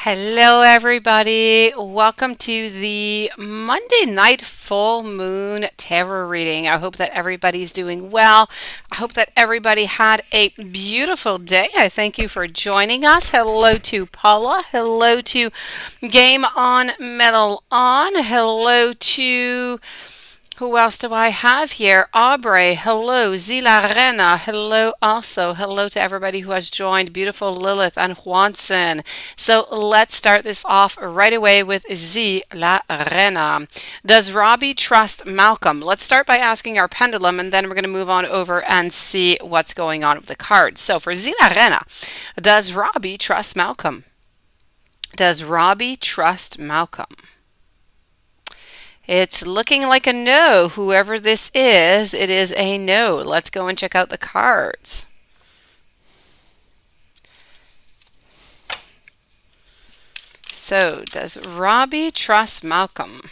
Hello, everybody. Welcome to the Monday night full moon tarot reading. I hope that everybody's doing well. I hope that everybody had a beautiful day. I thank you for joining us. Hello to Paula. Hello to Game on Metal On. Hello to who else do I have here? Aubrey, hello. Zila Rena, hello also. Hello to everybody who has joined. Beautiful Lilith and Juanson. So let's start this off right away with Zila Rena. Does Robbie trust Malcolm? Let's start by asking our pendulum and then we're going to move on over and see what's going on with the cards. So for Zila Rena, does Robbie trust Malcolm? Does Robbie trust Malcolm? It's looking like a no. Whoever this is, it is a no. Let's go and check out the cards. So, does Robbie trust Malcolm?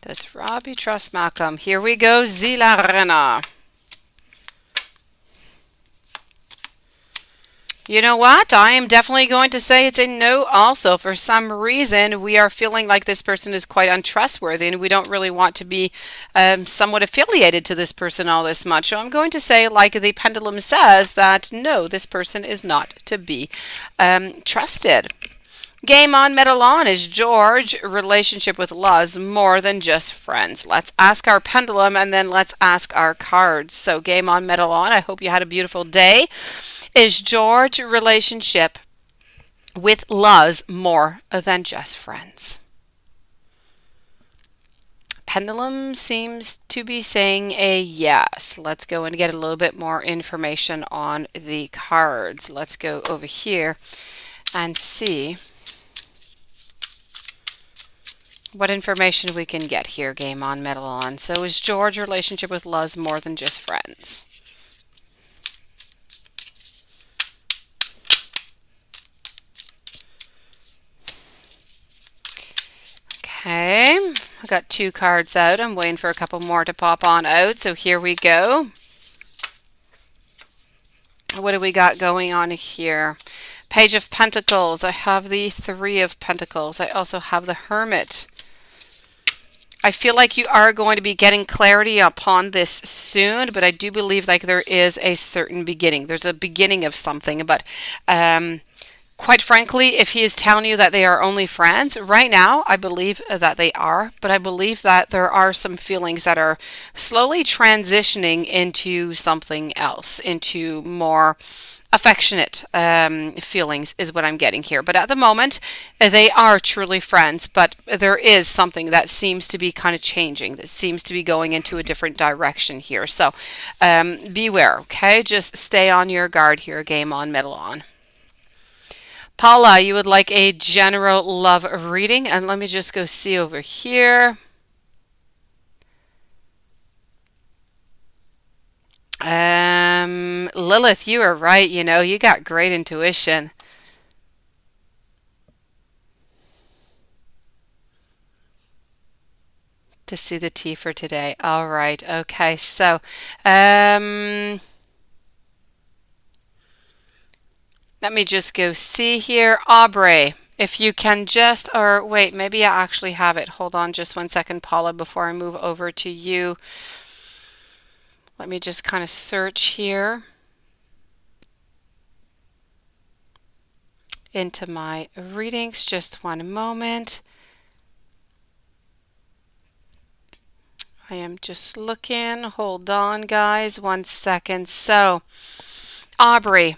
Does Robbie trust Malcolm? Here we go, Zila Rena. You know what? I am definitely going to say it's a no also. For some reason, we are feeling like this person is quite untrustworthy and we don't really want to be somewhat affiliated to this person all this much. So I'm going to say, like the pendulum says, that no, this person is not to be trusted. Game on, Metal on. Is George relationship with Luz more than just friends? Let's ask our pendulum and then let's ask our cards. So game on, Metal on. I hope you had a beautiful day. Is George relationship with Luz more than just friends? Pendulum seems to be saying a yes. Let's go and get a little bit more information on the cards. Let's go over here and see what information we can get here, Game on, Metal on. So is George relationship with Luz more than just friends? Okay, I got two cards out. I'm waiting for a couple more to pop on out. So here we go. What do we got going on here? Page of Pentacles. I have the Three of Pentacles. I also have the Hermit. I feel like you are going to be getting clarity upon this soon, but I do believe like there is a certain beginning. There's a beginning of something, but quite frankly, if he is telling you that they are only friends, right now, I believe that they are, but I believe that there are some feelings that are slowly transitioning into something else, into more affectionate feelings is what I'm getting here. But at the moment, they are truly friends, but there is something that seems to be kind of changing, that seems to be going into a different direction here. So beware, okay? Just stay on your guard here, Game on, Metal on. Paula, you would like a general love reading, and let me just go see over here. Lilith, you are right. You know, you got great intuition. To see the tea for today. All right. Okay. So, let me just go see here. Aubrey, if you can just, or wait, maybe I actually have it. Hold on just 1 second, Paula, before I move over to you. Let me just kind of search here into my readings. Just one moment. I am just looking. Hold on, guys. 1 second. So, Aubrey,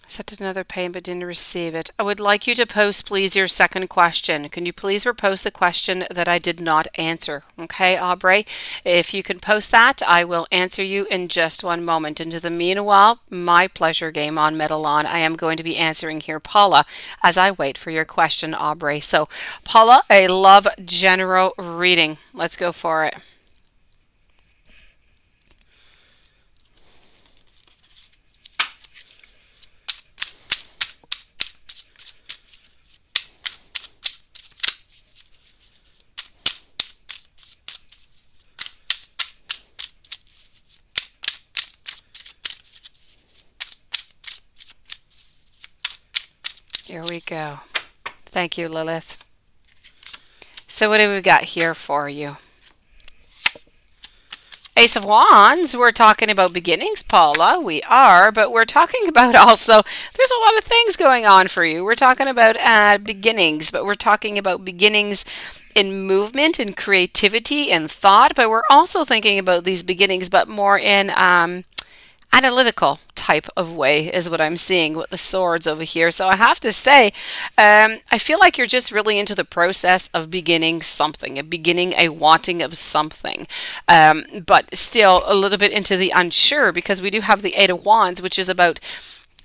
sent another payment but didn't receive it. I would like you to post, please, your second question. Can you please repost the question that I did not answer? Okay, Aubrey? If you can post that, I will answer you in just one moment. And to the meanwhile, my pleasure, Game on, Metal on. I am going to be answering here, Paula, as I wait for your question, Aubrey. So, Paula, a love general reading. Let's go for it. Here we go. Thank you, Lilith. So what have we got here for you? Ace of Wands, we're talking about beginnings, Paula. We are, but we're talking about also, there's a lot of things going on for you. We're talking about beginnings, but we're talking about beginnings in movement and creativity and thought, but we're also thinking about these beginnings, but more in analytical type of way is what I'm seeing with the swords over here. So I have to say, I feel like you're just really into the process of beginning something, beginning a wanting of something, but still a little bit into the unsure, because we do have the Eight of Wands, which is about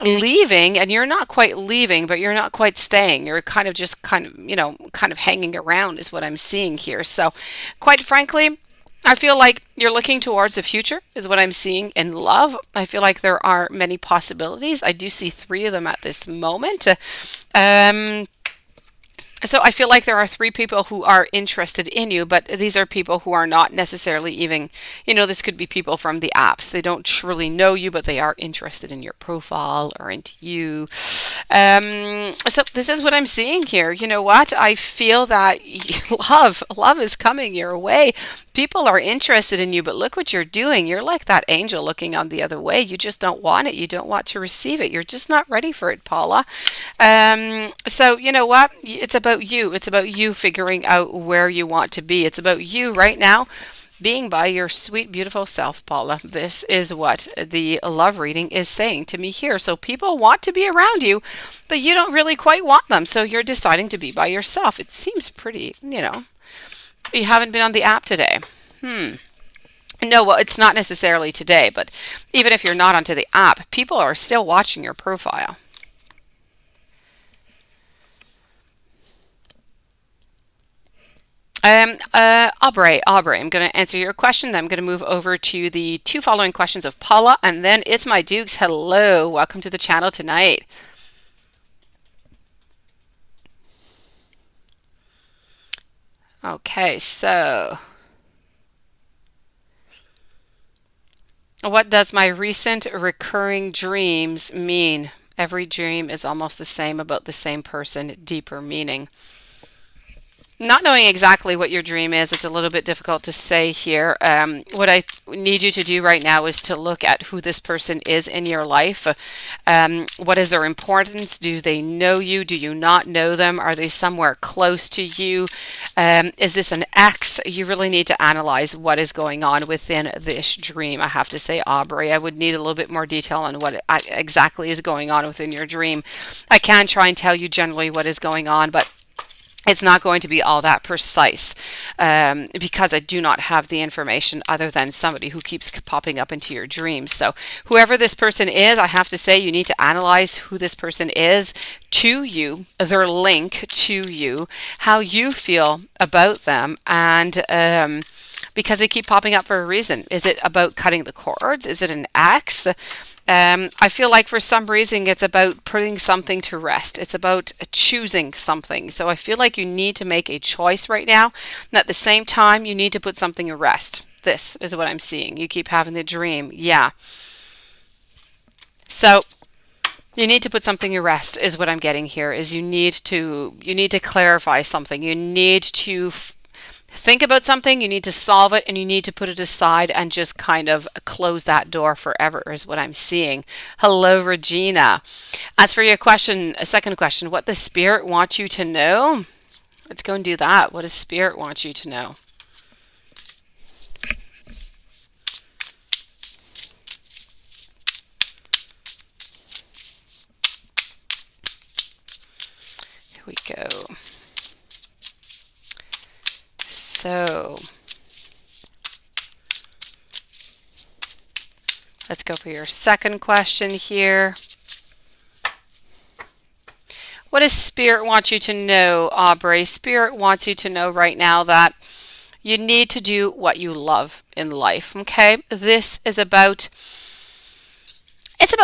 leaving, and you're not quite leaving, but you're not quite staying. You're kind of just kind of hanging around is what I'm seeing here. So quite frankly, I feel like you're looking towards the future is what I'm seeing in love. I feel like there are many possibilities. I do see three of them at this moment. So I feel like there are three people who are interested in you, but these are people who are not necessarily even, this could be people from the apps. They don't truly know you, but they are interested in your profile or into you. So this is what I'm seeing here. You know what? I feel that love is coming your way. People are interested in you, but look what you're doing. You're like that angel looking on the other way. You just don't want it. You don't want to receive it. You're just not ready for it, Paula. So you know what? It's about you. It's about you figuring out where you want to be. It's about you right now being by your sweet, beautiful self, Paula. This is what the love reading is saying to me here. So people want to be around you, but you don't really quite want them. So you're deciding to be by yourself. It seems pretty, You haven't been on the app today. No, well, it's not necessarily today, but even if you're not onto the app, people are still watching your profile. Aubrey, I'm going to answer your question. Then I'm going to move over to the two following questions of Paula, and then it's my Dukes. Hello, welcome to the channel tonight. Okay, so what does my recent recurring dreams mean? Every dream is almost the same, about the same person, deeper meaning. Not knowing exactly what your dream is, it's a little bit difficult to say here. What I need you to do right now is to look at who this person is in your life. What is their importance? Do they know you? Do you not know them? Are they somewhere close to you? Is this an ex? You really need to analyze what is going on within this dream. I have to say, Aubrey, I would need a little bit more detail on what exactly is going on within your dream. I can try and tell you generally what is going on, but it's not going to be all that precise because I do not have the information other than somebody who keeps popping up into your dreams. So whoever this person is, I have to say you need to analyze who this person is to you, their link to you, how you feel about them, and because they keep popping up for a reason. Is it about cutting the cords? Is it an ex? I feel like for some reason it's about putting something to rest. It's about choosing something. So I feel like you need to make a choice right now. And at the same time, you need to put something to rest. This is what I'm seeing. You keep having the dream. Yeah. So you need to put something to rest is what I'm getting here. Is you need to clarify something. You need to think about something, you need to solve it, and you need to put it aside and just kind of close that door forever is what I'm seeing. Hello, Regina. As for your question, a second question, what does Spirit want you to know? Let's go and do that. What does Spirit want you to know? Here we go. So let's go for your second question here. What does Spirit want you to know, Aubrey? Spirit wants you to know right now that you need to do what you love in life, okay? This is about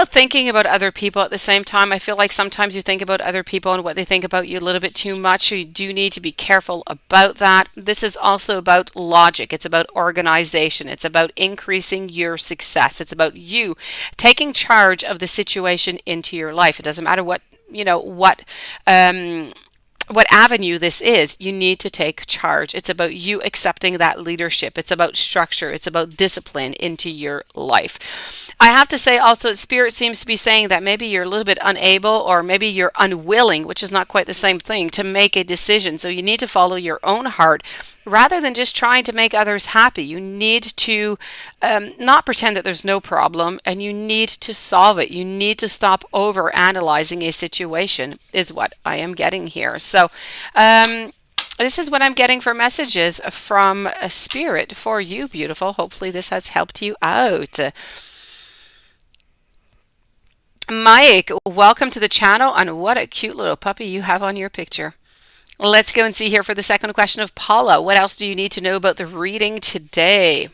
thinking about other people at the same time. I feel like sometimes you think about other people and what they think about you a little bit too much. So you do need to be careful about that. This is also about logic. It's about organization. It's about increasing your success. It's about you taking charge of the situation into your life. It doesn't matter what what avenue this is, you need to take charge. It's about you accepting that leadership. It's about structure. It's about discipline into your life. I have to say also, Spirit seems to be saying that maybe you're a little bit unable, or maybe you're unwilling, which is not quite the same thing, to make a decision. So you need to follow your own heart rather than just trying to make others happy. You need to not pretend that there's no problem, and you need to solve it. You need to stop over analyzing a situation, is what I am getting here. So this is what I'm getting for messages from a Spirit for you, beautiful. Hopefully this has helped you out. Mike, welcome to the channel, and what a cute little puppy you have on your picture. Let's go and see here for the second question of Paula. What else do you need to know about the reading today?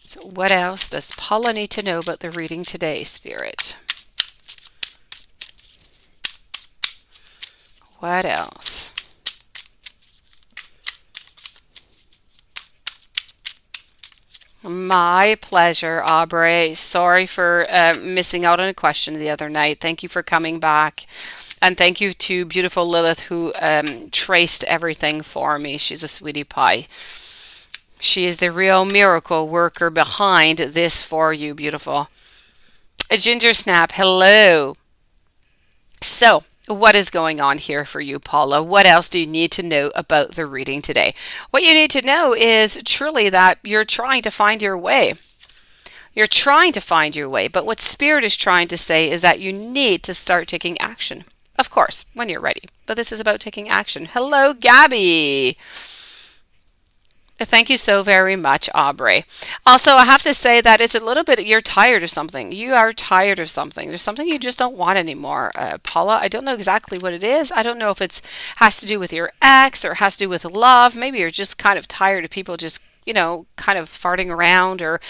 So what else does Paula need to know about the reading today, Spirit? What else? My pleasure, Aubrey. Sorry for missing out on a question the other night. Thank you for coming back. And thank you to beautiful Lilith, who traced everything for me. She's a sweetie pie. She is the real miracle worker behind this for you, beautiful. A Ginger Snap, hello. So, what is going on here for you, Paula? What else do you need to know about the reading today? What you need to know is truly that you're trying to find your way. You're trying to find your way, but what Spirit is trying to say is that you need to start taking action. Of course, when you're ready. But this is about taking action. Hello, Gabby. Thank you so very much, Aubrey. Also, I have to say that it's a little bit, you're tired of something. You are tired of something. There's something you just don't want anymore. Paula, I don't know exactly what it is. I don't know if it's has to do with your ex or has to do with love. Maybe you're just kind of tired of people just, kind of farting around, or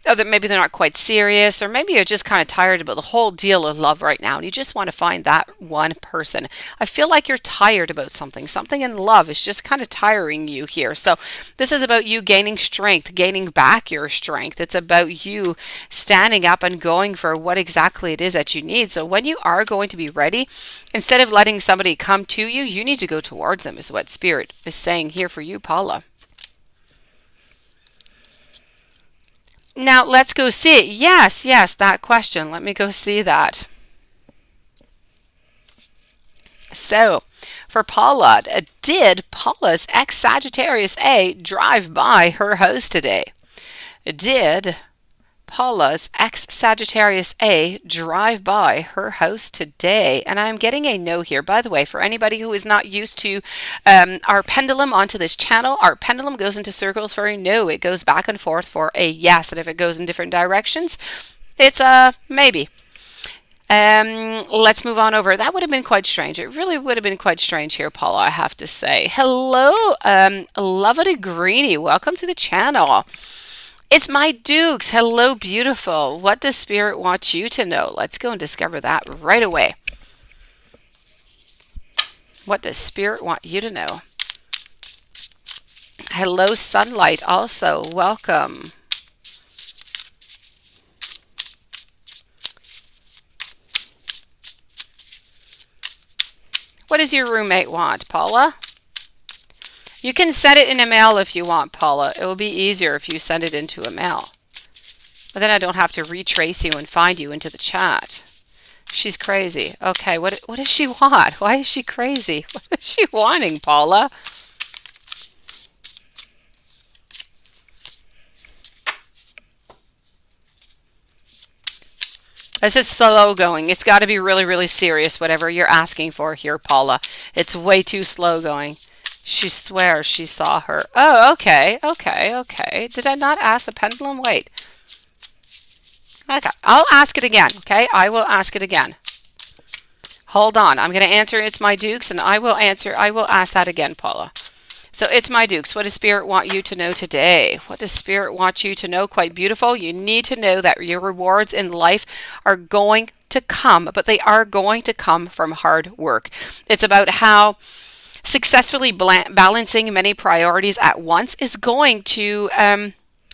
that maybe they're not quite serious, or maybe you're just kind of tired about the whole deal of love right now, and you just want to find that one person. I feel like you're tired about something. Something in love is just kind of tiring you here. So this is about you gaining strength, gaining back your strength. It's about you standing up and going for what exactly it is that you need. So when you are going to be ready, instead of letting somebody come to you, you need to go towards them, is what Spirit is saying here for you, Paula. Now, let's go see it. Yes, that question. Let me go see that. So, for Paula, did Paula's ex-Sagittarius A drive by her house today? Did Paula's ex-Sagittarius A drive by her house today? And I'm getting a no here. By the way, for anybody who is not used to our pendulum onto this channel, our pendulum goes into circles for a no. It goes back and forth for a yes. And if it goes in different directions, it's a maybe. Let's move on over. That would have been quite strange. It really would have been quite strange here, Paula, I have to say. Hello, Lovely Greenie. Welcome to the channel. It's my Dukes. Hello, beautiful. What does Spirit want you to know? Let's go and discover that right away. What does Spirit want you to know? Hello, Sunlight. Also, welcome. What does your roommate want, Paula? You can send it in a mail if you want, Paula. It will be easier if you send it into a mail. But then I don't have to retrace you and find you into the chat. She's crazy. Okay, what does she want? Why is she crazy? What is she wanting, Paula? This is slow going. It's got to be really, really serious, whatever you're asking for here, Paula. It's way too slow going. She swears she saw her. Oh, okay. Did I not ask the pendulum? Wait. Okay, I'll ask it again, okay? I will ask it again. Hold on. I'm going to answer It's My Dukes, and I will ask that again, Paula. So It's My Dukes. What does Spirit want you to know today? What does Spirit want you to know? Quite beautiful. You need to know that your rewards in life are going to come, but they are going to come from hard work. It's about how successfully balancing many priorities at once is going to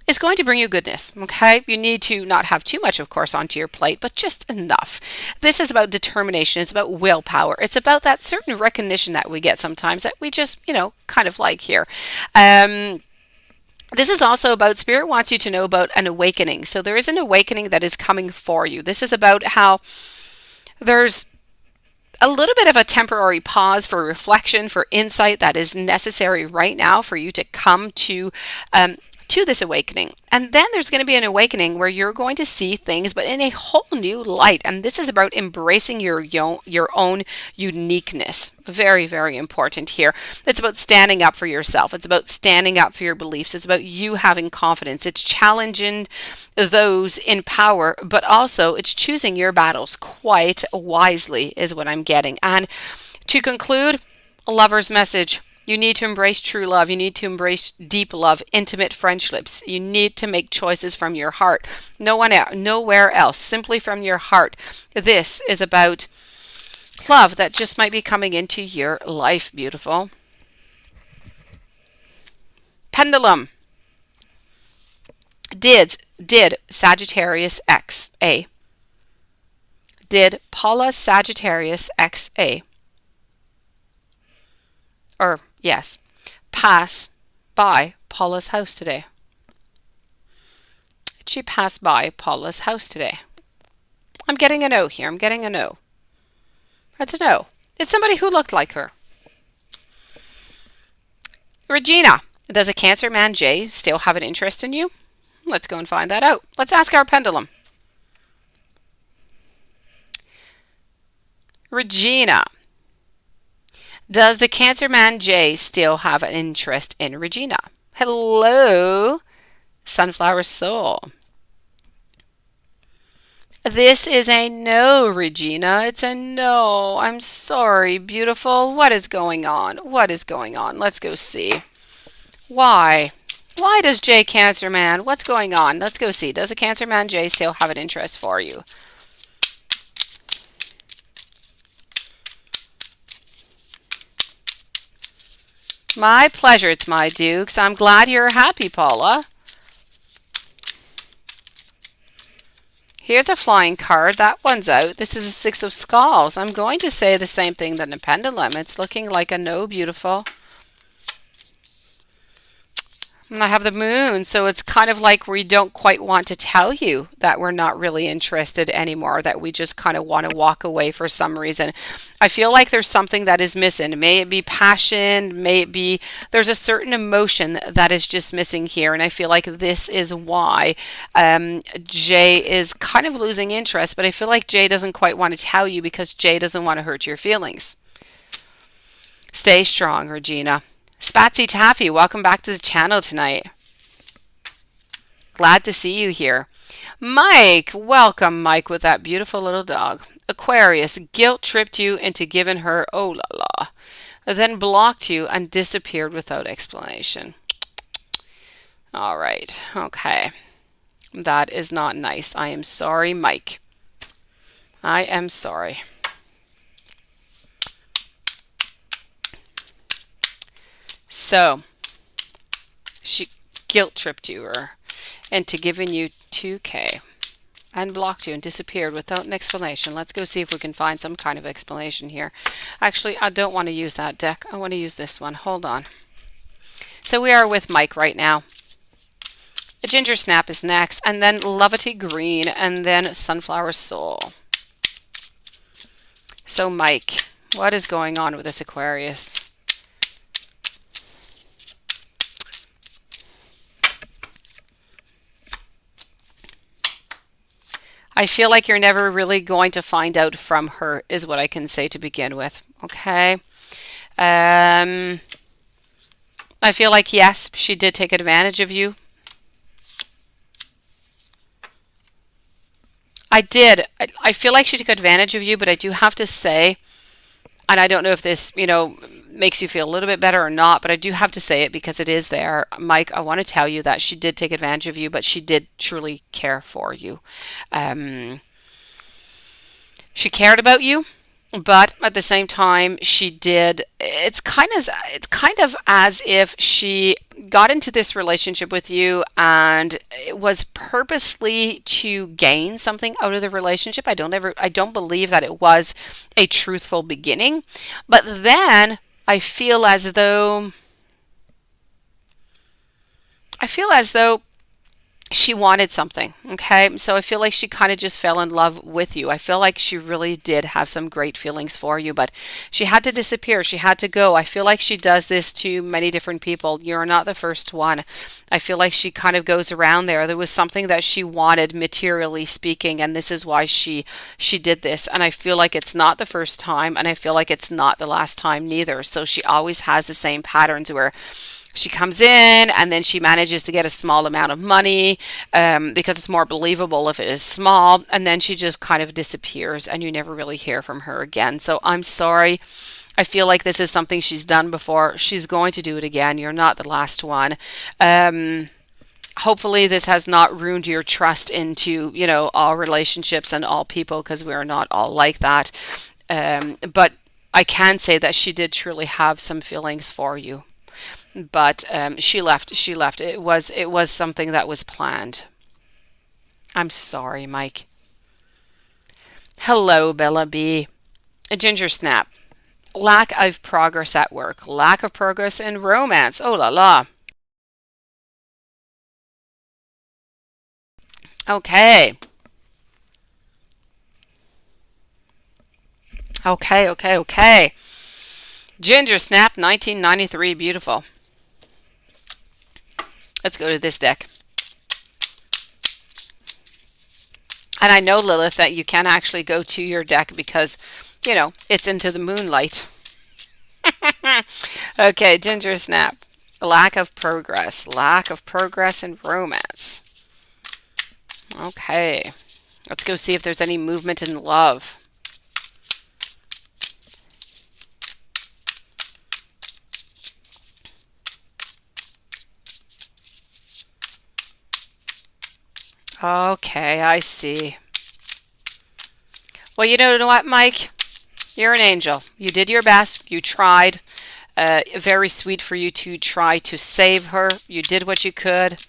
is going to bring you goodness, okay? You need to not have too much, of course, onto your plate, but just enough. This is about determination. It's about willpower. It's about that certain recognition that we get sometimes that we just, kind of like here. This is also about Spirit wants you to know about an awakening. So there is an awakening that is coming for you. This is about how there's a little bit of a temporary pause for reflection, for insight that is necessary right now for you to come to this awakening. And then there's going to be an awakening where you're going to see things, but in a whole new light. And this is about embracing your own uniqueness. Very, very important here. It's about standing up for yourself. It's about standing up for your beliefs. It's about you having confidence. It's challenging those in power, but also it's choosing your battles quite wisely is what I'm getting. And to conclude, a lover's message. You need to embrace true love. You need to embrace deep love, intimate friendships. You need to make choices from your heart. Nowhere else, simply from your heart. This is about love that just might be coming into your life, beautiful. Pendulum. Did Sagittarius XA. Did Paula Sagittarius XA. Or, yes, pass by Paula's house today? Did she pass by Paula's house today? I'm getting a no here. I'm getting a no. That's a no. It's somebody who looked like her. Regina, does a Cancer man Jay still have an interest in you? Let's go and find that out. Let's ask our pendulum. Regina. Does the Cancer man Jay still have an interest in Regina? Hello, Sunflower Soul. This is a no, Regina. It's a no. I'm sorry, beautiful. What is going on? What is going on? Let's go see. Why? Why does Jay Cancer man? What's going on? Let's go see. Does the Cancer man Jay still have an interest for you? My pleasure, it's my dukes. I'm glad you're happy, Paula. Here's a flying card. That one's out. This is a Six of Skulls. I'm going to say the same thing than the pendulum. It's looking like a no, beautiful. And I have the moon, so it's kind of like we don't quite want to tell you that we're not really interested anymore, that we just kind of want to walk away for some reason. I feel like there's something that is missing. May it be passion, may it be there's a certain emotion that is just missing here, and I feel like this is why Jay is kind of losing interest, but I feel like Jay doesn't quite want to tell you because Jay doesn't want to hurt your feelings. Stay strong, Regina. Spatsy Taffy, welcome back to the channel tonight. Glad to see you here. Mike, welcome, Mike, with that beautiful little dog. Aquarius, guilt tripped you into giving her oh la la, then blocked you and disappeared without explanation. All right, okay. That is not nice. I am sorry, Mike. I am sorry. So, she guilt tripped you into giving you 2K and blocked you and disappeared without an explanation. Let's go see if we can find some kind of explanation here. Actually, I don't want to use that deck. I want to use this one. Hold on. So we are with Mike right now. A Ginger Snap is next, and then Lovety Green, and then Sunflower Soul. So Mike, what is going on with this Aquarius? I feel like you're never really going to find out from her, is what I can say to begin with. Okay. I feel like, yes, she did take advantage of you. I did. I feel like she took advantage of you, but I do have to say, and I don't know if this, makes you feel a little bit better or not, but I do have to say it because it is there. Mike, I want to tell you that she did take advantage of you, but she did truly care for you. She cared about you. but at the same time she did, it's kind of as if she got into this relationship with you and it was purposely to gain something out of the relationship. I don't believe that it was a truthful beginning, but then I feel as though I feel as though she wanted something. Okay. So I feel like she kind of just fell in love with you. I feel like she really did have some great feelings for you, but she had to disappear. She had to go. I feel like she does this to many different people. You're not the first one. I feel like she kind of goes around there. There was something that she wanted materially speaking, and this is why she did this. And I feel like it's not the first time, and I feel like it's not the last time neither. So she always has the same patterns where she comes in and then she manages to get a small amount of money, because it's more believable if it is small, and then she just kind of disappears and you never really hear from her again. So I'm sorry. I feel like this is something she's done before. She's going to do it again. You're not the last one. Hopefully this has not ruined your trust into, all relationships and all people, because we're not all like that. But I can say that she did truly have some feelings for you, but she left. It was something that was planned. I'm sorry, Mike. Hello, Bella B. A ginger snap. Lack of progress at work. Lack of progress in romance. Oh la la. Okay. Okay. Ginger snap 1993. Beautiful. Let's go to this deck. And I know, Lilith, that you can actually go to your deck because, it's into the moonlight. Okay, ginger snap. Lack of progress. Lack of progress in romance. Okay. Let's go see if there's any movement in love. Okay, I see. Well, you know what, Mike? You're an angel. You did your best. You tried. Very sweet for you to try to save her. You did what you could.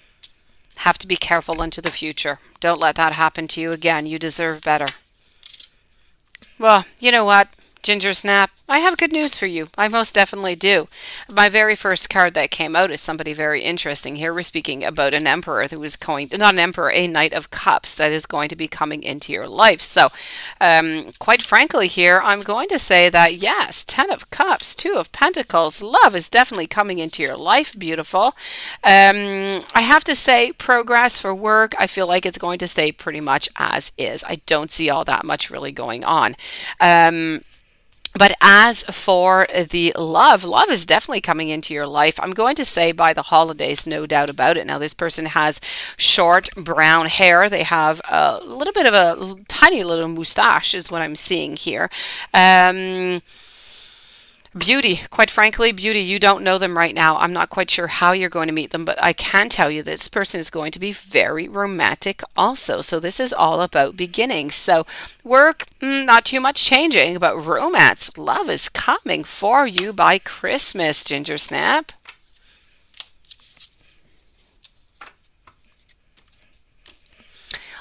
Have to be careful into the future. Don't let that happen to you again. You deserve better. Well, you know what, Ginger Snap? I have good news for you. I most definitely do. My very first card that came out is somebody very interesting. Here we're speaking about an emperor who is going, not an emperor, a knight of cups that is going to be coming into your life. So, quite frankly here, I'm going to say that yes, 10 of cups, 2 of pentacles, love is definitely coming into your life. Beautiful. I have to say progress for work, I feel like it's going to stay pretty much as is. I don't see all that much really going on. But as for the love is definitely coming into your life. I'm going to say by the holidays, no doubt about it. Now, this person has short brown hair. They have a little bit of a tiny little mustache is what I'm seeing here. Beauty, quite frankly, beauty, you don't know them right now. I'm not quite sure how you're going to meet them, but I can tell you this person is going to be very romantic also. So this is all about beginnings. So work, not too much changing, but romance, love is coming for you by Christmas, Ginger Snap.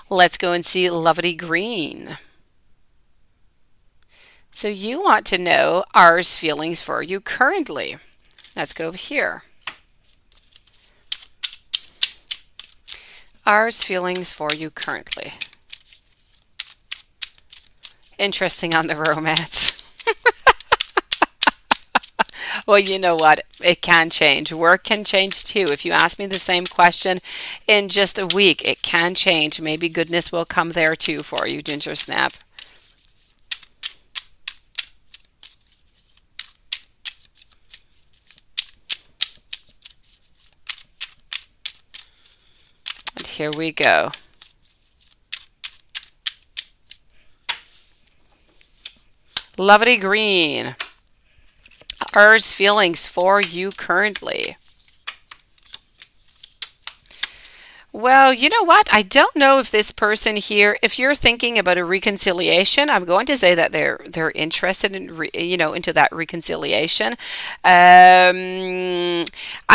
Let's go and see Lovely Green. So you want to know ours feelings for you currently. Let's go over here. Ours feelings for you currently. Interesting on the romance. Well, you know what? It can change. Work can change too. If you ask me the same question in just a week, it can change. Maybe goodness will come there too for you, Ginger Snap. Here we go. Lovely Green. Ours feelings for you currently. Well, you know what? I don't know if this person here, if you're thinking about a reconciliation, I'm going to say that they're interested in into that reconciliation. And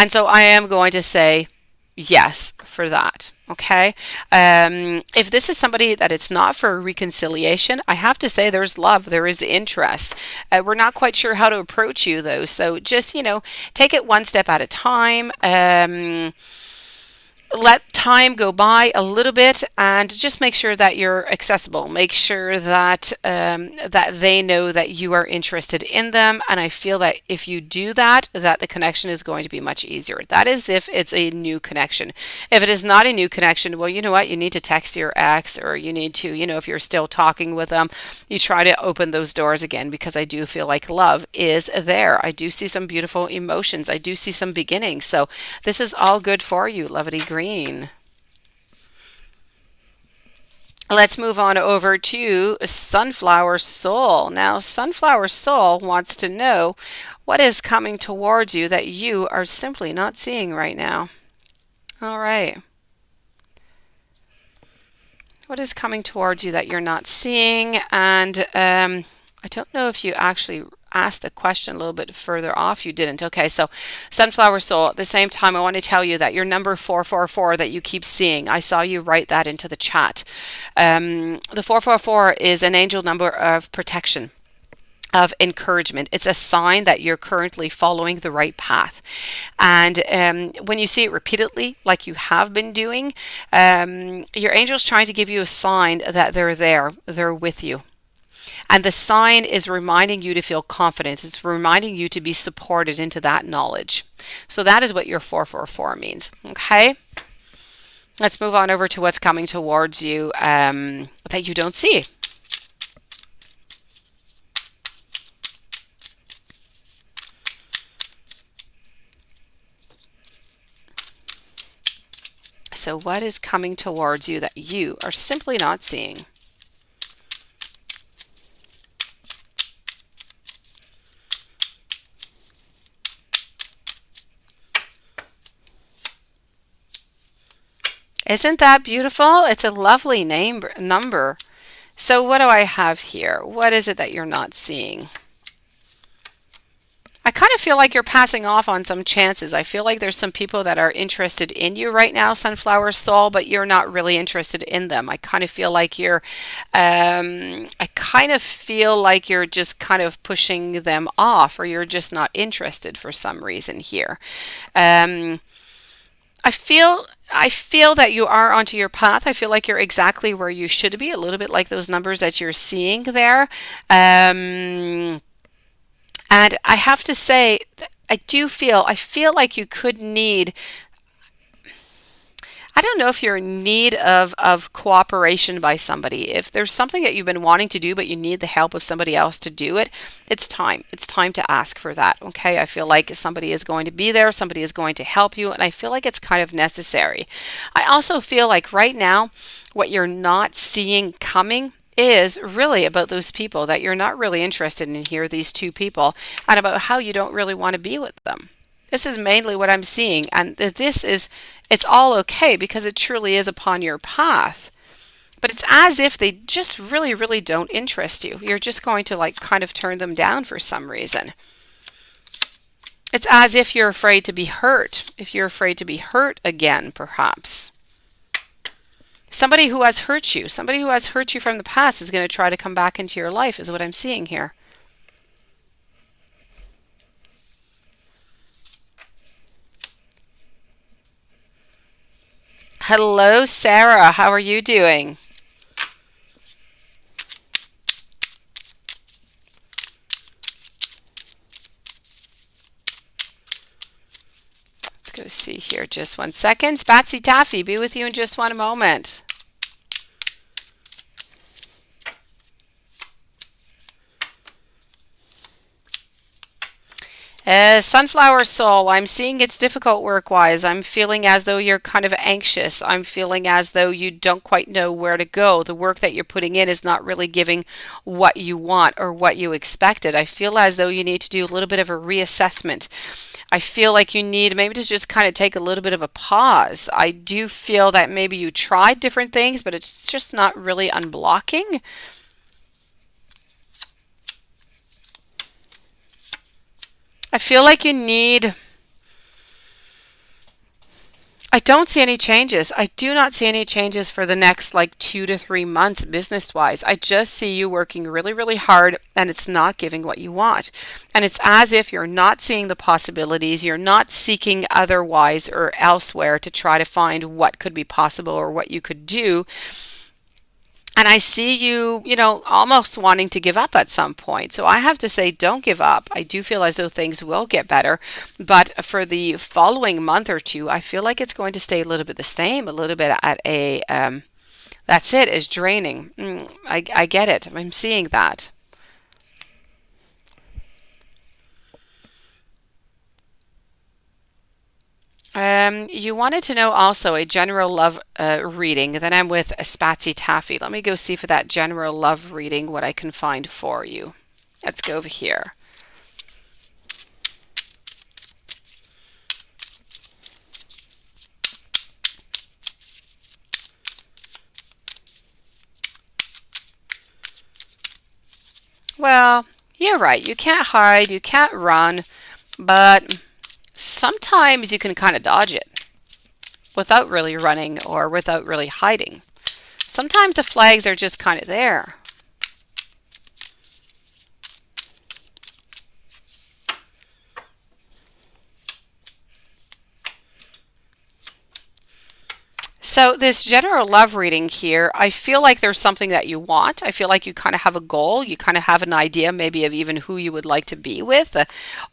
so I am going to say yes for that. Okay. If this is somebody that it's not for reconciliation, I have to say there's love, there is interest. We're not quite sure how to approach you though. So just, take it one step at a time. Let time go by a little bit and just make sure that you're accessible. Make sure that that they know that you are interested in them. And I feel that if you do that, that the connection is going to be much easier. That is if it's a new connection. If it is not a new connection, well, you know what? You need to text your ex, or you need to, if you're still talking with them, you try to open those doors again, because I do feel like love is there. I do see some beautiful emotions. I do see some beginnings. So this is all good for you, Lovely Green. Let's move on over to Sunflower Soul. Now, Sunflower Soul wants to know what is coming towards you that you are simply not seeing right now. All right. What is coming towards you that you're not seeing? And I don't know if you actually asked the question a little bit further off. You didn't. Okay, so Sunflower Soul, at the same time, I want to tell you that your number 444 that you keep seeing, I saw you write that into the chat. The 444 is an angel number of protection, of encouragement. It's a sign that you're currently following the right path. And when you see it repeatedly, like you have been doing, your angel's trying to give you a sign that they're there, they're with you. And the sign is reminding you to feel confident. It's reminding you to be supported into that knowledge. So that is what your 444 means. Okay? Let's move on over to what's coming towards you that you don't see. So what is coming towards you that you are simply not seeing? Isn't that beautiful? It's a lovely number. So what do I have here? What is it that you're not seeing? I kind of feel like you're passing off on some chances. I feel like there's some people that are interested in you right now, Sunflower Soul, but you're not really interested in them. I kind of feel like you're just kind of pushing them off, or you're just not interested for some reason here. I feel that you are onto your path. I feel like you're exactly where you should be, a little bit like those numbers that you're seeing there. And I have to say, I feel like you could need, I don't know if you're in need of cooperation by somebody. If there's something that you've been wanting to do, but you need the help of somebody else to do it, it's time. It's time to ask for that. Okay. I feel like somebody is going to be there, somebody is going to help you, and I feel like it's kind of necessary. I also feel like right now, what you're not seeing coming is really about those people that you're not really interested in here, these two people, and about how you don't really want to be with them. This is mainly what I'm seeing, and it's all okay because it truly is upon your path. But it's as if they just really, really don't interest you. You're just going to like kind of turn them down for some reason. It's as if you're afraid to be hurt. If you're afraid to be hurt again, perhaps. Somebody who has hurt you from the past is going to try to come back into your life, is what I'm seeing here. Hello, Sarah. How are you doing? Let's go see here. Just 1 second. Spatsy Taffy, be with you in just one moment. Sunflower Soul, I'm seeing it's difficult work-wise. I'm feeling as though you're kind of anxious. I'm feeling as though you don't quite know where to go. The work that you're putting in is not really giving what you want or what you expected. I feel as though you need to do a little bit of a reassessment. I feel like you need maybe to just kind of take a little bit of a pause. I do feel that maybe you tried different things, but it's just not really unblocking. I feel like you need, I don't see any changes. I do not see any changes for the next like 2 to 3 months business wise. I just see you working really, really hard and it's not giving what you want. And it's as if you're not seeing the possibilities, you're not seeking otherwise or elsewhere to try to find what could be possible or what you could do. And I see you, almost wanting to give up at some point. So I have to say, don't give up. I do feel as though things will get better. But for the following month or two, I feel like it's going to stay a little bit the same, a little bit at that's it, is draining. I get it. I'm seeing that. You wanted to know also a general love reading. Then I'm with Spatsy Taffy. Let me go see for that general love reading what I can find for you. Let's go over here. Well, you're right. You can't hide, you can't run, but sometimes you can kind of dodge it without really running or without really hiding. Sometimes the flags are just kind of there. So this general love reading here, I feel like there's something that you want. I feel like you kind of have a goal. You kind of have an idea maybe of even who you would like to be with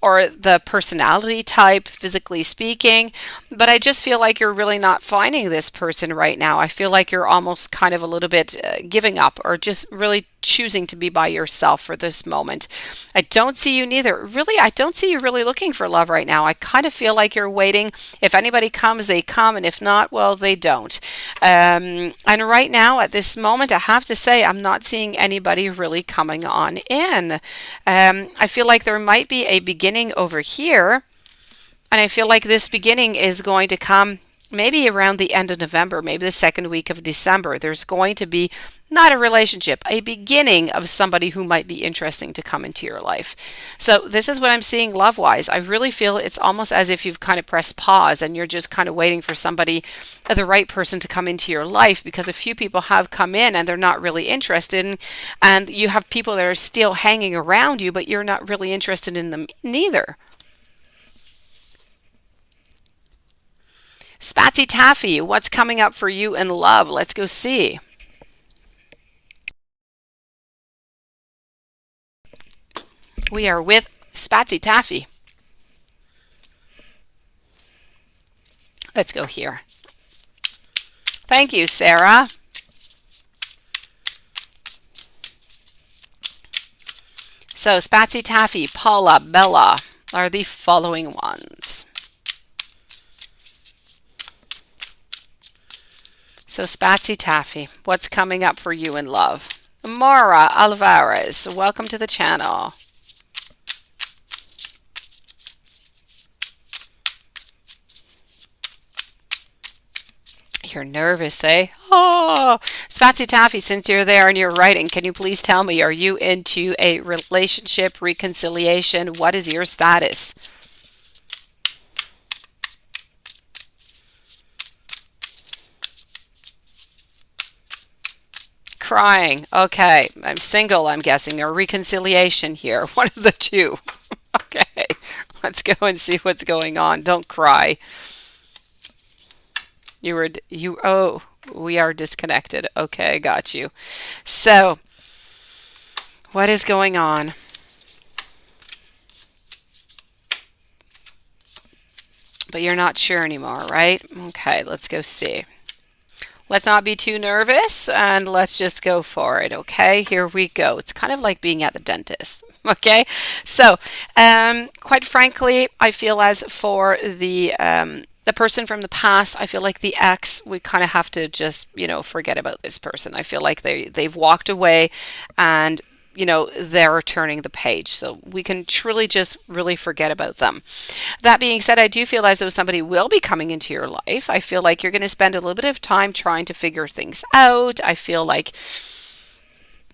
or the personality type, physically speaking. But I just feel like you're really not finding this person right now. I feel like you're almost kind of a little bit giving up or just really choosing to be by yourself for this moment. I don't see you neither. Really, I don't see you really looking for love right now. I kind of feel like you're waiting. If anybody comes, they come, and if not, well, they don't. And right now, at this moment, I have to say, I'm not seeing anybody really coming on in. I feel like there might be a beginning over here, and I feel like this beginning is going to come maybe around the end of November, maybe the second week of December. There's going to be not a relationship, a beginning of somebody who might be interesting to come into your life. So this is what I'm seeing love-wise. I really feel it's almost as if you've kind of pressed pause and you're just kind of waiting for somebody, the right person to come into your life, because a few people have come in and they're not really interested and you have people that are still hanging around you, but you're not really interested in them neither. Spatsy Taffy, what's coming up for you in love? Let's go see. We are with Spatsy Taffy. Let's go here. Thank you, Sarah. So Spatsy Taffy, Paula, Bella are the following ones. So Spatsy Taffy, what's coming up for you in love? Mara Alvarez, welcome to the channel. You're nervous, eh? Oh, Spatsy Taffy, since you're there and you're writing, can you please tell me, are you into a relationship, reconciliation? What is your status? Crying. Okay, I'm single, I'm guessing, or reconciliation here. One of the two. Okay, let's go and see what's going on. Don't cry. Oh, we are disconnected. Okay, got you. So, what is going on? But you're not sure anymore, right? Okay, let's go see. Let's not be too nervous and let's just go for it. Okay, here we go. It's kind of like being at the dentist. Okay, so quite frankly, I feel as for the person from the past, I feel like the ex, we kind of have to just, forget about this person. I feel like they've walked away and they're turning the page. So we can truly just really forget about them. That being said, I do feel as though somebody will be coming into your life. I feel like you're going to spend a little bit of time trying to figure things out. I feel like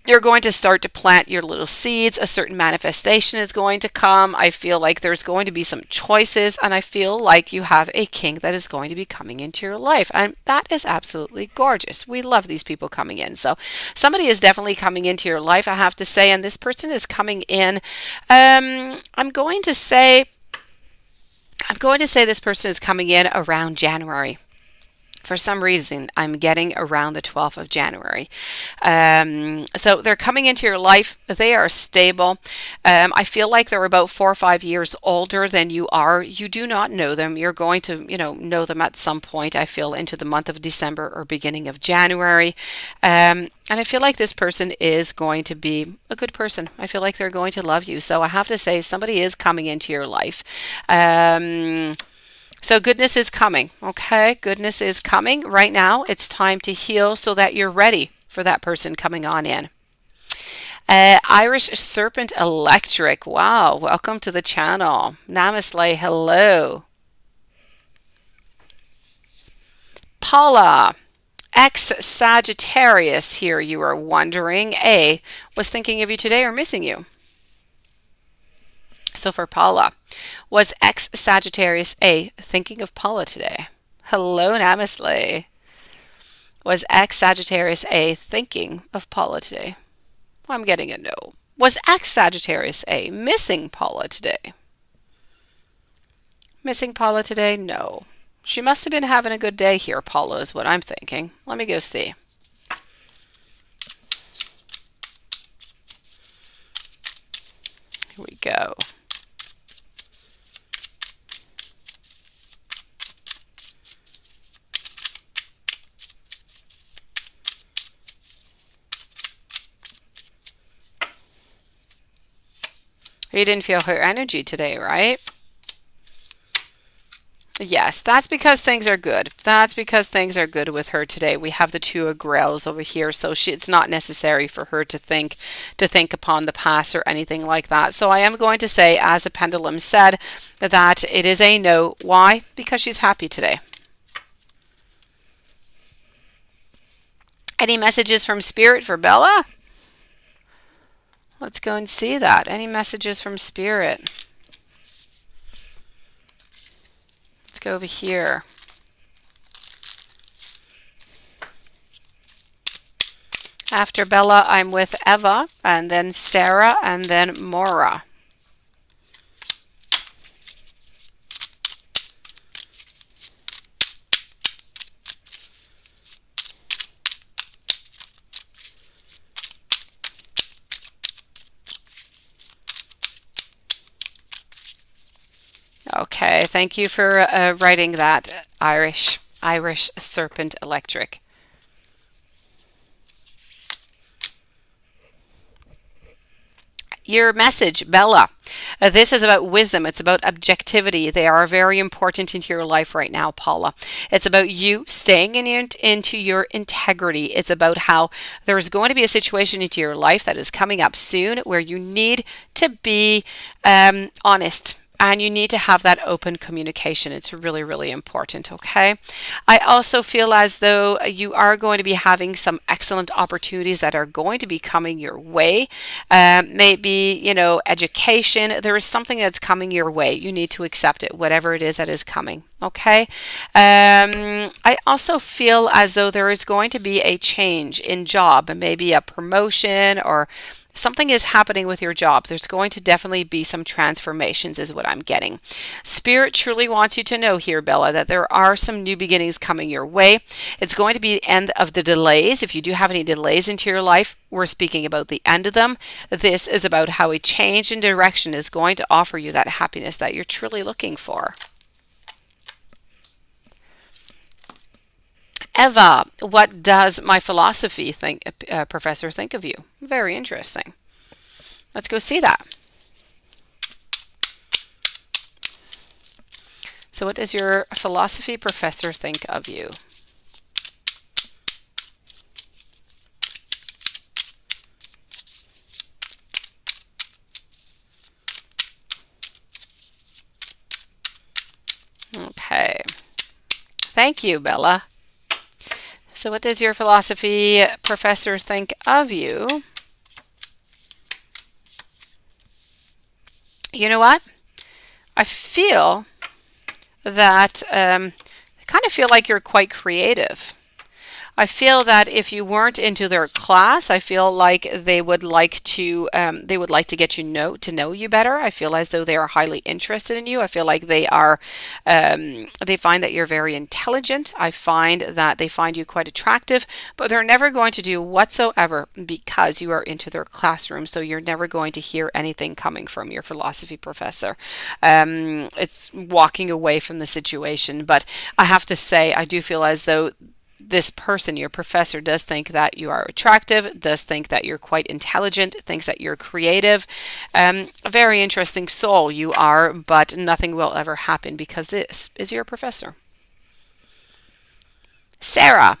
you're going to start to plant your little seeds. A certain manifestation is going to come. I feel like there's going to be some choices, and I feel like you have a king that is going to be coming into your life. And that is absolutely gorgeous. We love these people coming in. So somebody is definitely coming into your life, I have to say, and this person is coming in. I'm going to say this person is coming in around January. For some reason, I'm getting around the 12th of January. So they're coming into your life. They are stable. I feel like they're about 4 or 5 years older than you are. You do not know them. You're going to, know them at some point, I feel, into the month of December or beginning of January. And I feel like this person is going to be a good person. I feel like they're going to love you. So I have to say, somebody is coming into your life. So goodness is coming, okay? Goodness is coming. Right now, it's time to heal so that you're ready for that person coming on in. Irish Serpent Electric. Wow, welcome to the channel. Namaste, hello. Paula, ex-Sagittarius here, you are wondering. A, was thinking of you today or missing you? So for Paula, was ex-Sagittarius A thinking of Paula today? Hello, Namaste. Was ex-Sagittarius A thinking of Paula today? I'm getting a no. Was ex-Sagittarius A missing Paula today? Missing Paula today? No. She must have been having a good day here, Paula, is what I'm thinking. Let me go see. Here we go. You didn't feel her energy today, right? Yes, that's because things are good. That's because things are good with her today. We have the Two of Grails over here, so it's not necessary for her to think upon the past or anything like that. So I am going to say, as the pendulum said, that it is a no. Why? Because she's happy today. Any messages from Spirit for Bella? Let's go and see that. Any messages from Spirit? Let's go over here. After Bella, I'm with Eva, and then Sarah, and then Maura. Okay, thank you for writing that, Irish Serpent Electric. Your message, Bella. This is about wisdom. It's about objectivity. They are very important into your life right now, Paula. It's about you staying into your integrity. It's about how there's going to be a situation into your life that is coming up soon where you need to be honest. And you need to have that open communication. It's really, really important, okay? I also feel as though you are going to be having some excellent opportunities that are going to be coming your way. Maybe, education. There is something that's coming your way. You need to accept it, whatever it is that is coming, okay? I also feel as though there is going to be a change in job, maybe a promotion or something is happening with your job. There's going to definitely be some transformations is what I'm getting. Spirit truly wants you to know here, Bella, that there are some new beginnings coming your way. It's going to be the end of the delays. If you do have any delays into your life, we're speaking about the end of them. This is about how a change in direction is going to offer you that happiness that you're truly looking for. Eva, what does my philosophy professor think of you? Very interesting. Let's go see that. So what does your philosophy professor think of you? Okay. Thank you, Bella. So what does your philosophy professor think of you? You know what? I feel that I kind of feel like you're quite creative. I feel that if you weren't into their class, I feel like they would like to get to know you better. I feel as though they are highly interested in you. I feel like they find that you're very intelligent. I find that they find you quite attractive, but they're never going to do whatsoever because you are into their classroom. So you're never going to hear anything coming from your philosophy professor. It's walking away from the situation. But I have to say, I do feel as though this person, your professor, does think that you are attractive, does think that you're quite intelligent, thinks that you're creative. A very interesting soul you are, but nothing will ever happen because this is your professor. Sarah,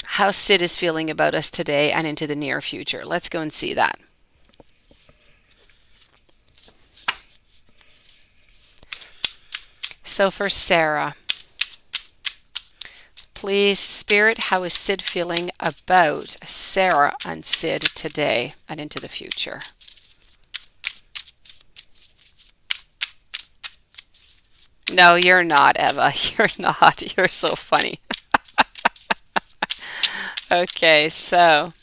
how Sid is feeling about us today and into the near future. Let's go and see that. So for Sarah, please, Spirit, how is Sid feeling about Sarah and Sid today and into the future? No, you're not, Eva. You're not. You're so funny. Okay, so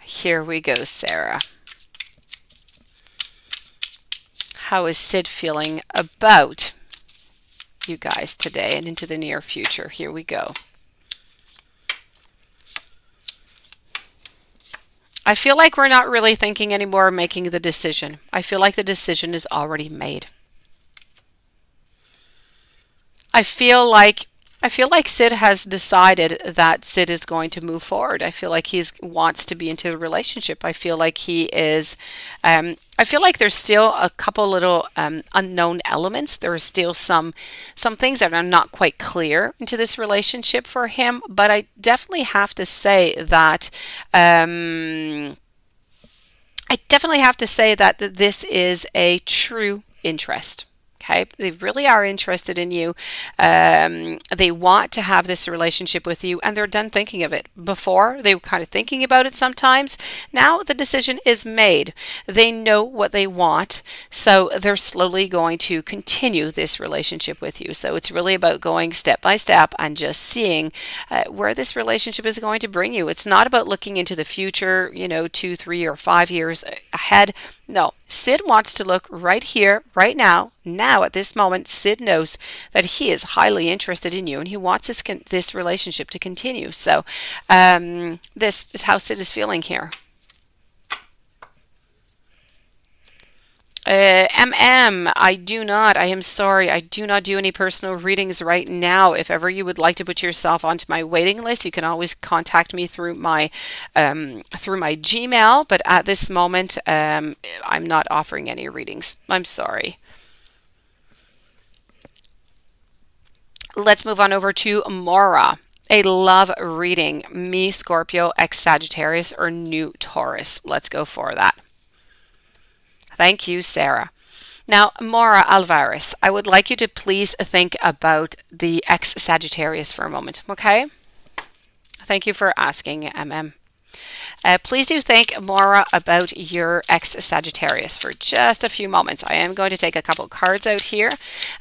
here we go, Sarah. How is Sid feeling about you guys today and into the near future? Here we go. I feel like we're not really thinking anymore, making the decision. I feel like the decision is already made. I feel like Sid has decided that Sid is going to move forward. I feel like he wants to be into a relationship. I feel like he is. I feel like there's still a couple little unknown elements. There are still some things that are not quite clear into this relationship for him. But I definitely have to say that. This is a true interest. Okay, they really are interested in you. They want to have this relationship with you, and they're done thinking of it. Before, they were kind of thinking about it sometimes. Now the decision is made. They know what they want, so they're slowly going to continue this relationship with you. So it's really about going step by step and just seeing where this relationship is going to bring you. It's not about looking into the future, 2, 3, or 5 years ahead. No, Sid wants to look right here, right now. Now, at this moment, Sid knows that he is highly interested in you and he wants this relationship to continue. So, this is how Sid is feeling here. I am sorry, I do not do any personal readings right now. If ever you would like to put yourself onto my waiting list, you can always contact me through my Gmail, but at this moment, I'm not offering any readings. I'm sorry. Let's move on over to Maura. A love reading, me, Scorpio, ex Sagittarius, or new Taurus. Let's go for that. Thank you, Sarah. Now, Maura Alvarez, I would like you to please think about the ex-Sagittarius for a moment, okay? Thank you for asking, MM. Please do think, Maura, about your ex-Sagittarius for just a few moments. I am going to take a couple cards out here,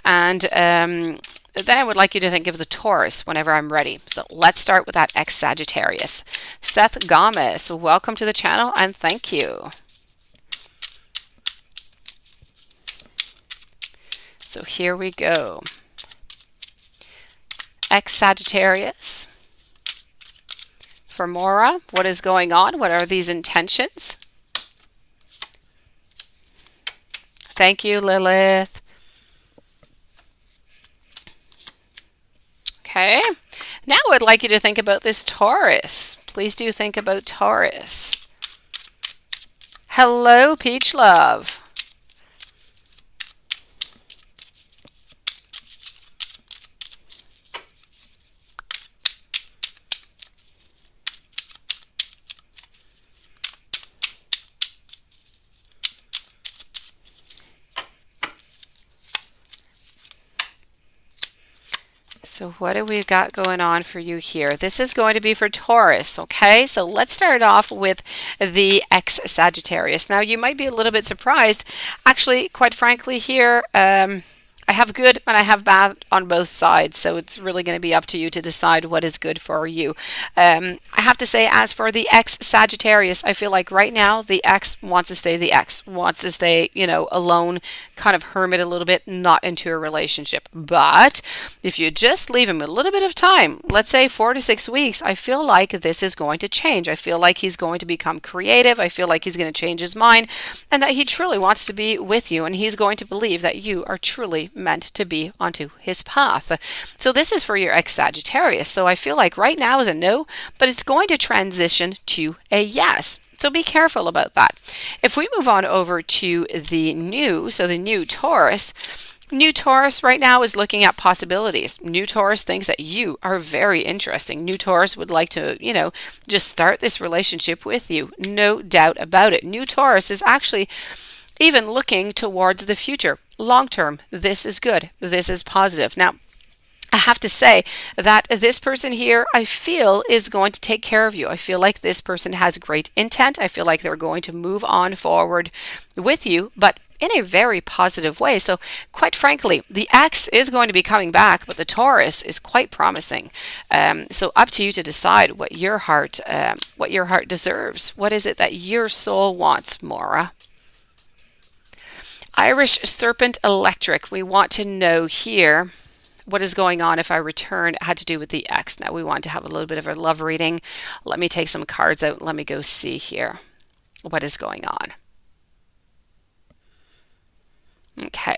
and then I would like you to think of the Taurus whenever I'm ready. So let's start with that ex-Sagittarius. Seth Gomez, welcome to the channel, and thank you. So here we go. Ex-Sagittarius. For Maura, what is going on? What are these intentions? Thank you, Lilith. Okay. Now I'd like you to think about this Taurus. Please do think about Taurus. Hello, Peach Love. So what do we got going on for you here? This is going to be for Taurus, okay? So let's start off with the ex-Sagittarius. Now you might be a little bit surprised. Actually, quite frankly here, I have good and I have bad on both sides, so it's really going to be up to you to decide what is good for you. I have to say, as for the ex-Sagittarius, I feel like right now the ex wants to stay the ex, wants to stay, alone, kind of hermit a little bit, not into a relationship. But if you just leave him a little bit of time, let's say 4 to 6 weeks, I feel like this is going to change. I feel like he's going to become creative. I feel like he's going to change his mind and that he truly wants to be with you, and he's going to believe that you are truly meant to be onto his path. So this is for your ex-Sagittarius. So I feel like right now is a no, but it's going to transition to a yes. So be careful about that. If we move on over to the new Taurus, new Taurus right now is looking at possibilities. New Taurus thinks that you are very interesting. New Taurus would like to, just start this relationship with you. No doubt about it. New Taurus is actually even looking towards the future. Long term, this is good. This is positive. Now, I have to say that this person here, I feel, is going to take care of you. I feel like this person has great intent. I feel like they're going to move on forward with you, but in a very positive way. So quite frankly, the ex is going to be coming back, but the Taurus is quite promising. So up to you to decide what your heart deserves. What is it that your soul wants, Maura? Irish Serpent Electric. We want to know here what is going on if I return. It had to do with the ex. Now we want to have a little bit of a love reading. Let me take some cards out. Let me go see here what is going on. Okay.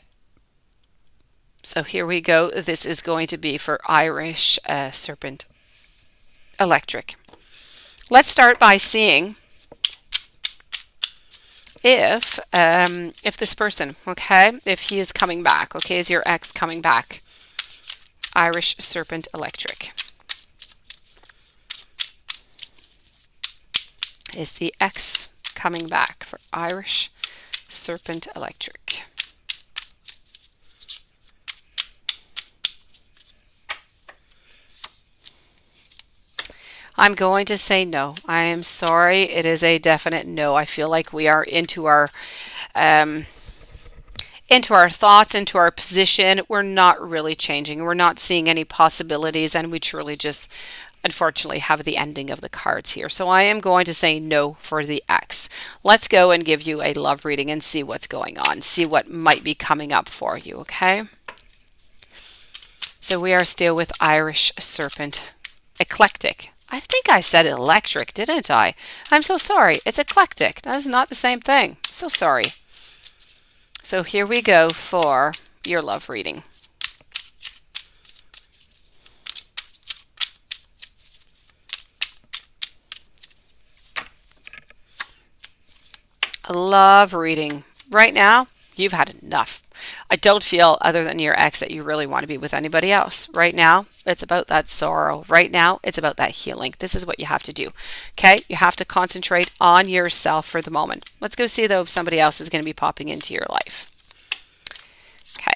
So here we go. This is going to be for Irish Serpent Electric. Let's start by seeing if this person, okay, if he is coming back, okay, is your ex coming back? Irish Serpent Electric. Is the ex coming back for Irish Serpent Electric? I'm going to say no. I am sorry. It is a definite no. I feel like we are into our thoughts, into our position. We're not really changing. We're not seeing any possibilities, and we truly just unfortunately have the ending of the cards here. So I am going to say no for the X. Let's go and give you a love reading and see what's going on. See what might be coming up for you, okay? So we are still with Irish Serpent Eclectic. I think I said electric, didn't I? I'm so sorry. It's eclectic. That is not the same thing. So sorry. So here we go for your love reading. A love reading. Right now, you've had enough. I don't feel, other than your ex, that you really want to be with anybody else. Right now, it's about that sorrow. Right now, it's about that healing. This is what you have to do. Okay? You have to concentrate on yourself for the moment. Let's go see, though, if somebody else is going to be popping into your life. Okay.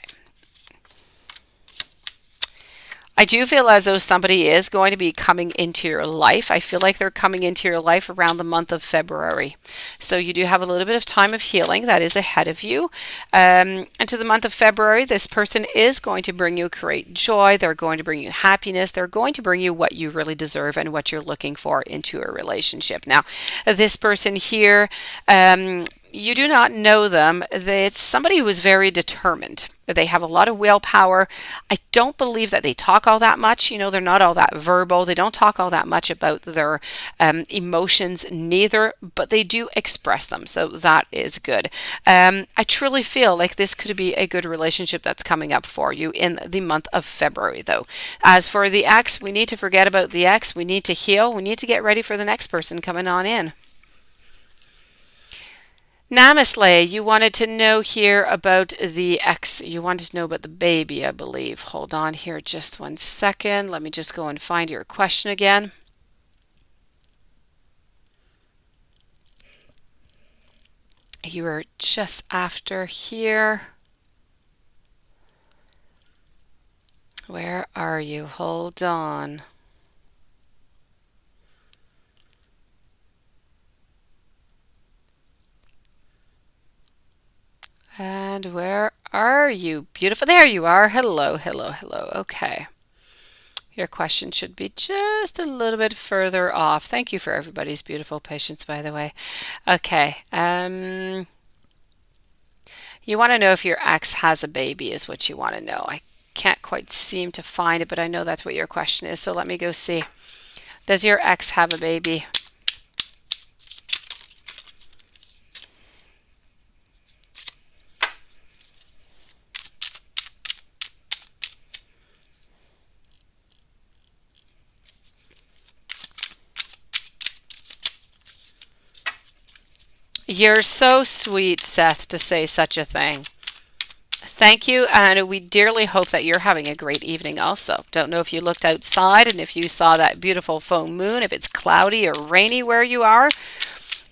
I do feel as though somebody is going to be coming into your life. I feel like they're coming into your life around the month of February. So you do have a little bit of time of healing that is ahead of you. And to the month of February, this person is going to bring you great joy. They're going to bring you happiness. They're going to bring you what you really deserve and what you're looking for into a relationship. Now, this person here, you do not know them. It's somebody who is very determined. They have a lot of willpower. I don't believe that they talk all that much. They're not all that verbal. They don't talk all that much about their emotions neither, but they do express them. So that is good. I truly feel like this could be a good relationship that's coming up for you in the month of February, though. As for the ex, we need to forget about the ex. We need to heal. We need to get ready for the next person coming on in. Namaste, you wanted to know here about the ex. You wanted to know about the baby, I believe. Hold on here just 1 second. Let me just go and find your question again. You were just after here. Where are you? Hold on. And where are you? Beautiful. There you are. Hello, hello, hello. Okay. Your question should be just a little bit further off. Thank you for everybody's beautiful patience, by the way. Okay. You want to know if your ex has a baby is what you want to know. I can't quite seem to find it, but I know that's what your question is. So let me go see. Does your ex have a baby? You're so sweet, Seth, to say such a thing. Thank you, and we dearly hope that you're having a great evening also. Don't know if you looked outside and if you saw that beautiful full moon, if it's cloudy or rainy where you are.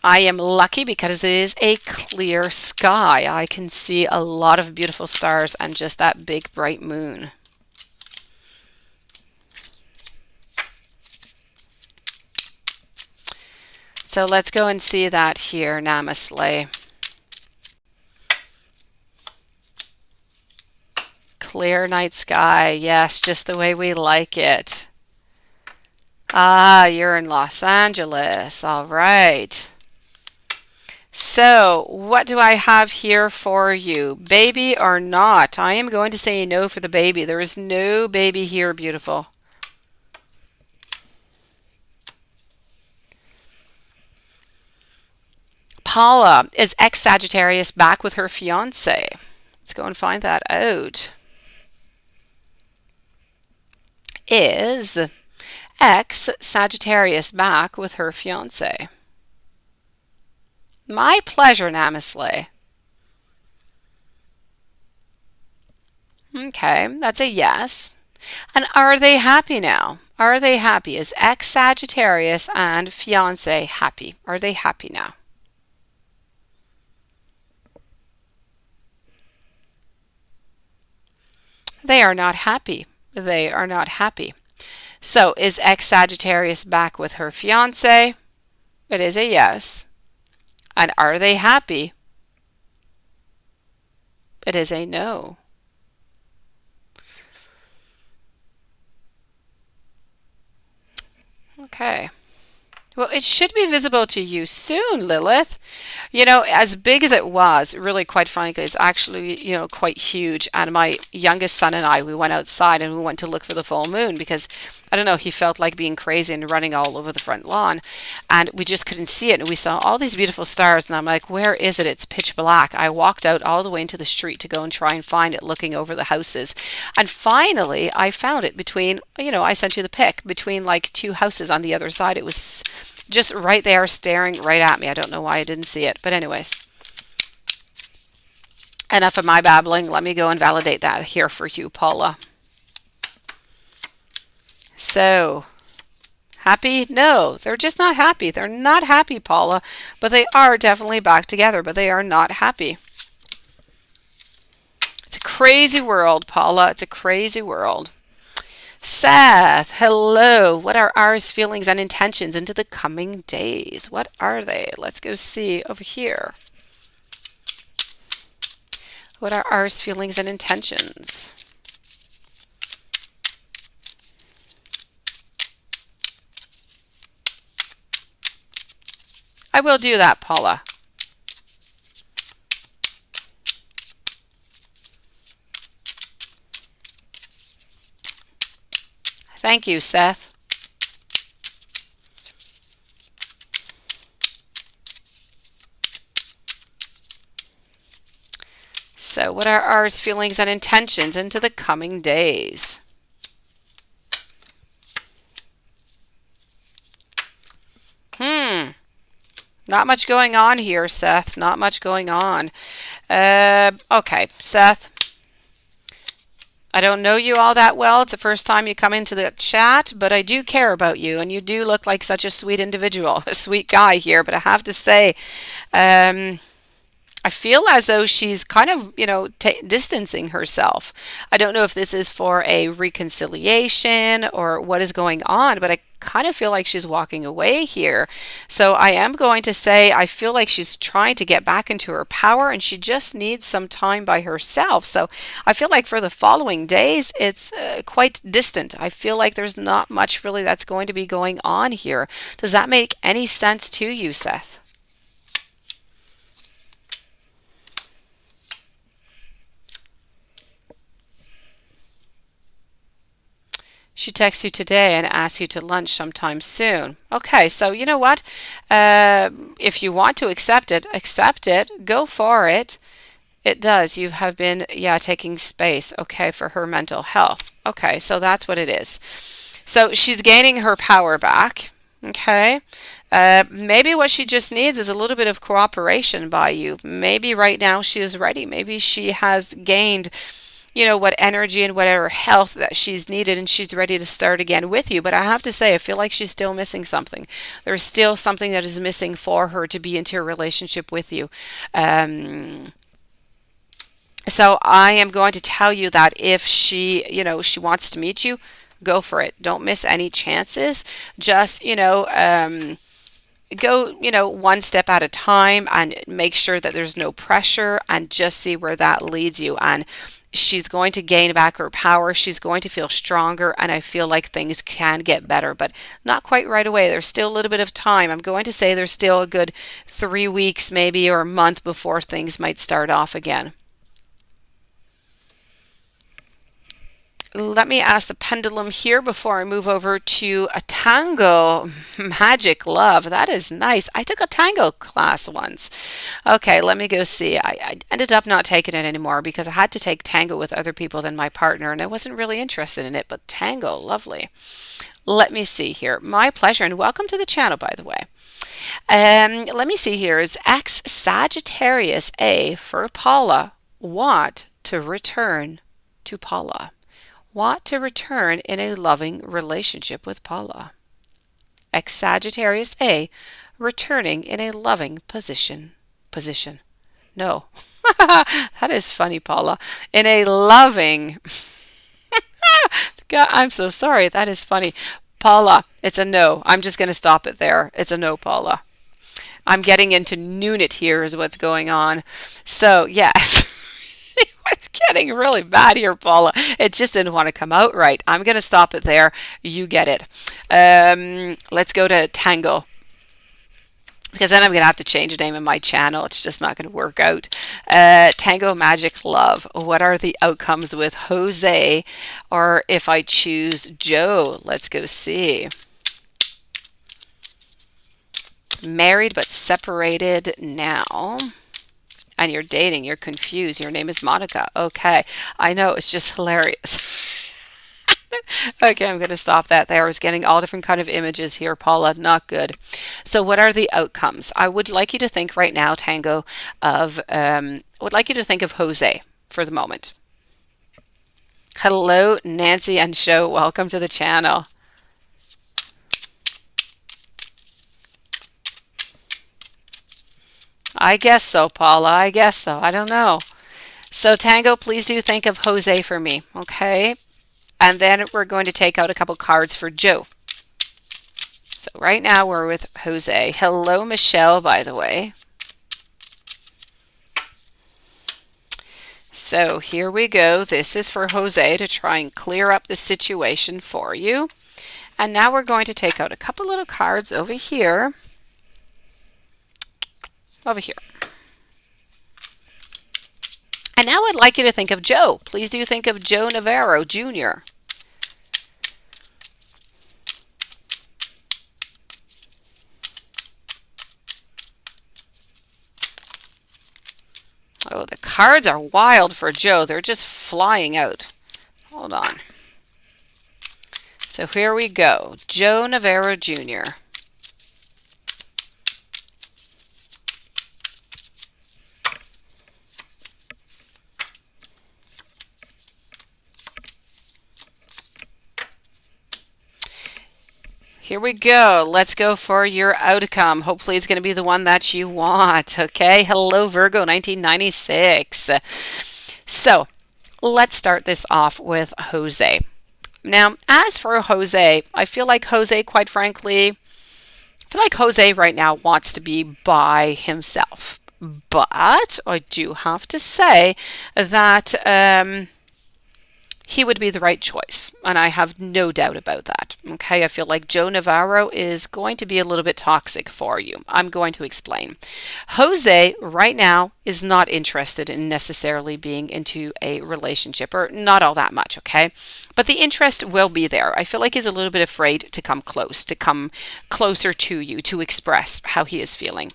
I am lucky because it is a clear sky. I can see a lot of beautiful stars and just that big bright moon. So let's go and see that here. Namaste. Clear night sky. Yes, just the way we like it. Ah, you're in Los Angeles. All right. So, what do I have here for you? Baby or not? I am going to say no for the baby. There is no baby here, beautiful. Paula, is ex-Sagittarius back with her fiance? Let's go and find that out. Is ex-Sagittarius back with her fiance? My pleasure, Namaste. Okay, that's a yes. And are they happy now? Are they happy? Is ex-Sagittarius and fiance happy? Are they happy now? They are not happy. They are not happy. So, is ex-Sagittarius back with her fiance? It is a yes. And are they happy? It is a no. Okay. Well, it should be visible to you soon, Lilith. As big as it was, really, quite frankly, it's actually, quite huge. And my youngest son and I, we went outside and we went to look for the full moon because, I don't know, he felt like being crazy and running all over the front lawn. And we just couldn't see it. And we saw all these beautiful stars. And I'm like, where is it? It's pitch black. I walked out all the way into the street to go and try and find it, looking over the houses. And finally, I found it between, I sent you the pic, between like two houses on the other side. It was just right there staring right at me. I don't know why I didn't see it. But anyways, enough of my babbling. Let me go and validate that here for you, Paula. So, happy? No, they're just not happy. They're not happy, Paula. But they are definitely back together, but they are not happy. It's a crazy world, Paula. It's a crazy world. Seth, hello. What are ours feelings and intentions into the coming days? What are they? Let's go see over here. What are ours feelings and intentions? I will do that, Paula. Thank you, Seth. So what are our feelings and intentions into the coming days? Not much going on here, Seth. Not much going on. Okay, Seth. I don't know you all that well. It's the first time you come into the chat, but I do care about you, and you do look like such a sweet individual, a sweet guy here. But I have to say, I feel as though she's kind of, distancing herself. I don't know if this is for a reconciliation or what is going on, but I kind of feel like she's walking away here. So I am going to say I feel like she's trying to get back into her power and she just needs some time by herself. So I feel like for the following days, it's quite distant. I feel like there's not much really that's going to be going on here. Does that make any sense to you, Seth? She texts you today and asks you to lunch sometime soon. Okay, so you know what? If you want to accept it, go for it. It does. You have been, taking space, okay, for her mental health. Okay, so that's what it is. So she's gaining her power back, okay? Maybe what she just needs is a little bit of cooperation by you. Maybe right now she is ready. Maybe she has gained what energy and whatever health that she's needed and she's ready to start again with you. But I have to say, I feel like she's still missing something. There's still something that is missing for her to be into a relationship with you. So I am going to tell you that if she wants to meet you, go for it. Don't miss any chances. Just, go, one step at a time and make sure that there's no pressure and just see where that leads you. And she's going to gain back her power. She's going to feel stronger, and I feel like things can get better, but not quite right away. There's still a little bit of time. I'm going to say there's still a good 3 weeks maybe or a month before things might start off again. Let me ask the pendulum here before I move over to a tango magic love. That is nice. I took a tango class once. Okay, let me go see. I ended up not taking it anymore because I had to take tango with other people than my partner and I wasn't really interested in it, but tango, lovely. Let me see here. My pleasure, and welcome to the channel, by the way. Let me see here. Is X Sagittarius A for Paula want to return to Paula? Want to return in a loving relationship with Paula. Ex Sagittarius A returning in a loving position. No. That is funny, Paula. In a loving God, I'm so sorry. That is funny. Paula, it's a no. I'm just going to stop it there. It's a no, Paula. I'm getting into Nunit here is what's going on. So, yeah. It's getting really bad here, Paula. It just didn't want to come out right. I'm going to stop it there. You get it. Let's go to Tango. Because then I'm going to have to change the name of my channel. It's just not going to work out. Tango Magic Love. What are the outcomes with Jose? Or if I choose Joe, let's go see. Married but separated now. And you're dating, you're confused. Your name is Monica. Okay. I know, it's just hilarious. Okay, I'm going to stop that there. I was getting all different kind of images here, Paula. Not good. So what are the outcomes? I would like you to think right now, Tango, of, I would like you to think of Jose for the moment. Hello, Nancy and Show. Welcome to the channel. I guess so, Paula. I guess so. I don't know. So Tango, please do think of Jose for me, okay? And then we're going to take out a couple cards for Joe. So right now we're with Jose. Hello, Michelle, by the way. So here we go. This is for Jose to try and clear up the situation for you. And now we're going to take out a couple little cards over here. Over here. And now I'd like you to think of Joe. Please do think of Joe Navarro Jr. Oh, the cards are wild for Joe. They're just flying out. Hold on. So here we go. Joe Navarro Jr. Here we go. Let's go for your outcome. Hopefully it's going to be the one that you want. Okay. Hello, Virgo 1996. So let's start this off with Jose. Now, as for Jose, I feel like Jose, quite frankly, Jose right now wants to be by himself. But I do have to say that he would be the right choice, and I have no doubt about that. Okay, I feel like Joe Navarro is going to be a little bit toxic for you. I'm going to explain. Jose right now is not interested in necessarily being into a relationship, or not all that much, okay? But the interest will be there. I feel like he's a little bit afraid to come close, to come closer to you, to express how he is feeling.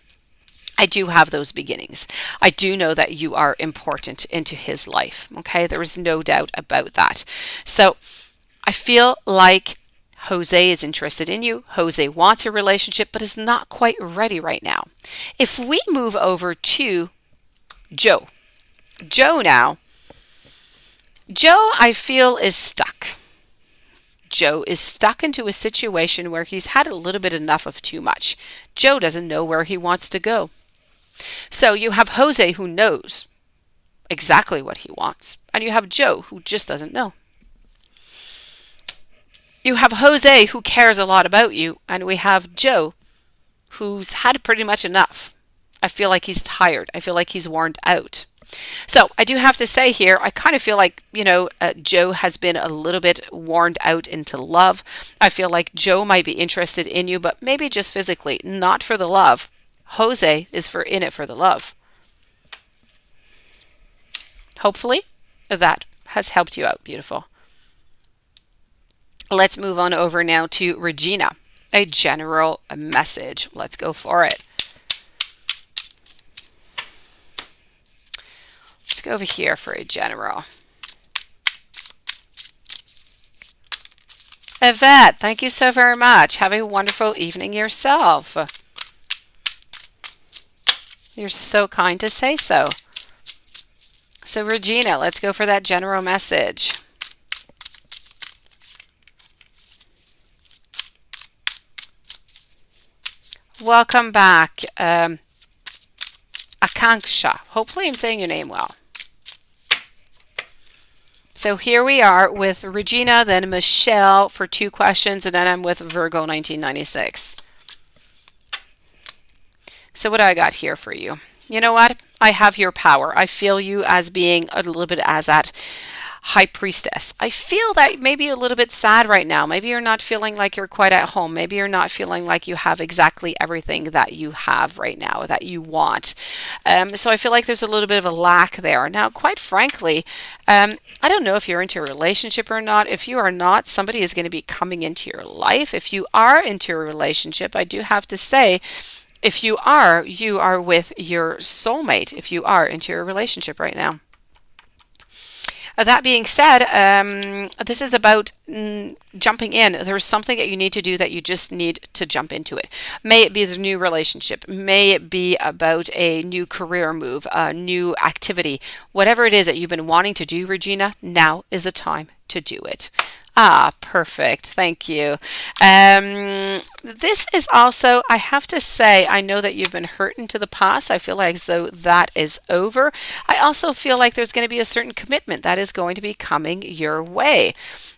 I do have those beginnings. I do know that you are important into his life. Okay, there is no doubt about that. So I feel like Jose is interested in you. Jose wants a relationship, but is not quite ready right now. If we move over to Joe, now, Joe, I feel, is stuck. Joe is stuck into a situation where he's had a little bit enough of too much. Joe doesn't know where he wants to go. So you have Jose who knows exactly what he wants, and you have Joe who just doesn't know. You have Jose who cares a lot about you, and we have Joe who's had pretty much enough. I feel like he's tired. I feel like he's worn out. So I do have to say here, I kind of feel like, Joe has been a little bit worn out into love. I feel like Joe might be interested in you, but maybe just physically, not for the love. Jose is in it for the love. Hopefully that has helped you out. Beautiful. Let's move on over now to Regina. A general message. Let's go for it. Let's go over here for a general. Yvette, thank you so very much. Have a wonderful evening yourself. You're so kind to say so. So Regina, let's go for that general message. Welcome back, Akanksha. Hopefully I'm saying your name well. So here we are with Regina, then Michelle for 2 questions, and then I'm with Virgo 1996. So what do I got here for you? You know what? I have your power. I feel you as being a little bit as that high priestess. I feel that maybe a little bit sad right now. Maybe you're not feeling like you're quite at home. Maybe you're not feeling like you have exactly everything that you have right now that you want. So I feel like there's a little bit of a lack there. Now, quite frankly, I don't know if you're into a relationship or not. If you are not, somebody is going to be coming into your life. If you are into a relationship, I do have to say, if you are with your soulmate, if you are into a relationship right now. That being said, this is about jumping in. There's something that you need to do that you just need to jump into it. May it be the new relationship. May it be about a new career move, a new activity. Whatever it is that you've been wanting to do, Regina, now is the time to do it. Ah, perfect. Thank you. This is also, I have to say, I know that you've been hurt into the past. I feel like as though that is over. I also feel like there's going to be a certain commitment that is going to be coming your way.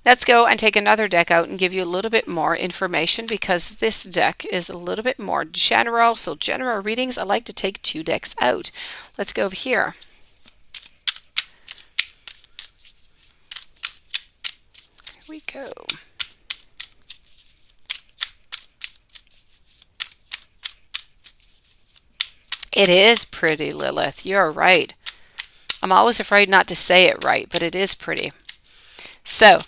Let's go and take another deck out and give you a little bit more information because this deck is a little bit more general. So general readings, I like to take 2 decks out. Let's go over here. We go. It is pretty, Lilith. You're right. I'm always afraid not to say it right, but it is pretty. So,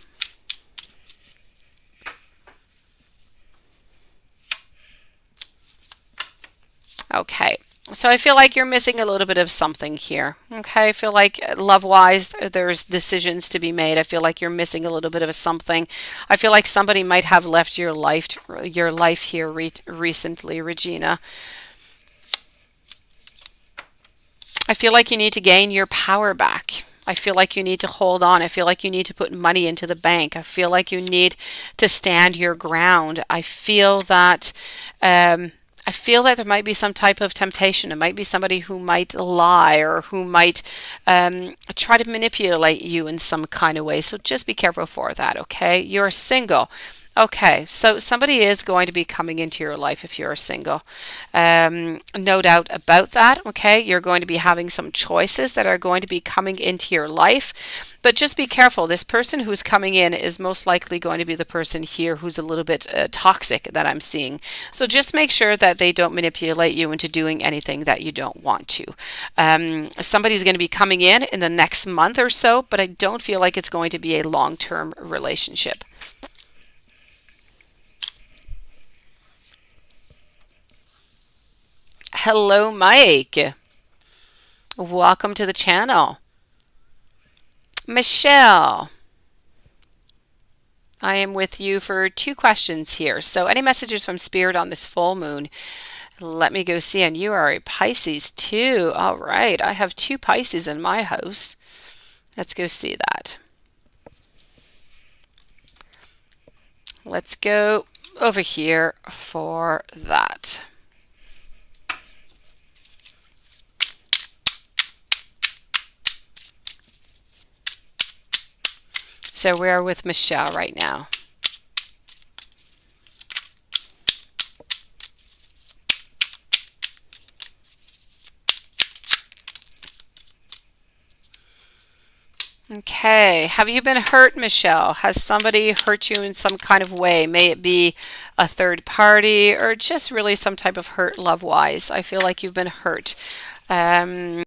okay. So I feel like you're missing a little bit of something here. Okay. I feel like love wise, there's decisions to be made. I feel like you're missing a little bit of a something. I feel like somebody might have left your life here recently, Regina. I feel like you need to gain your power back. I feel like you need to hold on. I feel like you need to put money into the bank. I feel like you need to stand your ground. Um, I feel that there might be some type of temptation. It might be somebody who might lie or who might try to manipulate you in some kind of way. So just be careful for that, okay? You're single. Okay, so somebody is going to be coming into your life if you're single. No doubt about that. Okay, you're going to be having some choices that are going to be coming into your life, but just be careful. This person who's coming in is most likely going to be the person here who's a little bit toxic that I'm seeing. So just make sure that they don't manipulate you into doing anything that you don't want to. Somebody's going to be coming in the next month or so, but I don't feel like it's going to be a long-term relationship. Hello, Mike. Welcome to the channel. Michelle, I am with you for 2 questions here. So any messages from Spirit on this full moon? Let me go see. And you are a Pisces too. All right. I have 2 Pisces in my house. Let's go see that. Let's go over here for that. So we're with Michelle right now. Okay. Have you been hurt, Michelle? Has somebody hurt you in some kind of way? May it be a third party or just really some type of hurt love-wise? I feel like you've been hurt. Let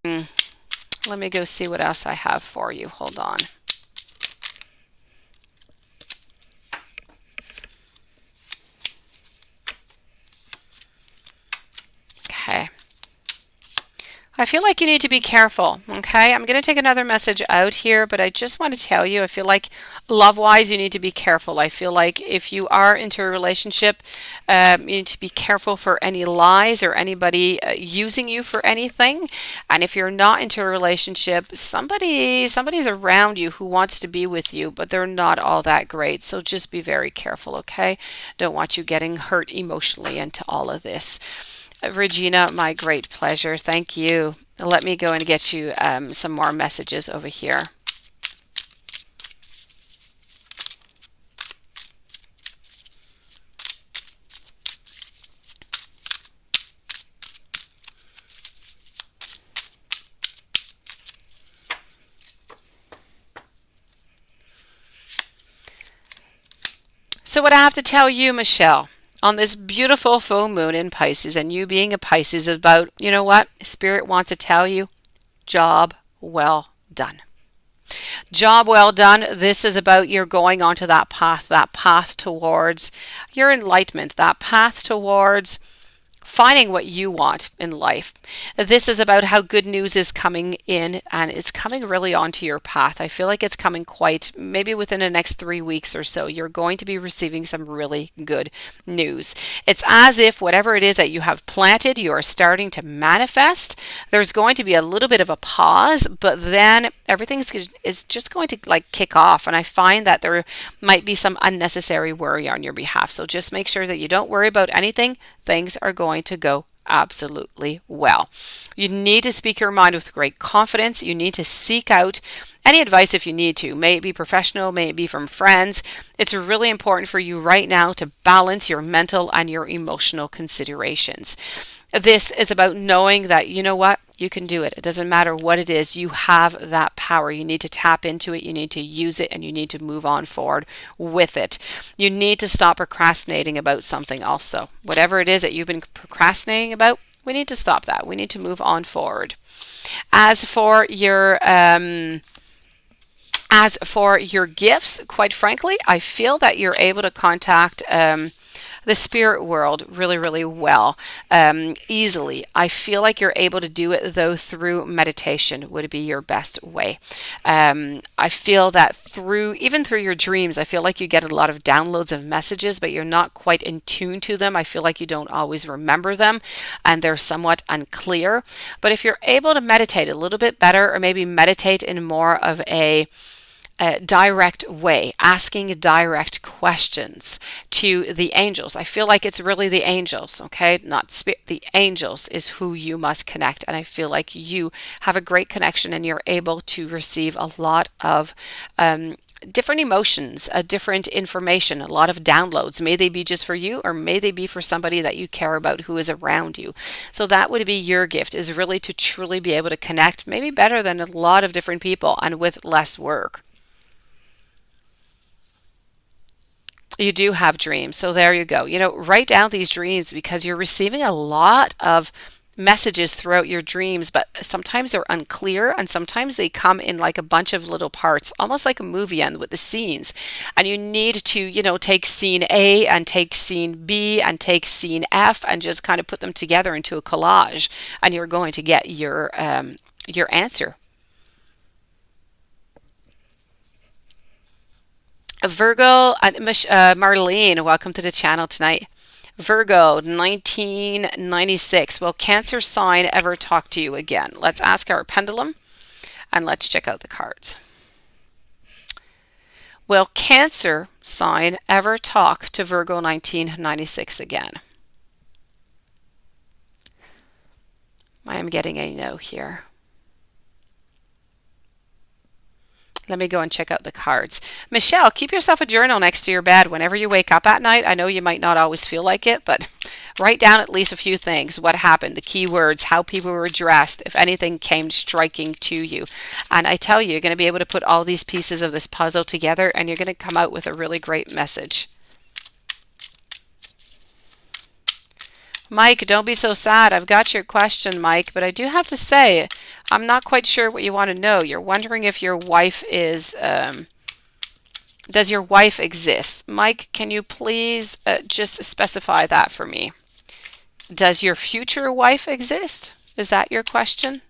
me go see what else I have for you. Hold on. Okay. I feel like you need to be careful, okay? I'm going to take another message out here, but I just want to tell you, I feel like love-wise, you need to be careful. I feel like if you are into a relationship, you need to be careful for any lies or anybody using you for anything. And if you're not into a relationship, somebody's around you who wants to be with you, but they're not all that great. So just be very careful, okay? Don't want you getting hurt emotionally into all of this. Regina, my great pleasure. Thank you. Let me go and get you some more messages over here. So what I have to tell you, Michelle, on this beautiful full moon in Pisces, and you being a Pisces, is about, you know what? Spirit wants to tell you, job well done. Job well done. This is about you're going onto that path towards your enlightenment, that path towards finding what you want in life. This is about how good news is coming in and it's coming really onto your path. I feel like it's coming quite maybe within the next 3 weeks or so. You're going to be receiving some really good news. It's as if whatever it is that you have planted, you are starting to manifest. There's going to be a little bit of a pause, but then everything is just going to like kick off. And I find that there might be some unnecessary worry on your behalf. So just make sure that you don't worry about anything. Things are going to go absolutely well. You need to speak your mind with great confidence. You need to seek out any advice if you need to. May it be professional, may it be from friends. It's really important for you right now to balance your mental and your emotional considerations. This is about knowing that, you know what, you can do it. It doesn't matter what it is. You have that power. You need to tap into it. You need to use it and you need to move on forward with it. You need to stop procrastinating about something also. Whatever it is that you've been procrastinating about, we need to stop that. We need to move on forward. As for your gifts, quite frankly, I feel that you're able to contact the spirit world really, really well, easily. I feel like you're able to do it though through meditation would be your best way. I feel that even through your dreams, I feel like you get a lot of downloads of messages, but you're not quite in tune to them. I feel like you don't always remember them and they're somewhat unclear. But if you're able to meditate a little bit better, or maybe meditate in more of a direct way, asking direct questions to the angels. I feel like it's really the angels, okay? Not spirit. The angels is who you must connect. And I feel like you have a great connection and you're able to receive a lot of different emotions, different information, a lot of downloads. May they be just for you or may they be for somebody that you care about who is around you. So that would be your gift, is really to truly be able to connect, maybe better than a lot of different people and with less work. You do have dreams. So there you go. Write down these dreams because you're receiving a lot of messages throughout your dreams, but sometimes they're unclear and sometimes they come in like a bunch of little parts, almost like a movie end with the scenes. And you need to, take scene A and take scene B and take scene F and just kind of put them together into a collage, and you're going to get your answer. Virgo and Marlene, welcome to the channel tonight. Virgo, 1996. Will Cancer sign ever talk to you again? Let's ask our pendulum and let's check out the cards. Will Cancer sign ever talk to Virgo 1996 again? I am getting a no here. Let me go and check out the cards. Michelle, keep yourself a journal next to your bed whenever you wake up at night. I know you might not always feel like it, but write down at least a few things. What happened, the key words, how people were dressed, if anything came striking to you. And I tell you, you're going to be able to put all these pieces of this puzzle together and you're going to come out with a really great message. Mike, don't be so sad. I've got your question, Mike, but I do have to say, I'm not quite sure what you want to know. You're wondering if your wife is, does your wife exist? Mike, can you please just specify that for me? Does your future wife exist? Is that your question?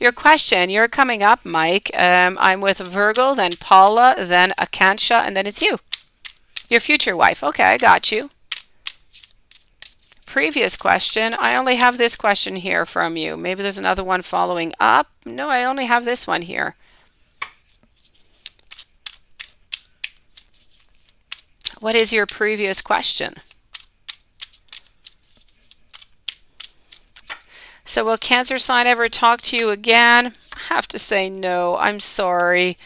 Your question, you're coming up, Mike. I'm with Virgo, then Paula, then Akansha, and then it's you. Your future wife. Okay, I got you. Previous question, I only have this question here from you. Maybe there's another one following up. No, I only have this one here. What is your previous question? So will Cancer sign ever talk to you again? I have to say no. I'm sorry.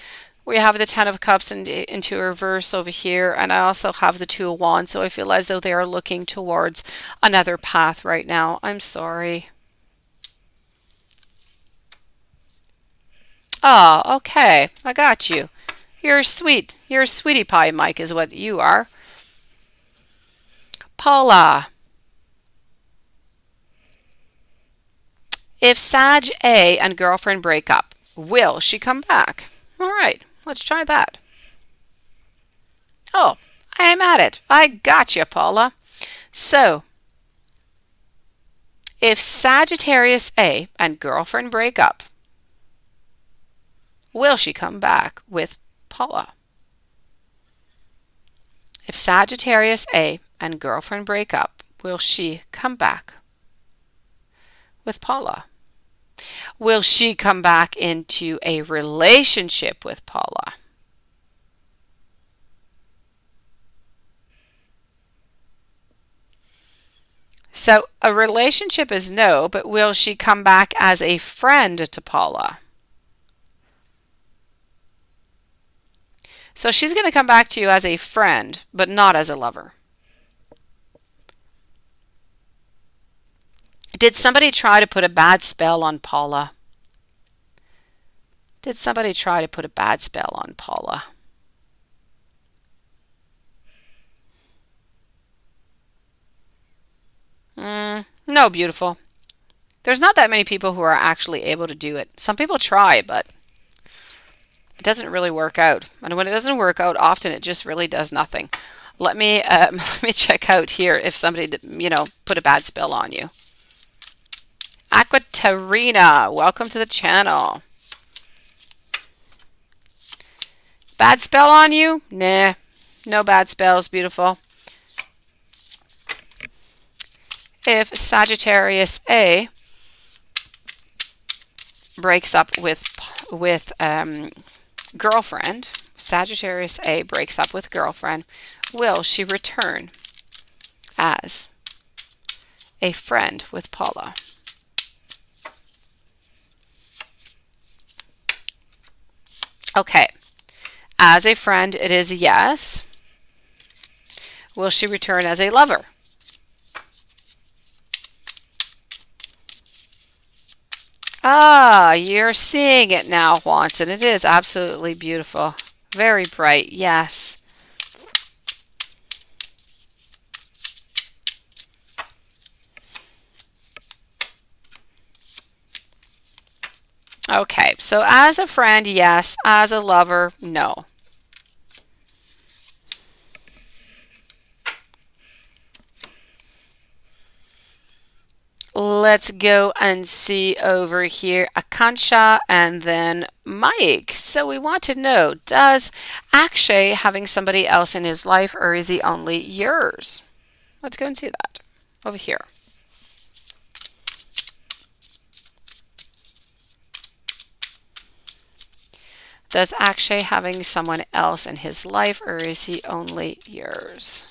We have the Ten of Cups into reverse over here, and I also have the Two of Wands, so I feel as though they are looking towards another path right now. I'm sorry. Oh, okay. I got you. You're sweet. You're a sweetie pie, Mike, is what you are. Paula. If Sag A and girlfriend break up, will she come back? All right, let's try that. Oh, I am at it. I gotcha, Paula. So, if Sagittarius A and girlfriend break up, will she come back with Paula? If Sagittarius A and girlfriend break up, will she come back with Paula? Will she come back into a relationship with Paula? So a relationship is no, but will she come back as a friend to Paula? So she's going to come back to you as a friend, but not as a lover. Did somebody try to put a bad spell on Paula? Did somebody try to put a bad spell on Paula? No, beautiful. There's not that many people who are actually able to do it. Some people try, but it doesn't really work out. And when it doesn't work out often, it just really does nothing. Let me let me check out here if somebody, put a bad spell on you. Aquatarina, welcome to the channel. Bad spell on you? Nah, no bad spells, beautiful. If Sagittarius A breaks up with girlfriend, Sagittarius A breaks up with girlfriend, will she return as a friend with Paula? Okay, as a friend, it is yes. Will she return as a lover? Ah, you're seeing it now, Watson. It is absolutely beautiful. Very bright, yes. Okay, so as a friend, yes. As a lover, no. Let's go and see over here Akansha and then Mike. So we want to know, does Akshay having somebody else in his life or is he only yours? Let's go and see that over here. Does Akshay having someone else in his life or is he only yours?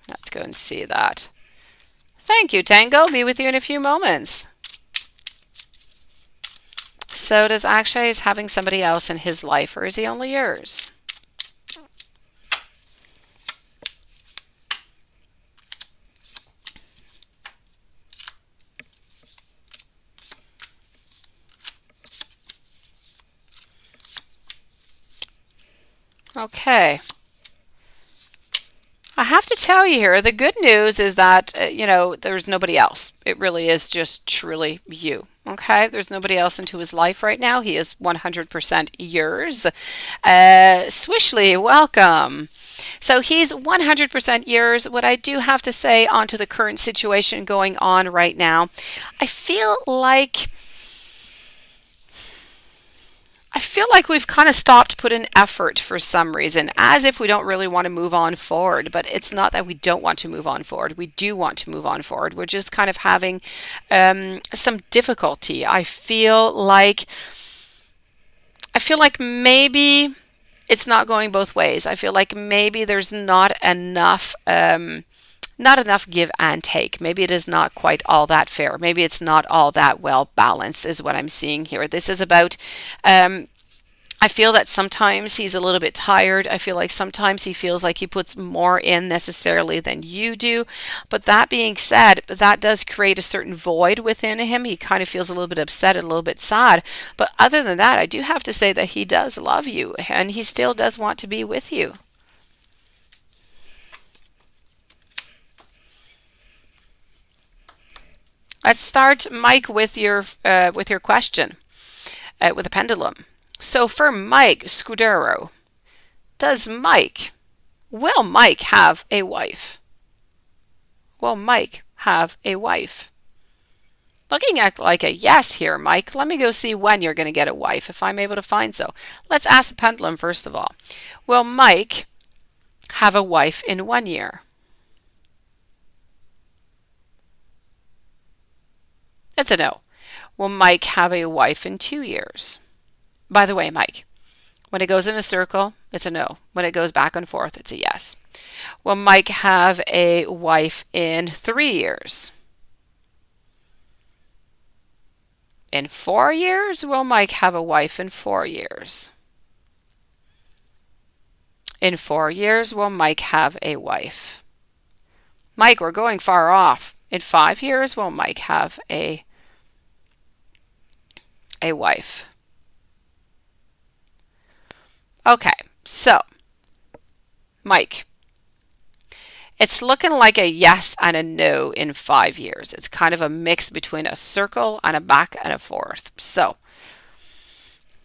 Let's go and see that. Thank you, Tango. Be with you in a few moments. So does Akshay is having somebody else in his life or is he only yours? Okay. I have to tell you here, the good news is that, there's nobody else. It really is just truly you. Okay, there's nobody else into his life right now. He is 100% yours. Swishly, welcome. So he's 100% yours. What I do have to say onto the current situation going on right now, I feel like we've kind of stopped putting effort for some reason, as if we don't really want to move on forward. But it's not that we don't want to move on forward. We do want to move on forward. We're just kind of having some difficulty. I feel like maybe it's not going both ways. I feel like maybe there's not enough give and take. Maybe it is not quite all that fair. Maybe it's not all that well balanced is what I'm seeing here. This is about I feel that sometimes he's a little bit tired. I feel like sometimes he feels like he puts more in necessarily than you do. But that being said, that does create a certain void within him. He kind of feels a little bit upset, a little bit sad. But other than that, I do have to say that he does love you and he still does want to be with you. Let's start, Mike, with your question with a pendulum. So for Mike Scudero, will Mike have a wife? Will Mike have a wife? Looking at like a yes here, Mike. Let me go see when you're going to get a wife, if I'm able to find so. Let's ask the pendulum first of all. Will Mike have a wife in 1 year? That's a no. Will Mike have a wife in 2 years? By the way, Mike, when it goes in a circle, it's a no. When it goes back and forth, it's a yes. Will Mike have a wife in 3 years? In 4 years? Will Mike have a wife in 4 years? In 4 years, will Mike have a wife? Mike, we're going far off. In 5 years, will Mike have a wife? Okay, so Mike, it's looking like a yes and a no in 5 years. It's kind of a mix between a circle and a back and a forth. So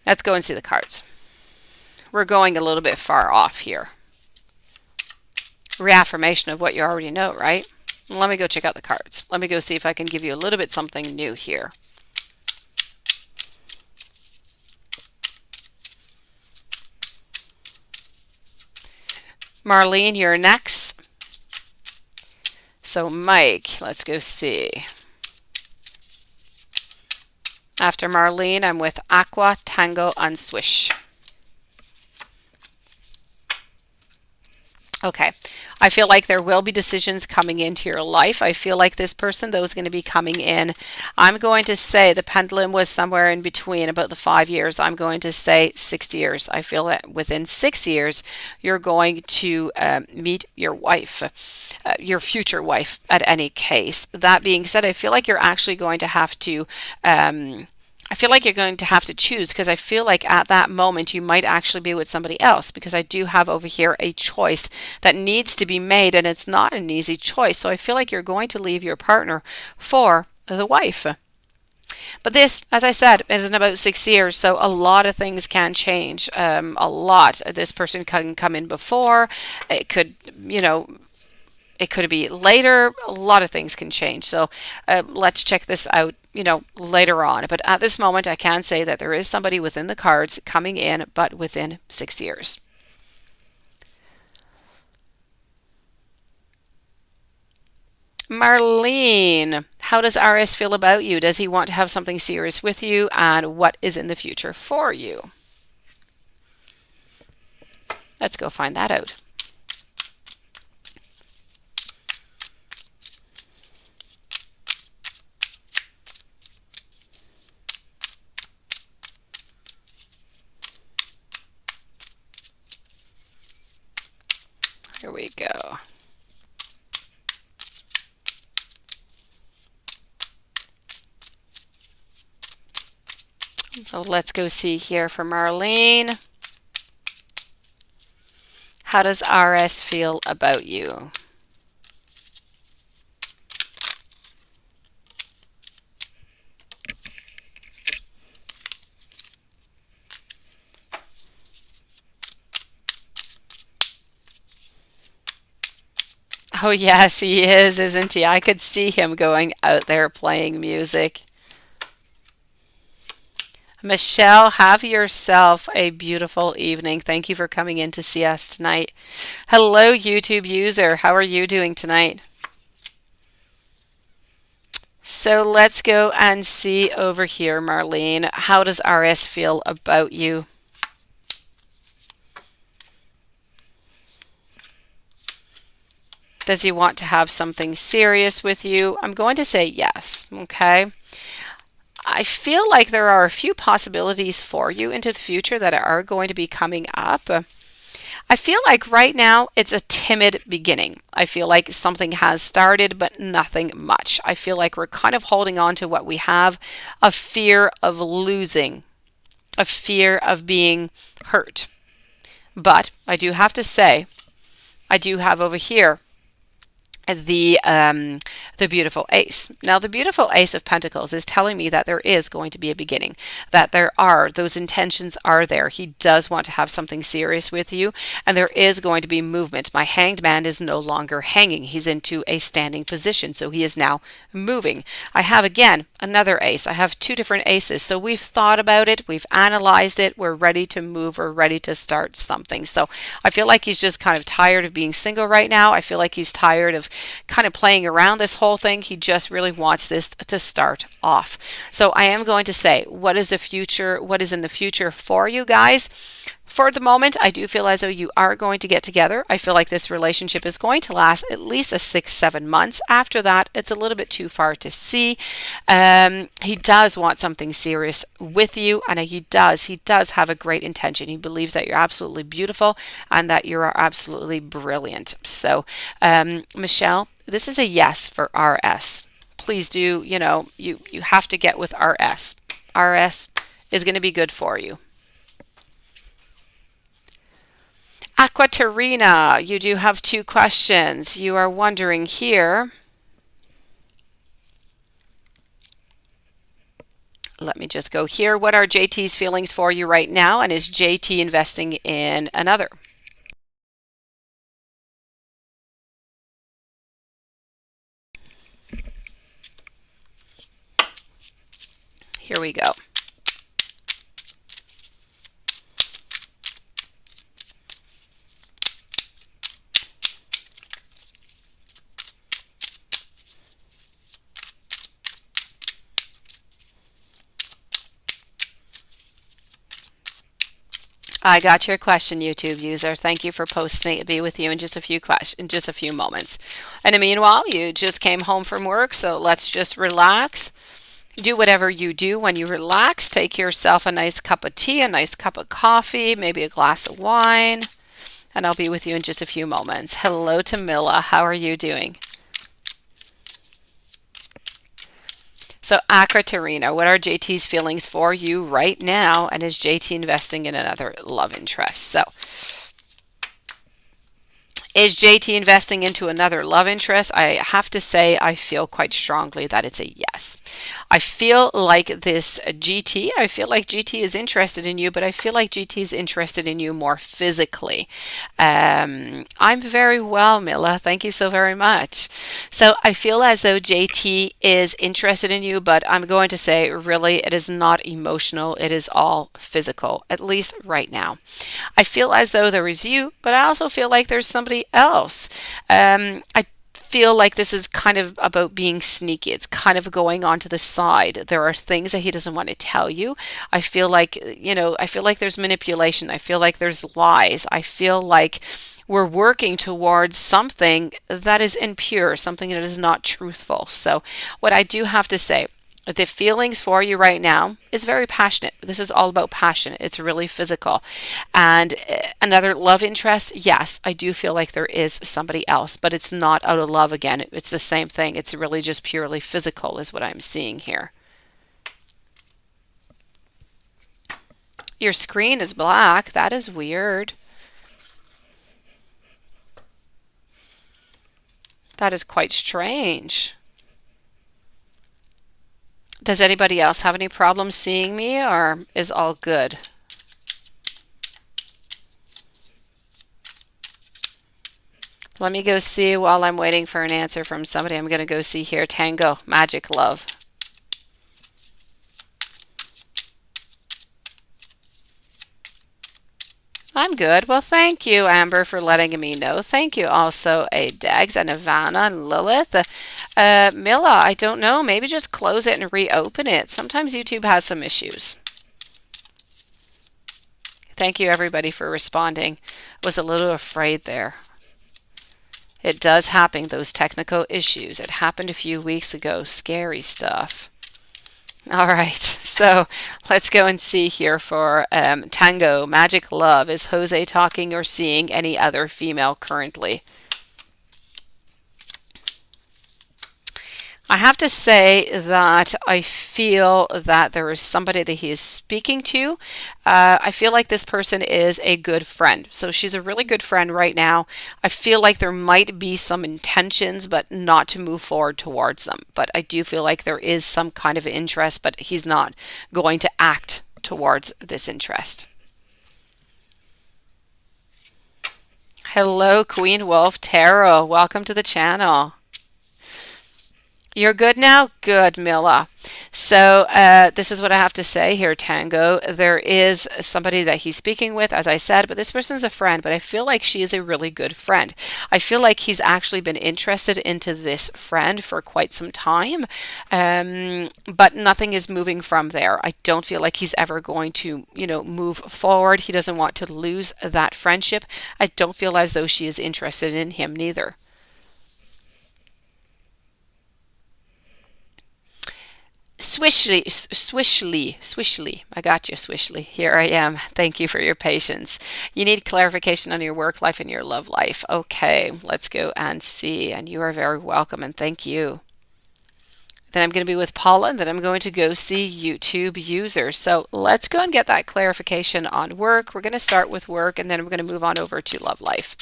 let's go and see the cards. We're going a little bit far off here. Reaffirmation of what you already know, right? Let me go check out the cards. Let me go see if I can give you a little bit something new here. Marlene, you're next. So Mike, let's go see. After Marlene, I'm with Aqua, Tango, and Swish. Okay, I feel like there will be decisions coming into your life. I feel like this person, though, is going to be coming in. I'm going to say the pendulum was somewhere in between about the 5 years. I'm going to say 6 years. I feel that within 6 years, you're going to meet your wife, your future wife at any case. That being said, I feel like you're actually going to have to I feel like you're going to have to choose, because I feel like at that moment you might actually be with somebody else, because I do have over here a choice that needs to be made, and it's not an easy choice. So I feel like you're going to leave your partner for the wife. But this, as I said, is in about 6 years, so a lot of things can change. A lot. This person can come in before. It could, it could be later. A lot of things can change. So let's check this out, later on. But at this moment, I can say that there is somebody within the cards coming in, but within 6 years. Marlene, how does RS feel about you? Does he want to have something serious with you? And what is in the future for you? Let's go find that out. Here we go. So let's go see here for Marlene. How does RS feel about you? Oh yes, he is, isn't he? I could see him going out there playing music. Michelle, have yourself a beautiful evening. Thank you for coming in to see us tonight. Hello, YouTube user. How are you doing tonight? So let's go and see over here, Marlene. How does RS feel about you? Does he want to have something serious with you? I'm going to say yes, okay? I feel like there are a few possibilities for you into the future that are going to be coming up. I feel like right now it's a timid beginning. I feel like something has started, but nothing much. I feel like we're kind of holding on to what we have, a fear of losing, a fear of being hurt. But I do have to say, I do have over here the beautiful ace. Now, the beautiful ace of pentacles is telling me that there is going to be a beginning, that those intentions are there. He does want to have something serious with you, and there is going to be movement. My hanged man is no longer hanging. He's into a standing position, so he is now moving. I have, again, another ace. I have two different aces. So we've thought about it, we've analyzed it, we're ready to move, we're ready to start something. So I feel like he's just kind of tired of being single right now. I feel like he's tired of kind of playing around this whole thing. He just really wants this to start off. So I am going to say, what is the future? What is in the future for you guys? For the moment, I do feel as though you are going to get together. I feel like this relationship is going to last at least 6-7 months. After that, it's a little bit too far to see. He does want something serious with you, and he does have a great intention. He believes that you're absolutely beautiful and that you are absolutely brilliant. So, Michelle, this is a yes for RS. Please do, you have to get with RS. RS is going to be good for you. Aquaterina, you do have two questions. You are wondering here. Let me just go here. What are JT's feelings for you right now? And is JT investing in another? Here we go. I got your question, YouTube user. Thank you for posting it. Be with you in just a few in just a few moments. And meanwhile, you just came home from work, so let's just relax. Do whatever you do when you relax. Take yourself a nice cup of tea, a nice cup of coffee, maybe a glass of wine, and I'll be with you in just a few moments. Hello to Mila. How are you doing? So, Akaterina, what are JT's feelings for you right now? And is JT investing in another love interest? So, is JT investing into another love interest? I have to say, I feel quite strongly that it's a yes. I feel like I feel like GT is interested in you, but I feel like GT is interested in you more physically. I'm very well, Mila. Thank you so very much. So I feel as though JT is interested in you, but I'm going to say, really, it is not emotional. It is all physical, at least right now. I feel as though there is you, but I also feel like there's somebody else. I feel like this is kind of about being sneaky. It's kind of going on to the side. There are things that he doesn't want to tell you. I feel like, I feel like there's manipulation. I feel like there's lies. I feel like we're working towards something that is impure, something that is not truthful. So what I do have to say, the feelings for you right now is very passionate. This is all about passion. It's really physical. And another love interest, yes, I do feel like there is somebody else, but it's not out of love again. It's the same thing. It's really just purely physical is what I'm seeing here. Your screen is black. That is weird. That is quite strange. Does anybody else have any problems seeing me, or is all good? Let me go see while I'm waiting for an answer from somebody. I'm going to go see here. Tango, Magic Love. I'm good. Well, thank you, Amber, for letting me know. Thank you also, Degs and Ivana and Lilith. Mila, I don't know. Maybe just close it and reopen it. Sometimes YouTube has some issues. Thank you, everybody, for responding. I was a little afraid there. It does happen, those technical issues. It happened a few weeks ago. Scary stuff. All right, so let's go and see here for Tango, Magic Love. Is Jose talking or seeing any other female currently? I have to say that I feel that there is somebody that he is speaking to. I feel like this person is a good friend. So she's a really good friend right now. I feel like there might be some intentions, but not to move forward towards them. But I do feel like there is some kind of interest, but he's not going to act towards this interest. Hello, Queen Wolf Tarot. Welcome to the channel. You're good now? Good, Mila. So this is what I have to say here, Tango. There is somebody that he's speaking with, as I said, but this person's a friend, but I feel like she is a really good friend. I feel like he's actually been interested into this friend for quite some time, but nothing is moving from there. I don't feel like he's ever going to, move forward. He doesn't want to lose that friendship. I don't feel as though she is interested in him neither. Swishly. I got you, Swishly. Here I am. Thank you for your patience. You need clarification on your work life and your love life. Okay, let's go and see. And you are very welcome and thank you. Then I'm going to be with Paula, and then I'm going to go see YouTube users. So let's go and get that clarification on work. We're going to start with work, and then we're going to move on over to love life.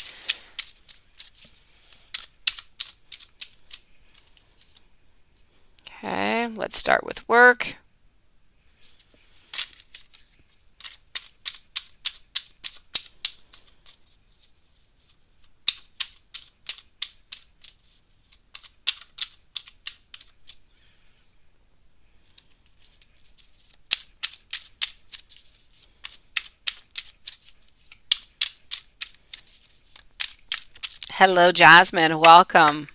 Okay, let's start with work. Hello, Jasmine. Welcome.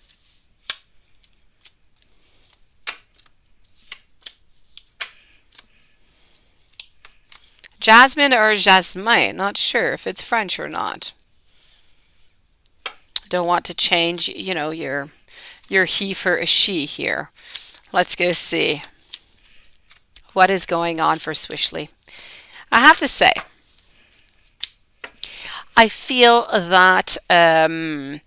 Jasmine or Jasmine? Not sure if it's French or not. Don't want to change, you know, your he for a she here. Let's go see what is going on for Swishly. I have to say, I feel that as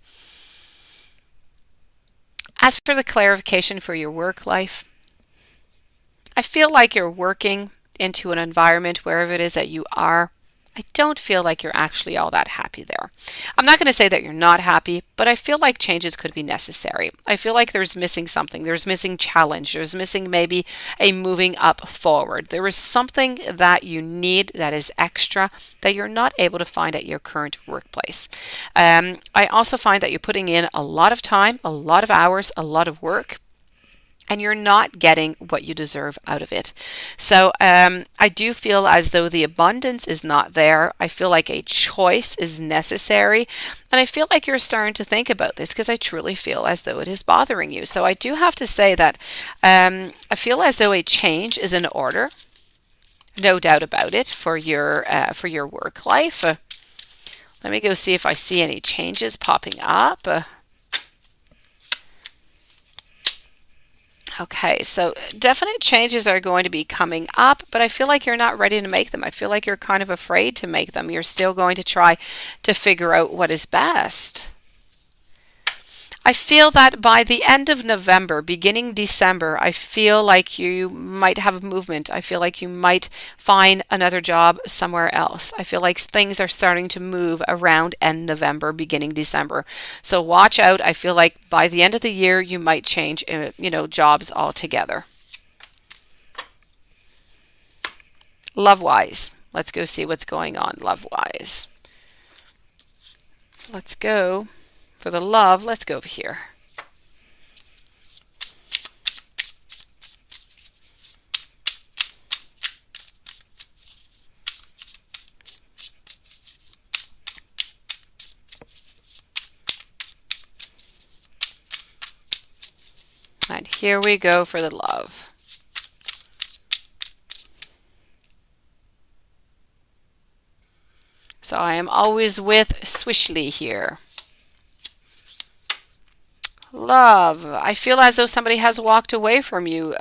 for the clarification for your work life, I feel like you're working into an environment wherever it is that you are. I don't feel like you're actually all that happy there. I'm not going to say that you're not happy, but I feel like changes could be necessary. I feel like there's missing something. There's missing challenge. There's missing maybe a moving up forward. There is something that you need that is extra that you're not able to find at your current workplace. I also find that you're putting in a lot of time, a lot of hours, a lot of work, and you're not getting what you deserve out of it. So I do feel as though the abundance is not there. I feel like a choice is necessary. And I feel like you're starting to think about this because I truly feel as though it is bothering you. So I do have to say that I feel as though a change is in order. No doubt about it for your work life. Let me go see if I see any changes popping up. Okay, so definite changes are going to be coming up, but I feel like you're not ready to make them. I feel like you're kind of afraid to make them. You're still going to try to figure out what is best. I feel that by the end of November, beginning December, I feel like you might have movement. I feel like you might find another job somewhere else. I feel like things are starting to move around end November, beginning December. So watch out. I feel like by the end of the year, you might change, jobs altogether. Love-wise, let's go see what's going on love-wise. Let's go. For the love, let's go over here. And here we go for the love. So I am always with Swishly here. Love. I feel as though somebody has walked away from you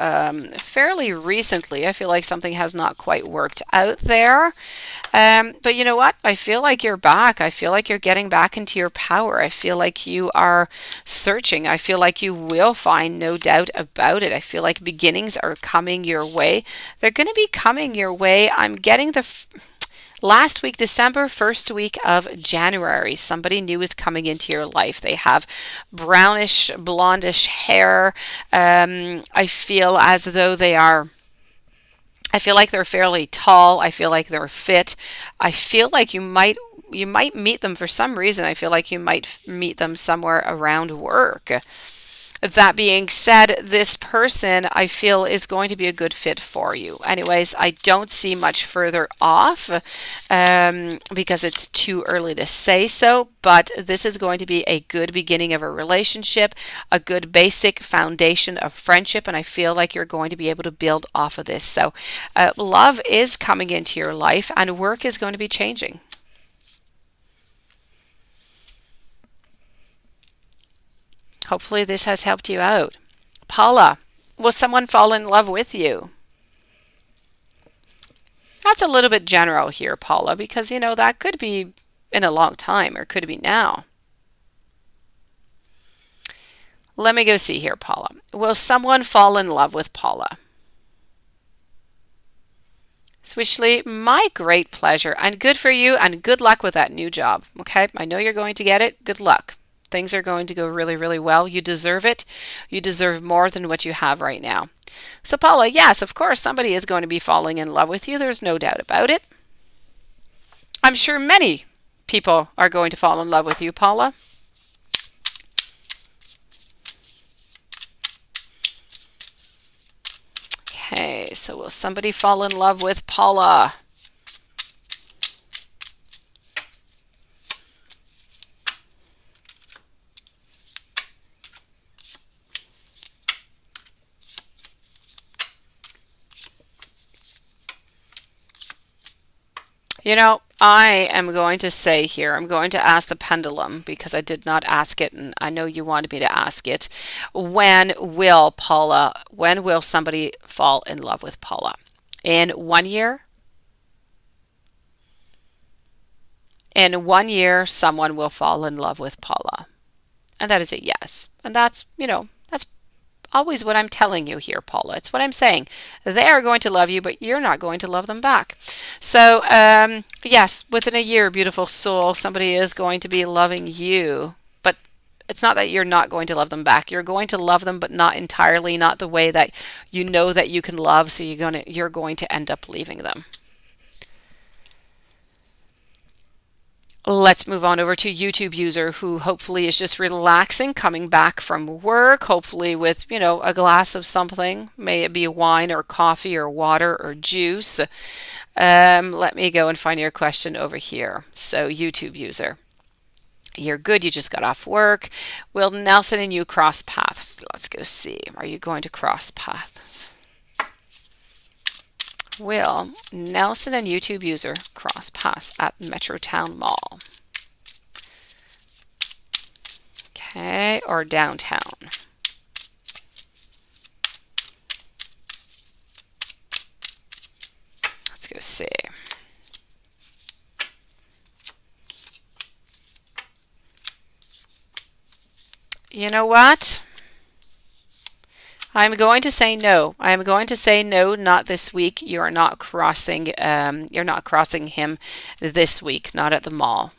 fairly recently. I feel like something has not quite worked out there. But you know what? I feel like you're back. I feel like you're getting back into your power. I feel like you are searching. I feel like you will find, no doubt about it. I feel like beginnings are coming your way. They're going to be coming your way. I'm getting the last week, December, first week of January, somebody new is coming into your life. They have brownish, blondish hair. I feel as though I feel like they're fairly tall. I feel like they're fit. I feel like you might meet them for some reason. I feel like you might meet them somewhere around work. That being said, this person I feel is going to be a good fit for you. Anyways, I don't see much further off because it's too early to say so, but this is going to be a good beginning of a relationship, a good basic foundation of friendship, and I feel like you're going to be able to build off of this. So love is coming into your life and work is going to be changing. Hopefully this has helped you out. Paula, will someone fall in love with you? That's a little bit general here, Paula, because, that could be in a long time or could be now. Let me go see here, Paula. will someone fall in love with Paula? Switchley, my great pleasure, and good for you, and good luck with that new job. Okay, I know you're going to get it. Good luck. Things are going to go really, really well. You deserve it. You deserve more than what you have right now. So, Paula, yes, of course, somebody is going to be falling in love with you. There's no doubt about it. I'm sure many people are going to fall in love with you, Paula. Okay, so will somebody fall in love with Paula? You know, I am going to say here, I'm going to ask the pendulum because I did not ask it and I know you wanted me to ask it. When will somebody fall in love with Paula? In 1 year? In 1 year, someone will fall in love with Paula. And that is a yes. And that's, that's always what I'm telling you here, Paula. It's what I'm saying. They are going to love you, but you're not going to love them back. So, yes, within a year, beautiful soul, somebody is going to be loving you. But it's not that you're not going to love them back. You're going to love them, but not entirely, not the way that you know that you can love. So you're going to end up leaving them. Let's move on over to YouTube user who hopefully is just relaxing, coming back from work, hopefully with, a glass of something. May it be wine or coffee or water or juice. Let me go and find your question over here. So YouTube user, you're good. You just got off work. Will Nelson and you cross paths? Let's go see. Are you going to cross paths? Will Nelson and YouTube user cross paths at Metrotown Mall? Okay, or downtown? Let's go see. You know what? I'm going to say no. I'm going to say no, not this week. You're not crossing him this week, not at the mall.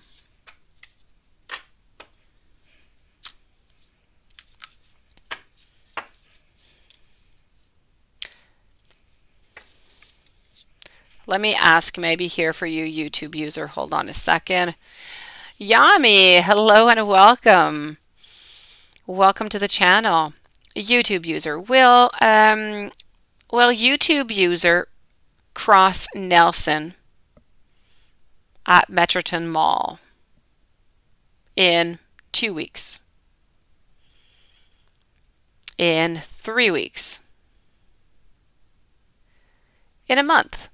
Let me ask maybe here for you, YouTube user. Hold on a second. Yami, hello and welcome. Welcome to the channel. YouTube user, will YouTube user cross Nelson at Metroton Mall in 2 weeks? In 3 weeks? In a month?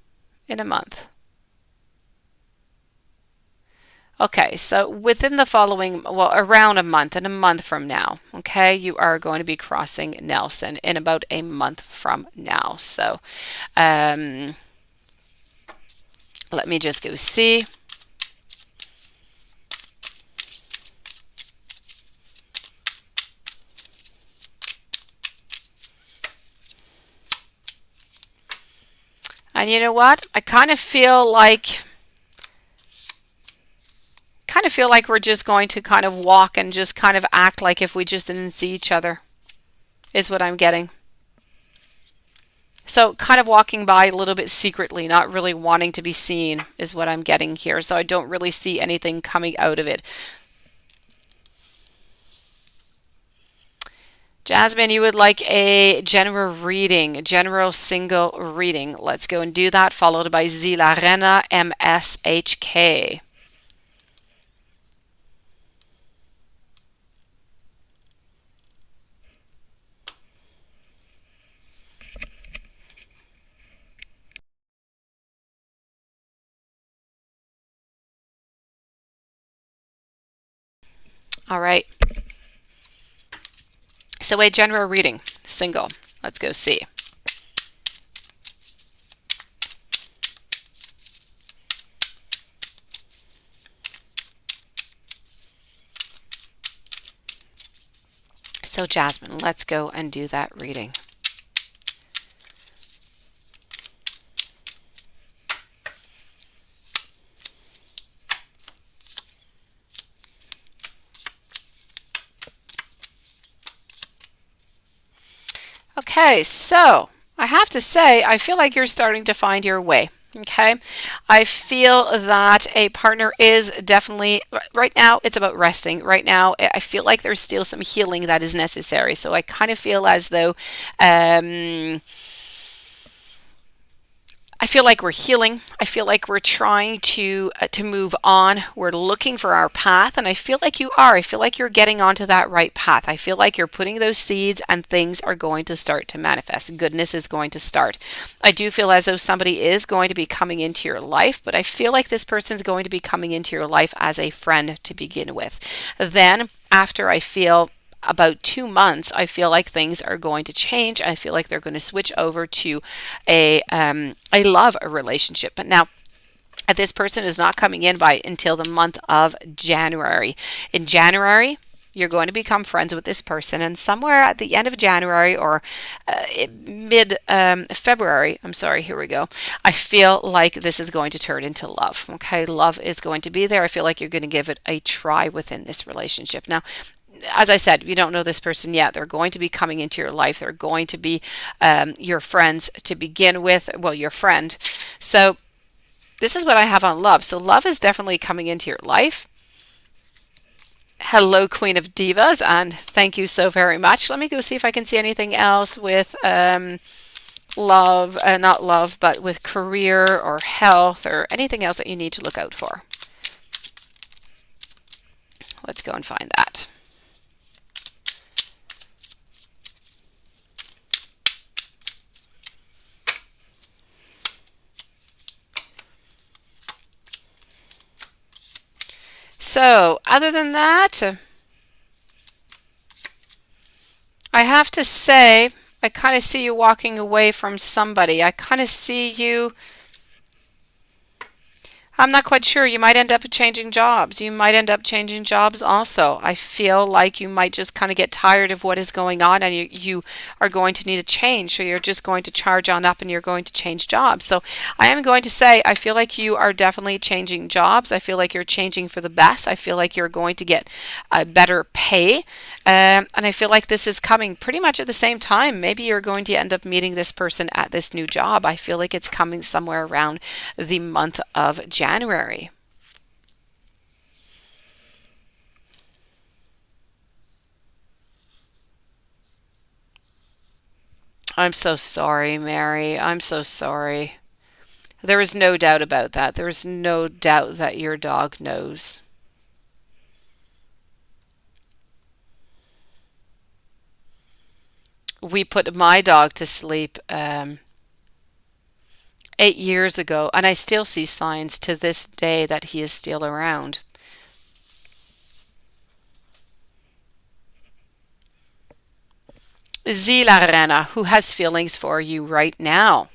In a month. Okay, so within the following, around a month, and a month from now, okay, you are going to be crossing Nelson in about a month from now. So let me just go see. And you know what? I kind of feel like we're just going to kind of walk and just kind of act like if we just didn't see each other, is what I'm getting. So kind of walking by a little bit secretly, not really wanting to be seen, is what I'm getting here. So I don't really see anything coming out of it. Jasmine, you would like a general reading, general single reading. Let's go and do that, followed by Zilarena MSHK. All right. So a general reading, single. Let's go see. So So Jasmine, let's go and do that reading. Okay, so I have to say, I feel like you're starting to find your way. Okay, I feel that a partner is definitely, right now, it's about resting. Right now, I feel like there's still some healing that is necessary. So I kind of feel as though, I feel like we're healing. I feel like we're trying to move on. We're looking for our path, and I feel like you are. I feel like you're getting onto that right path. I feel like you're putting those seeds, and things are going to start to manifest. Goodness is going to start. I do feel as though somebody is going to be coming into your life, but I feel like this person is going to be coming into your life as a friend to begin with. Then, after I feel about 2 months, I feel like things are going to change. I feel like they're going to switch over to a love relationship. But now, this person is not coming in by until the month of January. In January, you're going to become friends with this person, and somewhere at the end of January or mid February, I'm sorry, here we go. I feel like this is going to turn into love. Okay, love is going to be there. I feel like you're going to give it a try within this relationship. Now, as I said, you don't know this person yet. They're going to be coming into your life. They're going to be your friends to begin with. Well, your friend. So this is what I have on love. So love is definitely coming into your life. Hello, Queen of Divas, and thank you so very much. Let me go see if I can see anything else with love, not love, but with career or health or anything else that you need to look out for. Let's go and find that. So, other than that, I have to say, I kind of see you walking away from somebody. I kind of see you, I'm not quite sure. You might end up changing jobs. You might end up changing jobs also. I feel like you might just kind of get tired of what is going on, and you are going to need a change. So you're just going to charge on up and you're going to change jobs. So I am going to say, I feel like you are definitely changing jobs. I feel like you're changing for the best. I feel like you're going to get a better pay. And I feel like this is coming pretty much at the same time. Maybe you're going to end up meeting this person at this new job. I feel like it's coming somewhere around the month of January. I'm so sorry, Mary. I'm so sorry. There is no doubt about that. There is no doubt that your dog knows. We put my dog to sleep 8 years ago, and I still see signs to this day that he is still around. Zila Rena, who has feelings for you right now?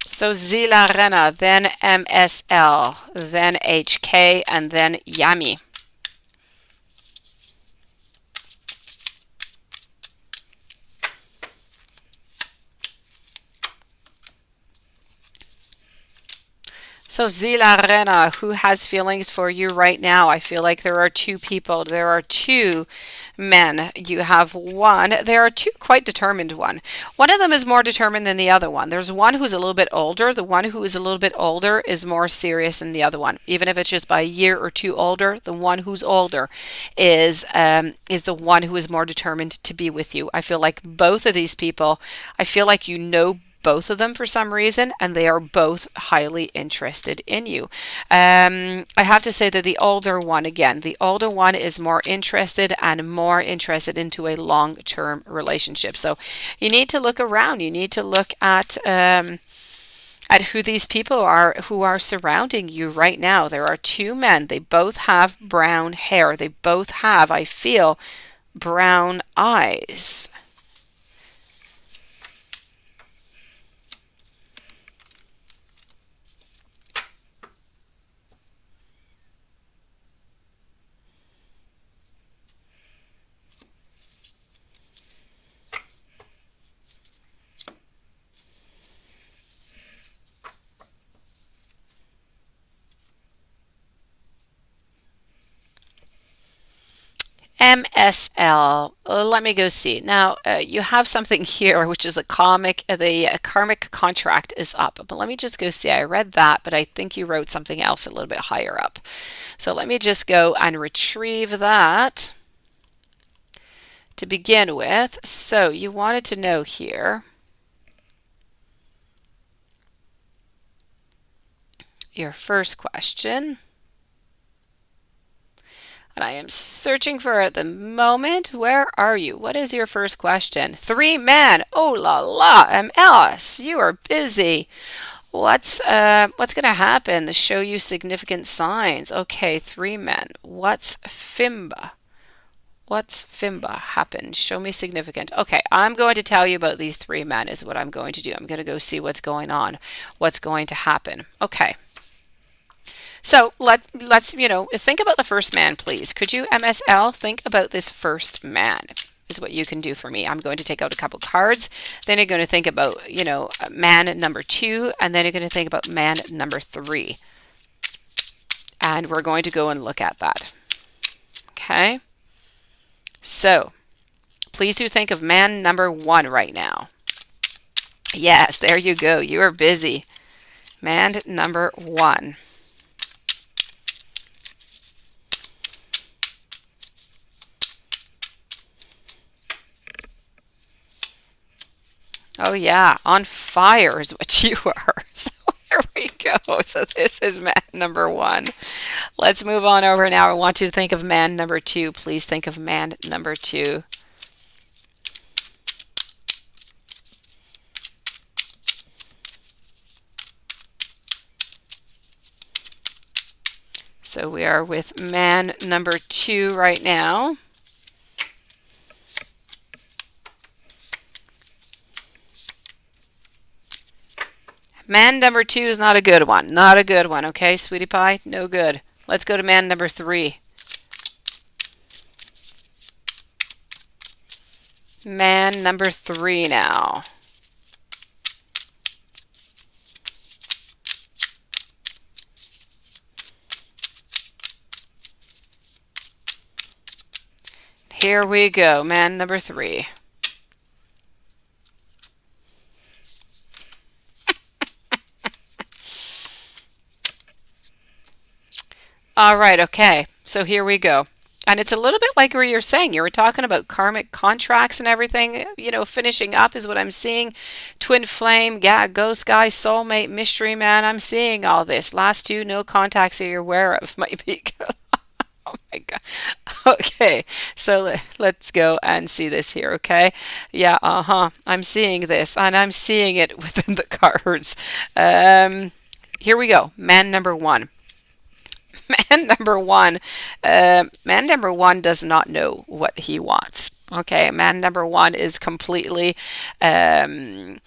So Zila Rena, then MSL, then HK, and then Yami. So Zila Rena, who has feelings for you right now? I feel like there are two people. There are two men. You have one. There are two quite determined one. One of them is more determined than the other one. There's one who's a little bit older. The one who is a little bit older is more serious than the other one. Even if it's just by a year or two older, the one who's older is the one who is more determined to be with you. I feel like both of these people, I feel like you know both of them for some reason, and they are both highly interested in you. I have to say that the older one, again, the older one is more interested and more interested into a long-term relationship. So you need to look around. You need to look at who these people are who are surrounding you right now. There are two men. They both have brown hair. They both have, I feel, brown eyes. MSL. Let me go see. Now, you have something here, which is the karmic contract is up. But let me just go see. I read that, but I think you wrote something else a little bit higher up. So let me just go and retrieve that to begin with. So you wanted to know here. Your first question. And I am searching for it at the moment. Where are you? What is your first question? 3 men. Oh la la, MS. You are busy. What's going to happen to show you significant signs? Okay, 3 men. What's Fimba? What's Fimba happened? Show me significant. Okay, I'm going to tell you about these 3 men is what I'm going to do. I'm going to go see what's going on, what's going to happen. Okay. So let's think about the first man, please. Could you, MSL, think about this first man is what you can do for me. I'm going to take out a couple cards. Then you're going to think about, man number 2, and then you're going to think about man number 3. And we're going to go and look at that. Okay. So please do think of man number 1 right now. Yes, there you go. You are busy. Man number 1. Oh yeah, on fire is what you are. So here we go. So this is man number 1. Let's move on over now. I want you to think of man number 2. Please think of man number 2. So we are with man number 2 right now. Man number 2 is not a good one. Not a good one, okay, sweetie pie? No good. Let's go to man number 3. Man number 3 now. Here we go, man number 3. All right, okay. So here we go. And it's a little bit like what you're saying. You were talking about karmic contracts and everything, finishing up is what I'm seeing. Twin flame, yeah, ghost guy, soulmate, mystery man. I'm seeing all this. Last 2, no contacts that you're aware of might be. Oh my God. Okay, so let's go and see this here, okay? Yeah, I'm seeing this, and I'm seeing it within the cards. Here we go. Man number 1. Man number 1, man number 1 does not know what he wants. Okay, man number 1 is completely man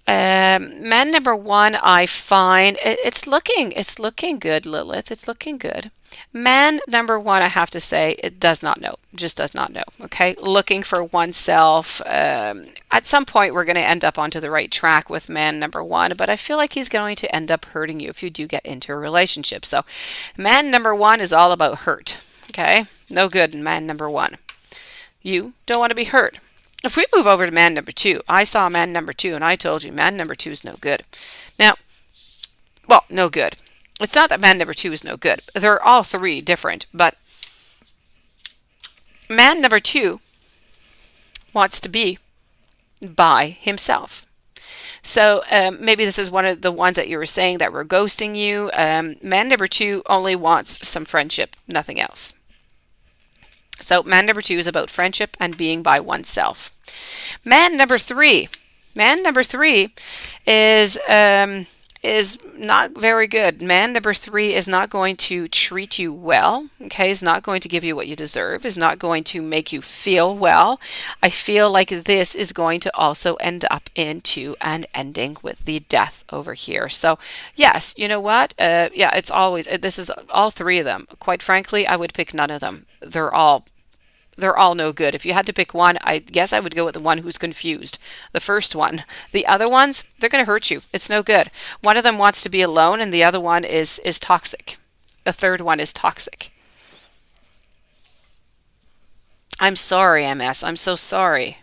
number 1. I find it's looking good, Lilith. It's looking good. Man number 1, I have to say, it does not know. Just does not know. Okay, looking for oneself. At some point, we're going to end up onto the right track with man number 1, but I feel like he's going to end up hurting you if you do get into a relationship. So, man number 1 is all about hurt. Okay, no good in man number 1. You don't want to be hurt. If we move over to man number 2, I saw man number 2, and I told you man number 2 is no good. Now, well, no good. It's not that man number 2 is no good. They're all 3 different, but man number 2 wants to be by himself. So maybe this is one of the ones that you were saying that were ghosting you. Man number 2 only wants some friendship, nothing else. So man number 2 is about friendship and being by oneself. Man number 3. Man number 3 is not very good. Man number 3 is not going to treat you well. Okay, is not going to give you what you deserve. Is not going to make you feel well. I feel like this is going to also end up into an ending with the death over here. So yes, you know what? Yeah, it's always this is all 3 of them. Quite frankly, I would pick none of them. They're all no good. If you had to pick one, I guess I would go with the one who's confused. The first one. The other ones, they're going to hurt you. It's no good. One of them wants to be alone, and the other one is toxic. The third one is toxic. I'm sorry, MS. I'm so sorry.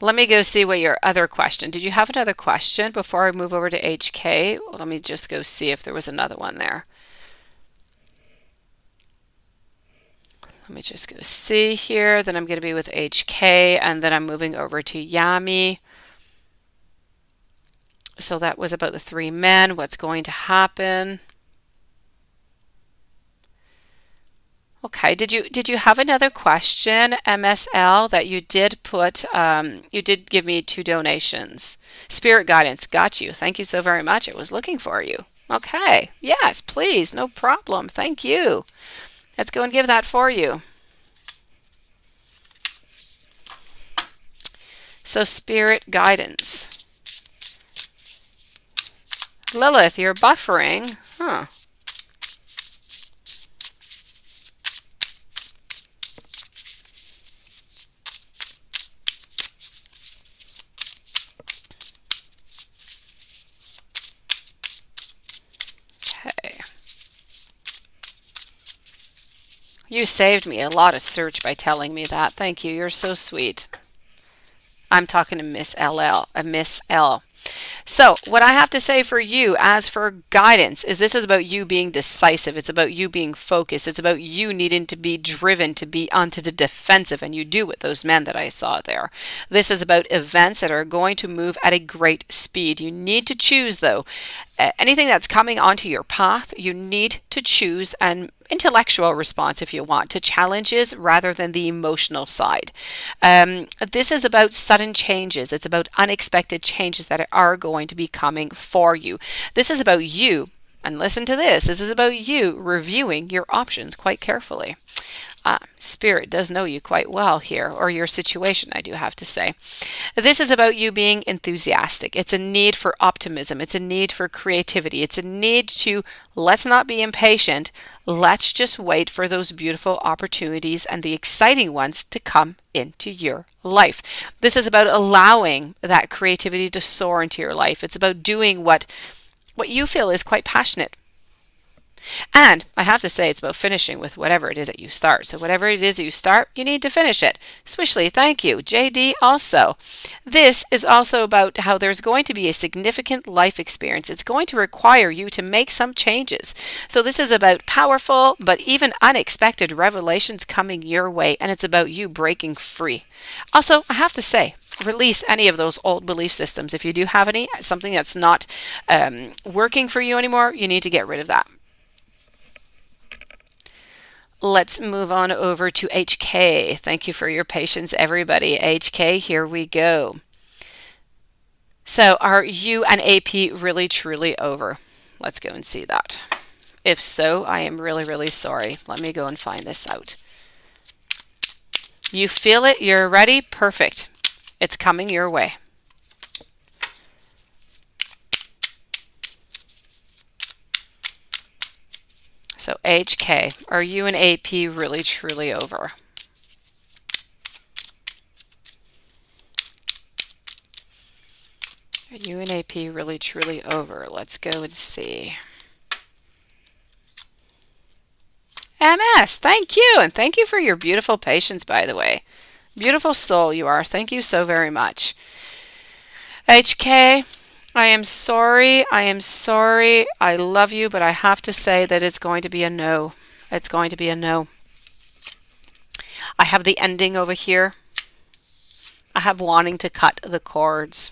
Let me go see what your other question. Did you have another question before I move over to HK? Well, let me just go see if there was another one there. Let me just go see here. Then I'm going to be with HK, and then I'm moving over to Yami. So that was about the 3 men. What's going to happen? Okay. Did you have another question, MSL, that you did put? You did give me 2 donations. Spirit guidance. Got you. Thank you so very much. I was looking for you. Okay. Yes, please. No problem. Thank you. Let's go and give that for you. So spirit guidance. Lilith, you're buffering. Huh. Okay. You saved me a lot of search by telling me that. Thank you. You're so sweet. I'm talking to Miss LL, Miss L. So what I have to say for you as for guidance is this is about you being decisive. It's about you being focused. It's about you needing to be driven to be onto the defensive, and you do with those men that I saw there. This is about events that are going to move at a great speed. You need to choose, though. Anything that's coming onto your path, you need to choose an intellectual response, if you want, to challenges rather than the emotional side. This is about sudden changes. It's about unexpected changes that are going to be coming for you. This is about you, and listen to this, this is about you reviewing your options quite carefully. Spirit does know you quite well here, or your situation, I do have to say. This is about you being enthusiastic. It's a need for optimism. It's a need for creativity. It's a need to, let's not be impatient. Let's just wait for those beautiful opportunities and the exciting ones to come into your life. This is about allowing that creativity to soar into your life. It's about doing what you feel is quite passionate. And I have to say, it's about finishing with whatever it is that you start. So whatever it is that you start, you need to finish it. Swishly, thank you. JD also. This is also about how there's going to be a significant life experience. It's going to require you to make some changes. So this is about powerful but even unexpected revelations coming your way, and it's about you breaking free. Also, I have to say, release any of those old belief systems. If you do have any, something that's not working for you anymore, you need to get rid of that. Let's move on over to HK. Thank you for your patience, everybody. HK, here we go. So are you and AP really, truly over? Let's go and see that. If so, I am really, really sorry. Let me go and find this out. You feel it? You're ready? Perfect. It's coming your way. So HK, are you and AP really truly over? Are you and AP really truly over? Let's go and see. MS, thank you. And thank you for your beautiful patience, by the way. Beautiful soul you are. Thank you so very much. HK, I am sorry. I am sorry. I love you, but I have to say that it's going to be a no. It's going to be a no. I have the ending over here. I have wanting to cut the cords,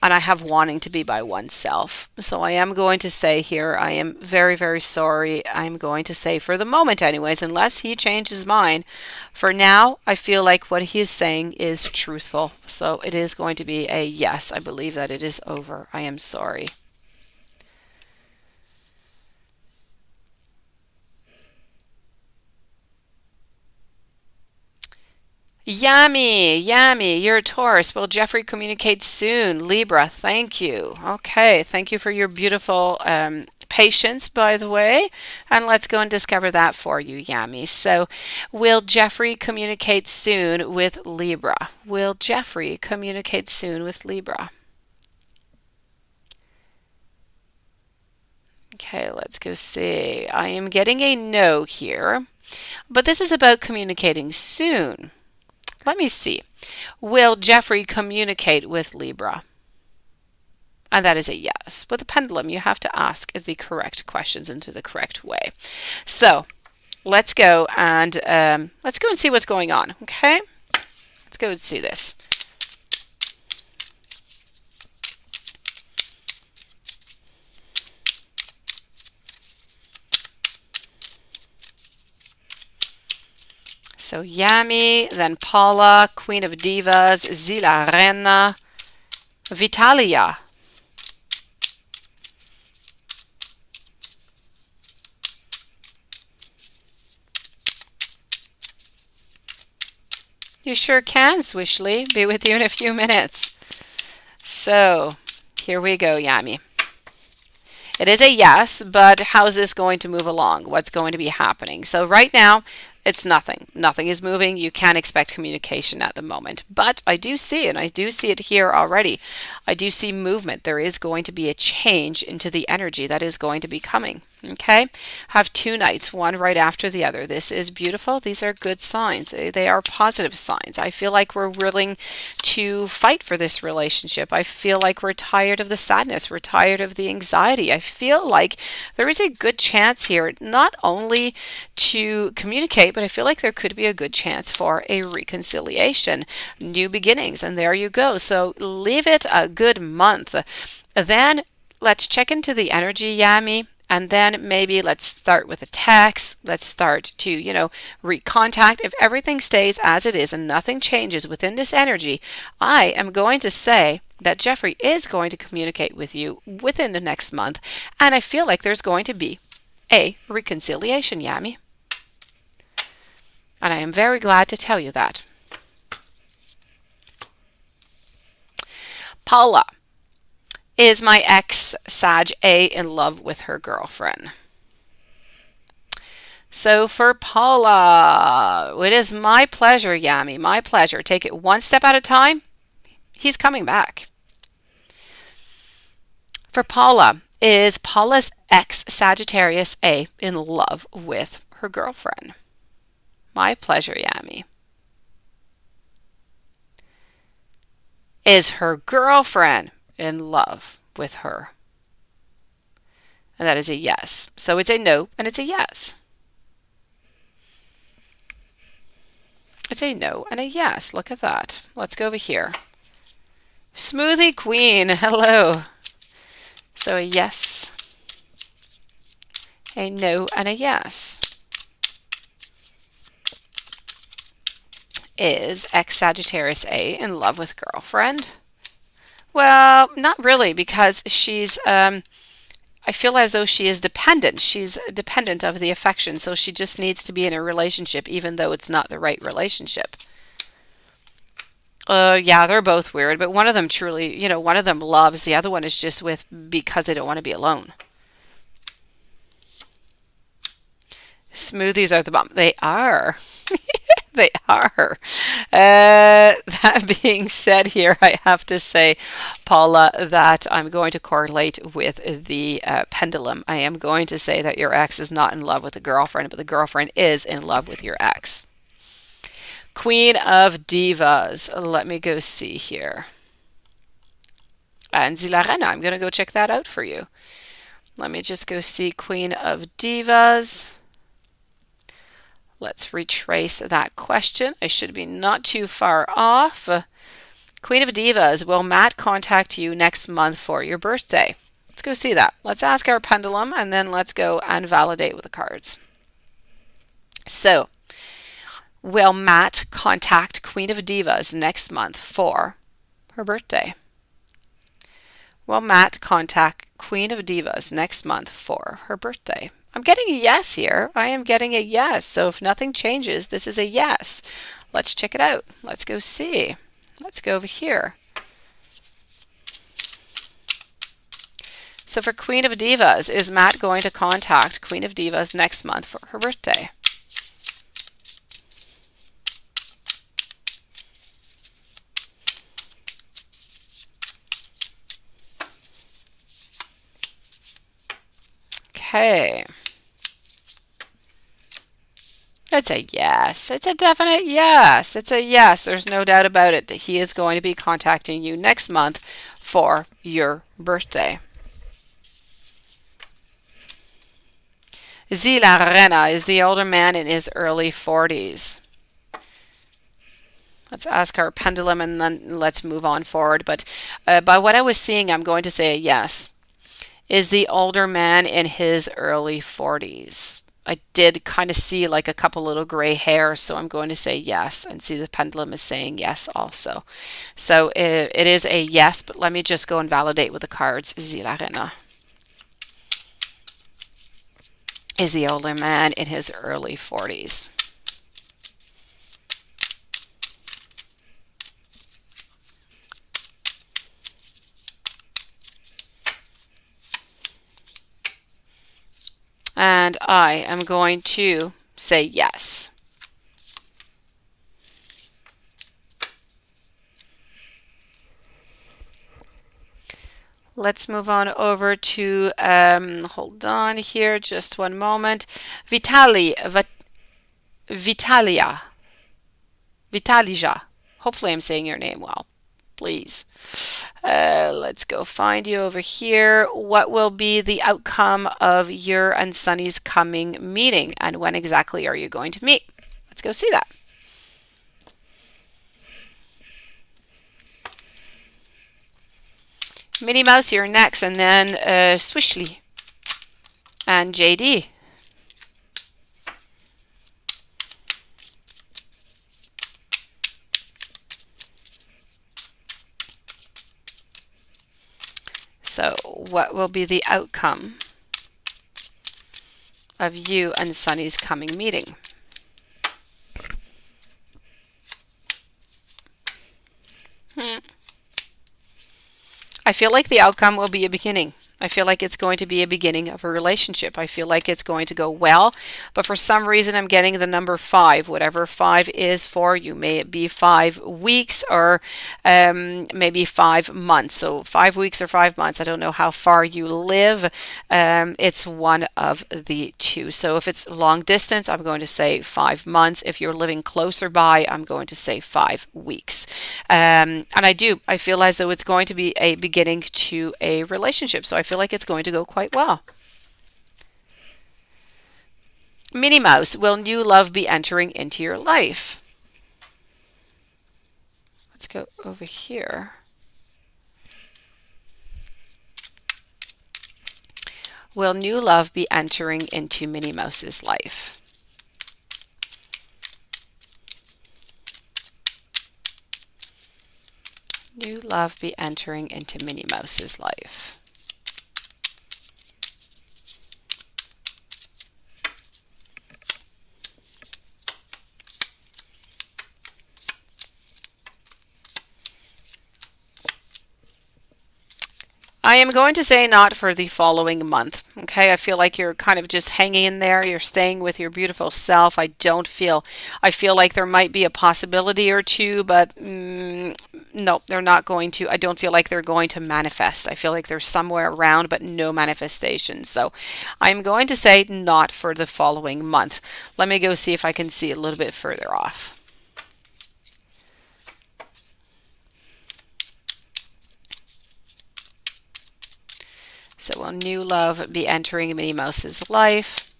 and I have wanting to be by oneself. So I am going to say here, I am very, very sorry. I'm going to say for the moment anyways, unless he changes his mind, for now, I feel like what he is saying is truthful. So it is going to be a yes. I believe that it is over. I am sorry. Yummy, yummy. You're a Taurus. Will Jeffrey communicate soon? Libra, thank you. Okay, thank you for your beautiful patience, by the way. And let's go and discover that for you, Yummy. So, will Jeffrey communicate soon with Libra? Will Jeffrey communicate soon with Libra? Okay, let's go see. I am getting a no here, but this is about communicating soon. Let me see. Will Jeffrey communicate with Libra? And that is a yes. With a pendulum, you have to ask the correct questions into the correct way. So let's go and see what's going on. Okay, let's go and see this. So Yami, then Paula, Queen of Divas, Zila Rena, Vitalia. You sure can, Swishly. Be with you in a few minutes. So here we go, Yami. It is a yes, but how's this going to move along? What's going to be happening? So right now, it's nothing. Nothing is moving. You can't expect communication at the moment. But I do see, and I do see it here already. I do see movement. There is going to be a change into the energy that is going to be coming. Okay? Have two nights, one right after the other. This is beautiful. These are good signs. They are positive signs. I feel like we're willing to fight for this relationship. I feel like we're tired of the sadness. We're tired of the anxiety. I feel like there is a good chance here, not only to communicate, but I feel like there could be a good chance for a reconciliation, new beginnings, and there you go. So leave it a good month. Then let's check into the energy, Yami, and then maybe let's start with a text. Let's start to, recontact. If everything stays as it is and nothing changes within this energy, I am going to say that Jeffrey is going to communicate with you within the next month, and I feel like there's going to be a reconciliation, Yami. And I am very glad to tell you that. Paula, is my ex Sag A in love with her girlfriend? So for Paula, it is my pleasure, Yami, my pleasure. Take it one step at a time. He's coming back. For Paula, is Paula's ex Sagittarius A in love with her girlfriend? My pleasure, Yami. Is her girlfriend in love with her? And that is a yes. So it's a no and it's a yes. It's a no and a yes. Look at that. Let's go over here. Smoothie Queen, hello. So a yes, a no, and a yes. Is ex-Sagittarius A in love with girlfriend? Well, not really, because she's, I feel as though she is dependent. She's dependent of the affection, so she just needs to be in a relationship, even though it's not the right relationship. Yeah, they're both weird, but one of them truly, one of them loves, the other one is just with because they don't want to be alone. Smoothies are the bomb. They are. They are. That being said here, I have to say, Paula, that I'm going to correlate with the pendulum. I am going to say that your ex is not in love with the girlfriend, but the girlfriend is in love with your ex. Queen of Divas. Let me go see here. And Zilarena, I'm going to go check that out for you. Let me just go see Queen of Divas. let's retrace that question. I should be not too far off. Queen of Divas, will Matt contact you next month for your birthday? Let's go see that. Let's ask our pendulum and then let's go and validate with the cards. So, will Matt contact Queen of Divas next month for her birthday? Will Matt contact Queen of Divas next month for her birthday? I'm getting a yes here. I am getting a yes. So if nothing changes, this is a yes. Let's check it out. Let's go see. Let's go over here. So for Queen of Divas, is Matt going to contact Queen of Divas next month for her birthday? Okay. It's a yes. It's a definite yes. It's a yes. There's no doubt about it. He is going to be contacting you next month for your birthday. Zila Rena, is the older man in his early 40s? Let's ask our pendulum and then let's move on forward. But by what I was seeing, I'm going to say a yes. Is the older man in his early 40s? I did kind of see like a couple little gray hairs, so I'm going to say yes, and see the pendulum is saying yes also. So it is a yes, but let me just go and validate with the cards. Zilarena. Is the older man in his early 40s? And I am going to say yes. Let's move on over to, hold on here, just one moment. Vitalija. Hopefully I'm saying your name well. Please. Let's go find you over here. What will be the outcome of your and Sunny's coming meeting, and when exactly are you going to meet? Let's go see that. Minnie Mouse, you're next, and then Swishly and JD. So what will be the outcome of you and Sunny's coming meeting? I feel like the outcome will be a beginning. I feel like it's going to be a beginning of a relationship. I feel like it's going to go well, but for some reason I'm getting the number 5, whatever 5 is for you. May it be 5 weeks or maybe 5 months. So 5 weeks or 5 months. I don't know how far you live. It's one of the two. So if it's long distance, I'm going to say 5 months. If you're living closer by, I'm going to say 5 weeks. And I feel as though it's going to be a beginning to a relationship. So I feel like it's going to go quite well. Minnie Mouse, will new love be entering into your life? Let's go over here. Will new love be entering into Minnie Mouse's life? New love be entering into Minnie Mouse's life? I am going to say not for the following month. Okay, I feel like you're kind of just hanging in there. You're staying with your beautiful self. I feel like there might be a possibility or two, but no, they're not going to. I don't feel like they're going to manifest. I feel like they're somewhere around, but no manifestation. So I'm going to say not for the following month. Let me go see if I can see a little bit further off. So will new love be entering Minnie Mouse's life?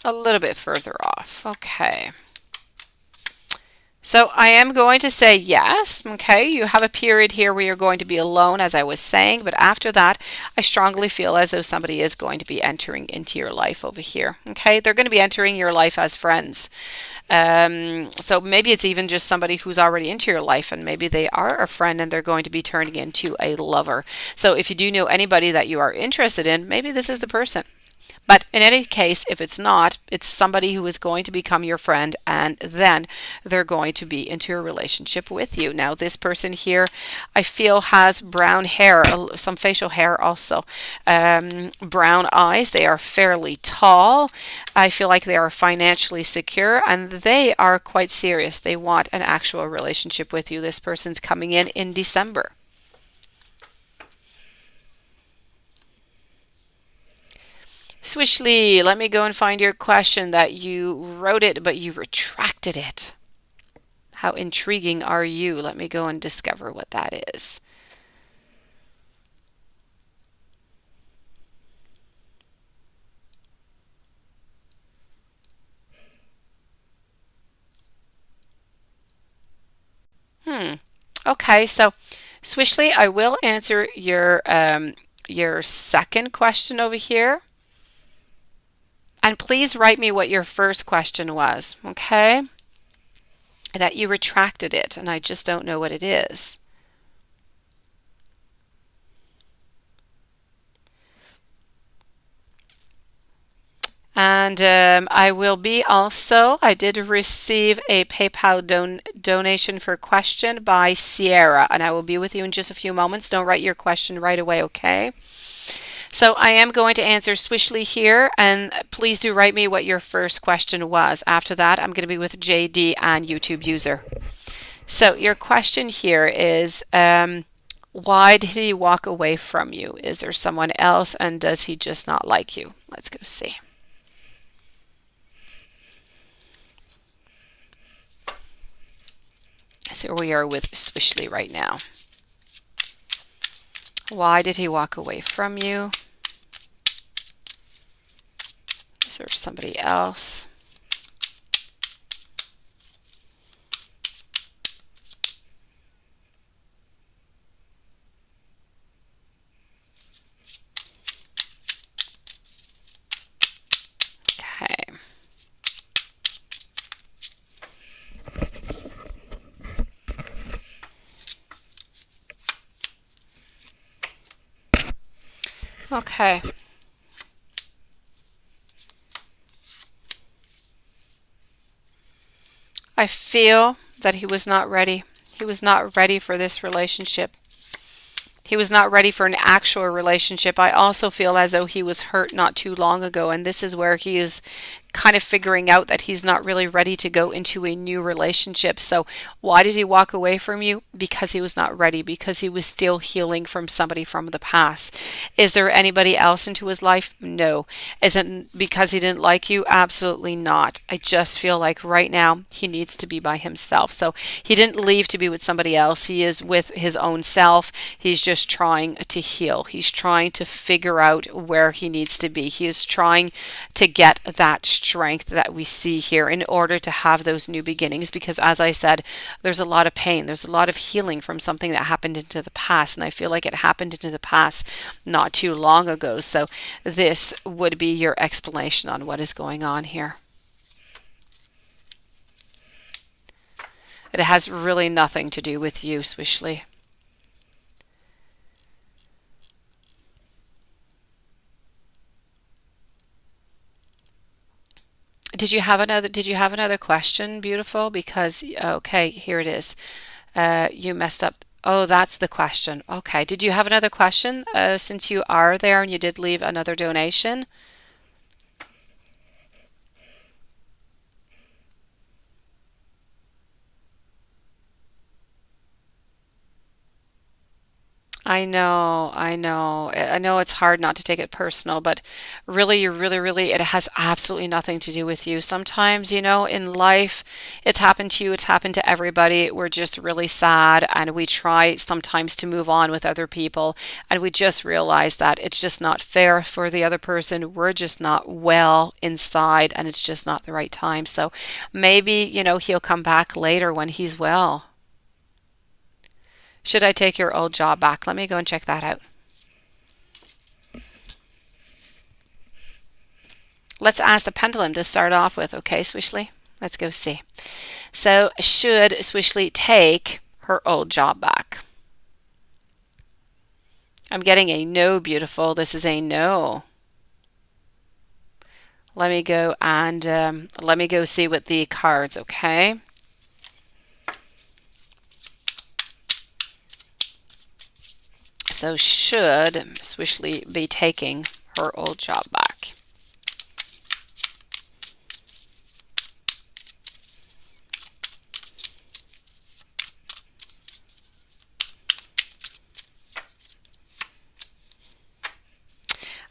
a little bit further off. Okay. So I am going to say yes, okay, you have a period here where you're going to be alone, as I was saying, but after that, I strongly feel as though somebody is going to be entering into your life over here, okay? They're going to be entering your life as friends. So maybe it's even just somebody who's already into your life, and maybe they are a friend and they're going to be turning into a lover. So if you do know anybody that you are interested in, maybe this is the person. But in any case, if it's not, it's somebody who is going to become your friend, and then they're going to be into a relationship with you. Now, this person here, I feel, has brown hair, some facial hair also, brown eyes. They are fairly tall. I feel like they are financially secure, and they are quite serious. They want an actual relationship with you. This person's coming in December. Swishly, let me go and find your question that you wrote it, but you retracted it. How intriguing are you? Let me go and discover what that is. Okay, so Swishly, I will answer your second question over here. And please write me what your first question was, okay? That you retracted it, and I just don't know what it is. And I will be also, I did receive a PayPal donation for question by Sierra, and I will be with you in just a few moments. Don't write your question right away, okay? So I am going to answer Swishly here, and please do write me what your first question was. After that, I'm going to be with JD and YouTube user. So your question here is, why did he walk away from you? Is there someone else, and does he just not like you? Let's go see. So we are with Swishly right now. Why did he walk away from you? Is there somebody else? Okay. Okay. I feel that he was not ready. He was not ready for this relationship. He was not ready for an actual relationship. I also feel as though he was hurt not too long ago, and this is where he is kind of figuring out that he's not really ready to go into a new relationship. So why did he walk away from you? Because he was not ready, because he was still healing from somebody from the past. Is there anybody else into his life? No. Is it because he didn't like you? Absolutely not. I just feel like right now he needs to be by himself. So he didn't leave to be with somebody else. He is with his own self. He's just trying to heal. He's trying to figure out where he needs to be. He is trying to get that strength that we see here in order to have those new beginnings, because as I said, there's a lot of pain, there's a lot of healing from something that happened into the past, and I feel like it happened into the past not too long ago. So this would be your explanation on what is going on here. It has really nothing to do with you, Swishly. Did you have another question, beautiful? Because okay, here it is. You messed up. Oh, that's the question. Okay. Did you have another question since you are there and you did leave another donation? I know it's hard not to take it personal, but really, it has absolutely nothing to do with you. Sometimes, in life, it's happened to you, it's happened to everybody. We're just really sad and we try sometimes to move on with other people, and we just realize that it's just not fair for the other person. We're just not well inside and it's just not the right time. So maybe, he'll come back later when he's well. Should I take your old job back? Let me go and check that out. Let's ask the pendulum to start off with, okay, Swishly? Let's go see. So, should Swishly take her old job back? I'm getting a no, beautiful. This is a no. Let me go and let me go see what the cards, okay? So should Swishly be taking her old job back?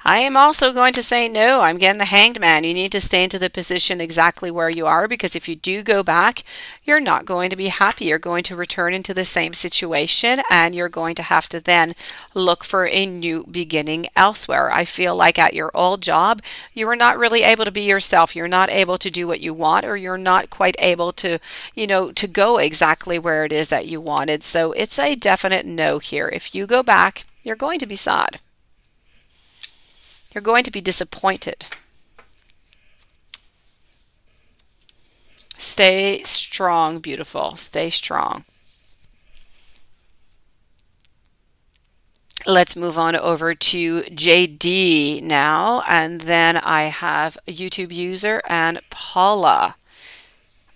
I am also going to say no. I'm getting the Hanged Man. You need to stay into the position exactly where you are, because if you do go back, you're not going to be happy. You're going to return into the same situation and you're going to have to then look for a new beginning elsewhere. I feel like at your old job, you were not really able to be yourself. You're not able to do what you want, or you're not quite able to, to go exactly where it is that you wanted. So it's a definite no here. If you go back, you're going to be sad. You're going to be disappointed. Stay strong, beautiful. Stay strong. Let's move on over to JD now, and then I have a YouTube user and Paula.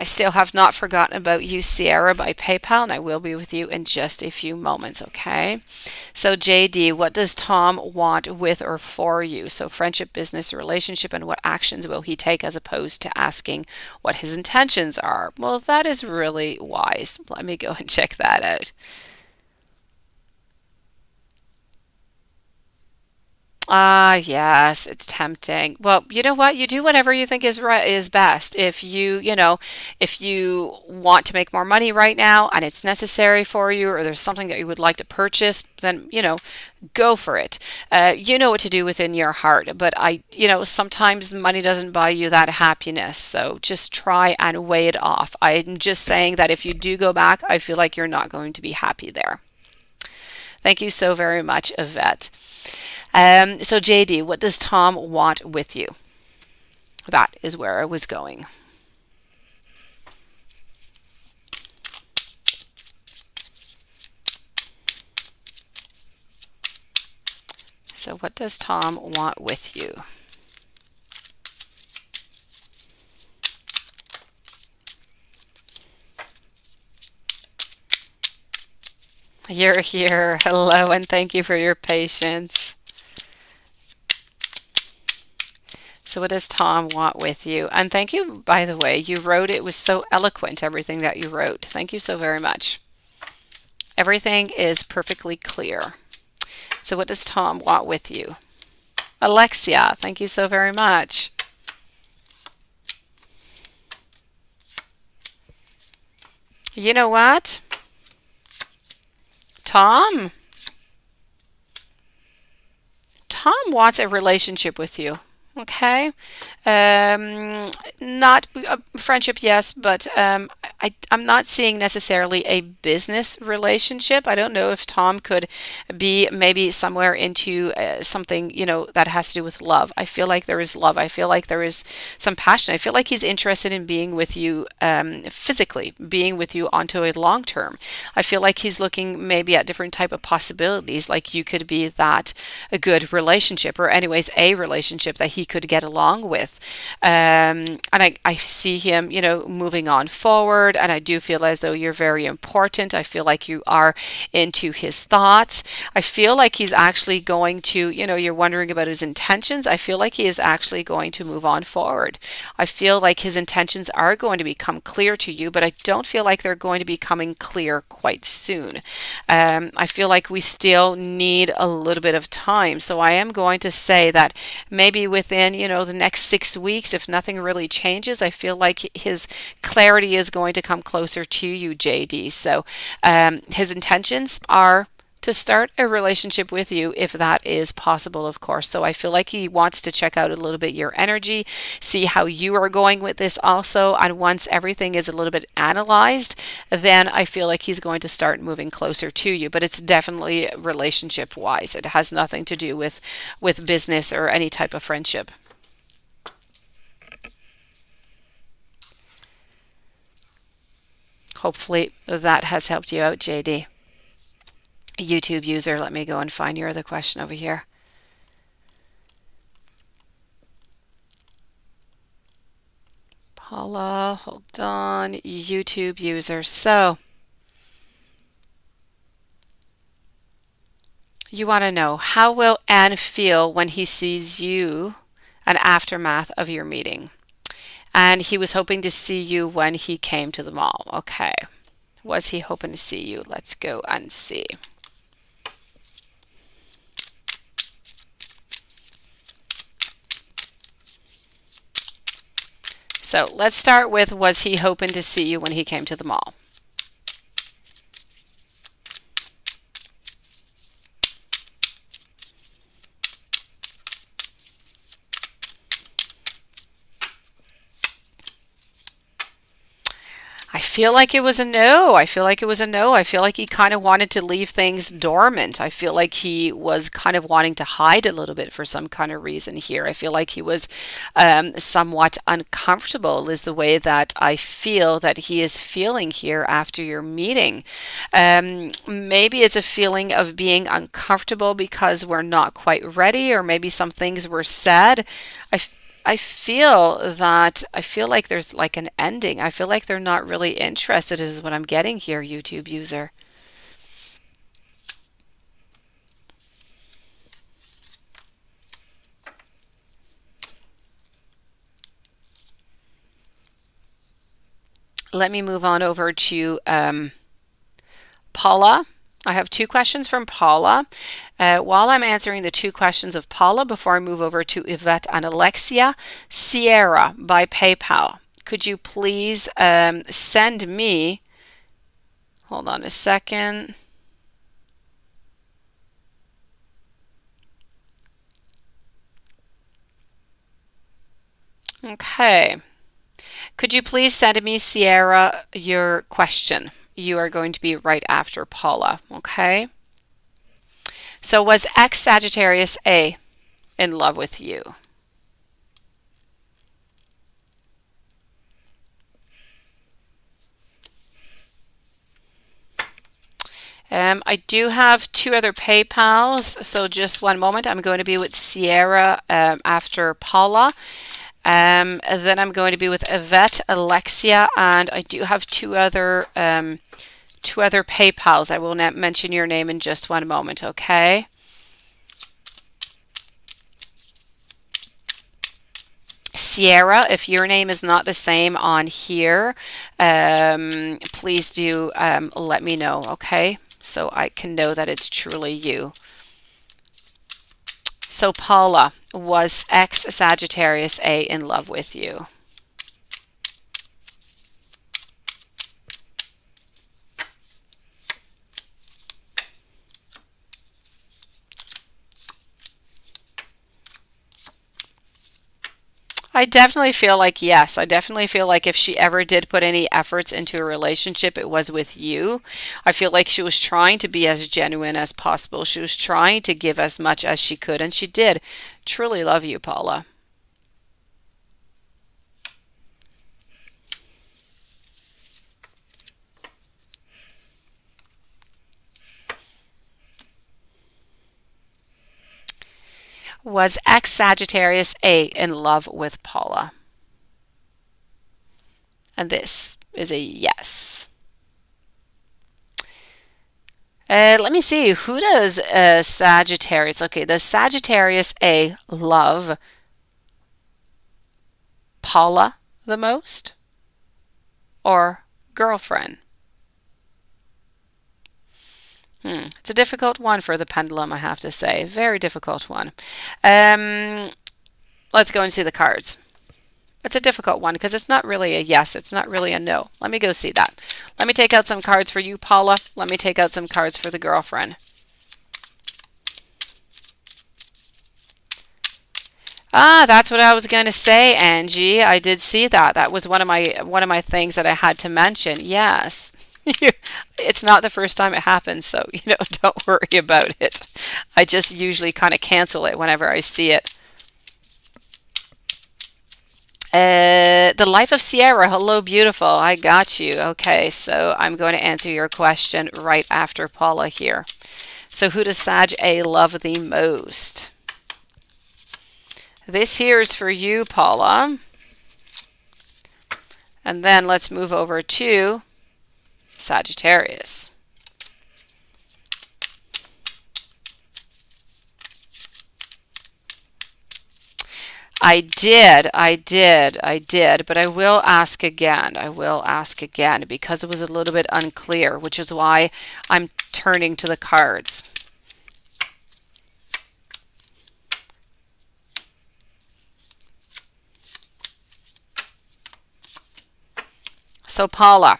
I still have not forgotten about you, Sierra, by PayPal, and I will be with you in just a few moments, okay? So, JD, what does Tom want with or for you? So, friendship, business, relationship, and what actions will he take, as opposed to asking what his intentions are? Well, that is really wise. Let me go and check that out. Ah, yes, it's tempting. Well, you know what? You do whatever you think is right, is best. If you want to make more money right now and it's necessary for you, or there's something that you would like to purchase, then, go for it. You know what to do within your heart. But sometimes money doesn't buy you that happiness. So just try and weigh it off. I'm just saying that if you do go back, I feel like you're not going to be happy there. Thank you so very much, Yvette. So JD, what does Tom want with you? That is where I was going. So what does Tom want with you? You're here. Hello, and thank you for your patience. So what does Tom want with you? And thank you, by the way, you wrote, it was so eloquent, everything that you wrote. Thank you so very much. Everything is perfectly clear. So what does Tom want with you? Alexia, thank you so very much. You know what? Tom wants a relationship with you. Okay. Not friendship, yes, but I'm not seeing necessarily a business relationship. I don't know if Tom could be maybe somewhere into something, that has to do with love. I feel like there is love. I feel like there is some passion. I feel like he's interested in being with you physically, being with you onto a long term. I feel like he's looking maybe at different type of possibilities, like you could be that a good relationship, or anyways a relationship that he could get along with. And I see him, moving on forward, and I do feel as though you're very important. I feel like you are into his thoughts. I feel like he's actually going to, you're wondering about his intentions. I feel like he is actually going to move on forward. I feel like his intentions are going to become clear to you, but I don't feel like they're going to be coming clear quite soon. I feel like we still need a little bit of time. So I am going to say that maybe within, the next 6 weeks, if nothing really changes, I feel like his clarity is going to come closer to you, JD. So his intentions are to start a relationship with you if that is possible, of course. So I feel like he wants to check out a little bit your energy, see how you are going with this also. And once everything is a little bit analyzed, then I feel like he's going to start moving closer to you. But it's definitely relationship wise. It has nothing to do with business or any type of friendship. Hopefully that has helped you out, JD. YouTube user, let me go and find your other question over here. Paula, hold on. YouTube user. So, you want to know, how will Anne feel when he sees you, an aftermath of your meeting? And he was hoping to see you when he came to the mall. Okay. Was he hoping to see you? Let's go and see. So let's start with, was he hoping to see you when he came to the mall? I feel like it was a no. I feel like it was a no. I feel like he kind of wanted to leave things dormant. I feel like he was kind of wanting to hide a little bit for some kind of reason here. I feel like he was somewhat uncomfortable, is the way that I feel that he is feeling here after your meeting. Maybe it's a feeling of being uncomfortable because we're not quite ready, or maybe some things were said. I I feel like there's like an ending. I feel like they're not really interested, is what I'm getting here, YouTube user. Let me move on over to Paula. I have two questions from Paula. While I'm answering the two questions of Paula, before I move over to Yvette and Alexia, Sierra by PayPal, could you please send me, hold on a second. Okay. Could you please send me, Sierra, your question? You are going to be right after Paula, okay? So was X Sagittarius A in love with you? I do have two other PayPals, so just one moment. I'm going to be with Sierra after Paula. Then I'm going to be with Yvette, Alexia, and I do have two other PayPals. I will not mention your name in just one moment, okay? Sierra, if your name is not the same on here, please do let me know, okay? So I can know that it's truly you. So Paula, was X Sagittarius A in love with you? I definitely feel like yes. I definitely feel like if she ever did put any efforts into a relationship, it was with you. I feel like she was trying to be as genuine as possible. She was trying to give as much as she could, and she did. Truly love you, Paula. Was ex-Sagittarius A in love with Paula? And this is a yes. Let me see. Who does Sagittarius? Okay, does Sagittarius A love Paula the most or girlfriend? It's a difficult one for the pendulum, I have to say. Very difficult one. Let's go and see the cards. It's a difficult one because it's not really a yes. It's not really a no. Let me go see that. Let me take out some cards for you, Paula. Let me take out some cards for the girlfriend. Ah, that's what I was going to say, Angie. I did see that. That was one of my things that I had to mention. Yes. It's not the first time it happens, so don't worry about it. I just usually kind of cancel it whenever I see it. The Life of Sierra. Hello, beautiful. I got you. Okay, so I'm going to answer your question right after Paula here. So who does Sag A love the most? This here is for you, Paula. And then let's move over to Sagittarius. I did, but I will ask again. I will ask again because it was a little bit unclear, which is why I'm turning to the cards. So Paula,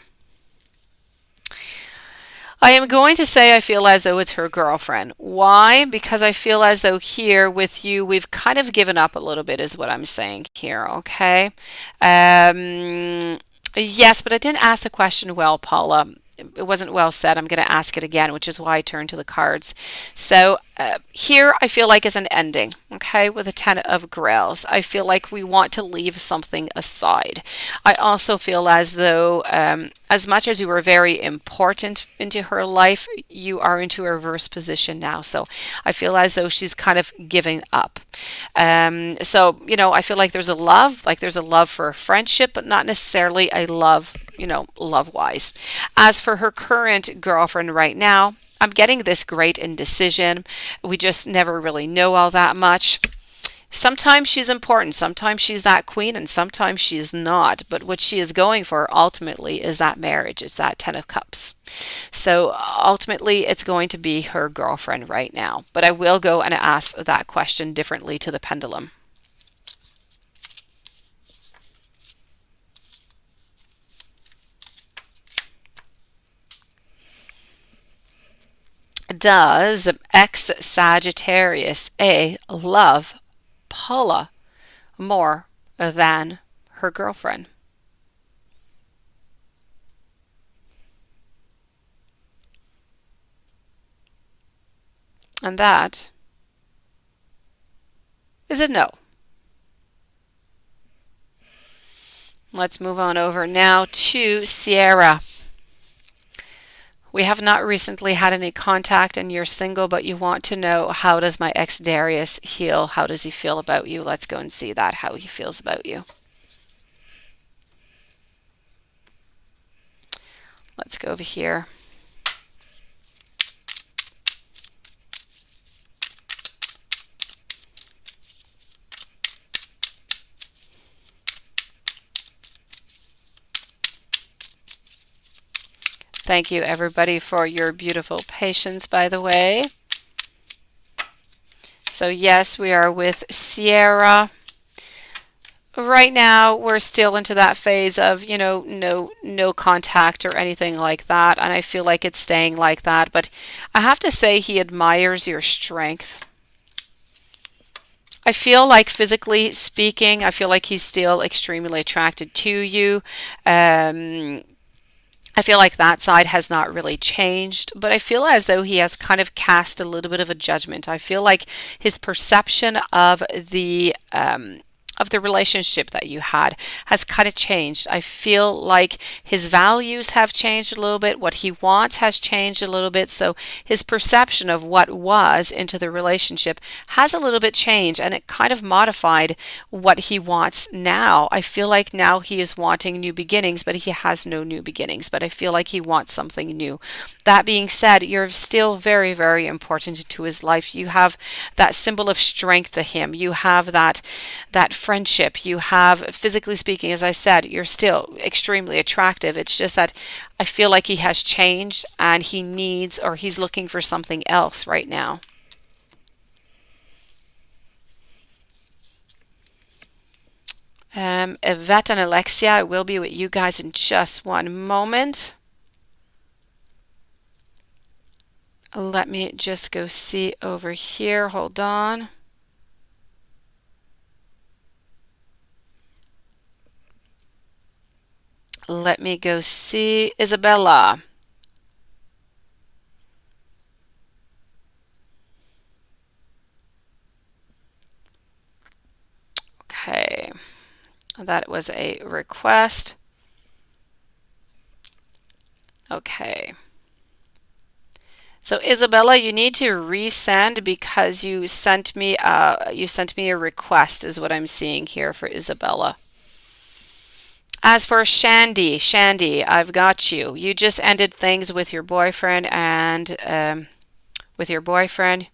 I am going to say I feel as though it's her girlfriend. Why? Because I feel as though here with you, we've kind of given up a little bit is what I'm saying here, okay? Yes, but I didn't ask the question well, Paula. It wasn't well said. I'm going to ask it again, which is why I turned to the cards. So here I feel like it's an ending, okay, with a 10 of Grails. I feel like we want to leave something aside. I also feel as though as much as you were very important into her life, you are into a reverse position now. So I feel as though she's kind of giving up. So, I feel like there's a love for a friendship, but not necessarily a love, love-wise. As for her current girlfriend right now, I'm getting this great indecision. We just never really know all that much. Sometimes she's important, sometimes she's that queen, and sometimes she's not. But what she is going for ultimately is that marriage. It's that 10 of Cups. So ultimately, it's going to be her girlfriend right now. But I will go and ask that question differently to the pendulum. Does ex-Sagittarius A love Paula more than her girlfriend? And that is a no. Let's move on over now to Sierra. We have not recently had any contact and you're single, but you want to know, how does my ex Darius heal? How does he feel about you? Let's go and see that, how he feels about you. Let's go over here. Thank you, everybody, for your beautiful patience, by the way. So yes, we are with Sierra. Right now, we're still into that phase of, no contact or anything like that. And I feel like it's staying like that. But I have to say he admires your strength. I feel like physically speaking, I feel like he's still extremely attracted to you. I feel like that side has not really changed, but I feel as though he has kind of cast a little bit of a judgment. I feel like his perception of the of the relationship that you had has kind of changed. I feel like his values have changed a little bit. What he wants has changed a little bit. So his perception of what was into the relationship has a little bit changed, and it kind of modified what he wants now. I feel like now he is wanting new beginnings, but he has no new beginnings. But I feel like he wants something new. That being said, you're still very, very important to his life. You have that symbol of strength to him. You have that friendship. You have, physically speaking, as I said, you're still extremely attractive. It's just that I feel like he has changed and he needs, or he's looking for something else right now. Yvette and Alexia, I will be with you guys in just one moment. Let me just go see over here. Hold on. Let me go see Isabella. Okay, that was a request. Okay. So Isabella, you need to resend because you sent me a request is what I'm seeing here for Isabella. As for Shandy, I've got you. You just ended things with your boyfriend and with your boyfriend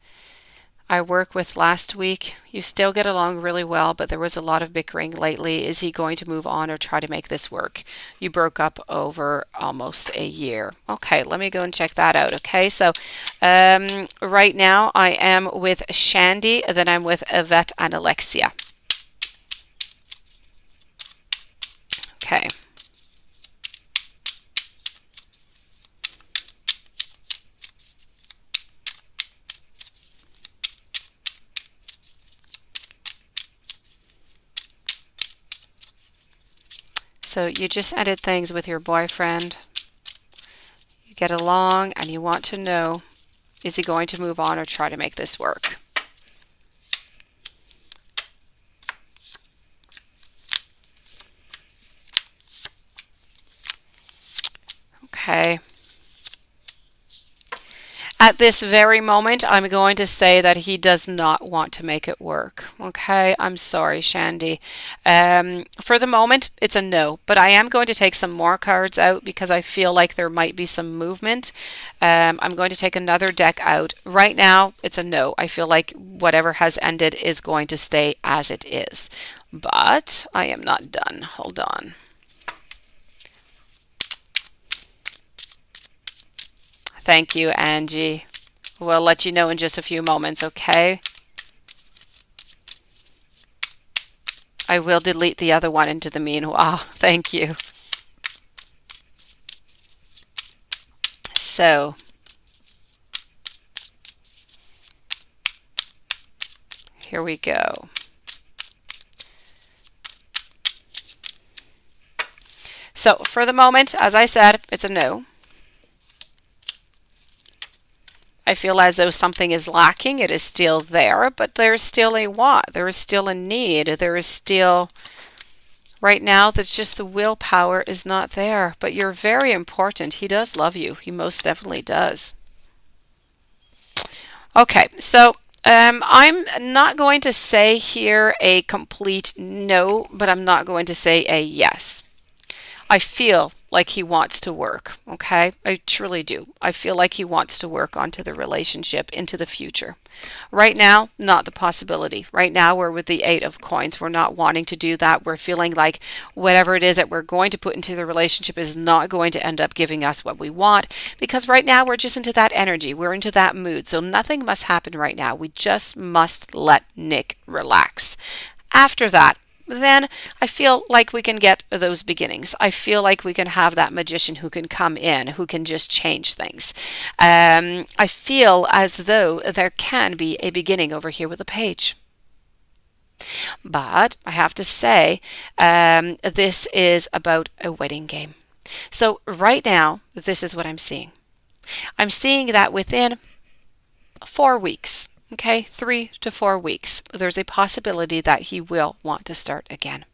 I worked with last week. You still get along really well, but there was a lot of bickering lately. Is he going to move on or try to make this work? You broke up over almost a year. Okay, let me go and check that out. Okay, so right now I am with Shandy, then I'm with Yvette and Alexia. Okay. So you just ended things with your boyfriend. You get along and you want to know, is he going to move on or try to make this work? Okay. At this very moment, I'm going to say that he does not want to make it work. Okay, I'm sorry, Shandy. For the moment, it's a no, but I am going to take some more cards out because I feel like there might be some movement. I'm going to take another deck out. Right now, it's a no. I feel like whatever has ended is going to stay as it is. But I am not done. Hold on. Thank you, Angie. We'll let you know in just a few moments, okay? I will delete the other one into the meanwhile. Thank you. So, here we go. So, for the moment, as I said, it's a no. I feel as though something is lacking. It is still there, but there's still a want. There is still a need. There is still, right now, that's just the willpower is not there. But you're very important. He does love you. He most definitely does. Okay, so I'm not going to say here a complete no, but I'm not going to say a yes. I feel like he wants to work, okay? I truly do. I feel like he wants to work onto the relationship into the future. Right now, not the possibility. Right now, we're with the Eight of Coins. We're not wanting to do that. We're feeling like whatever it is that we're going to put into the relationship is not going to end up giving us what we want because right now we're just into that energy. We're into that mood. So nothing must happen right now. We just must let Nick relax. After that, then I feel like we can get those beginnings. I feel like we can have that magician who can come in, who can just change things. I feel as though there can be a beginning over here with a page. But I have to say, this is about a wedding game. So right now, this is what I'm seeing. I'm seeing that within 4 weeks, Okay, 3 to 4 weeks. There's a possibility that he will want to start again.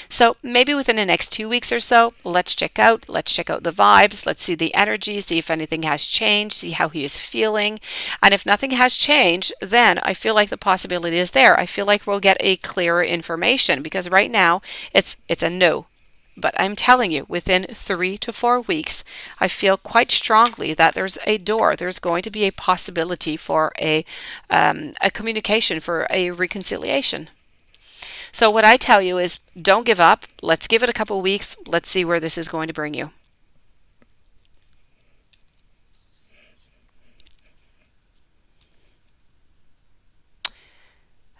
So maybe within the next 2 weeks or so, let's check out the vibes, let's see the energy, see if anything has changed, see how he is feeling. And if nothing has changed, then I feel like the possibility is there. I feel like we'll get a clearer information, because right now it's a no. But I'm telling you, within 3 to 4 weeks, I feel quite strongly that there's a door. There's going to be a possibility for a communication, for a reconciliation. So what I tell you is, don't give up. Let's give it a couple weeks. Let's see where this is going to bring you.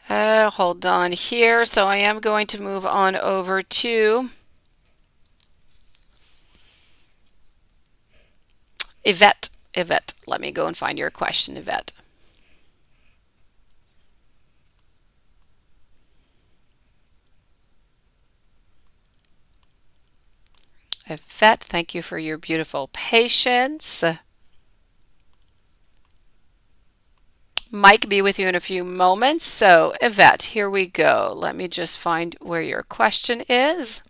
Hold on here. So I am going to move on over to Yvette. Yvette, let me go and find your question, Yvette. Yvette, thank you for your beautiful patience. Mike be with you in a few moments. So Yvette, here we go. Let me just find where your question is.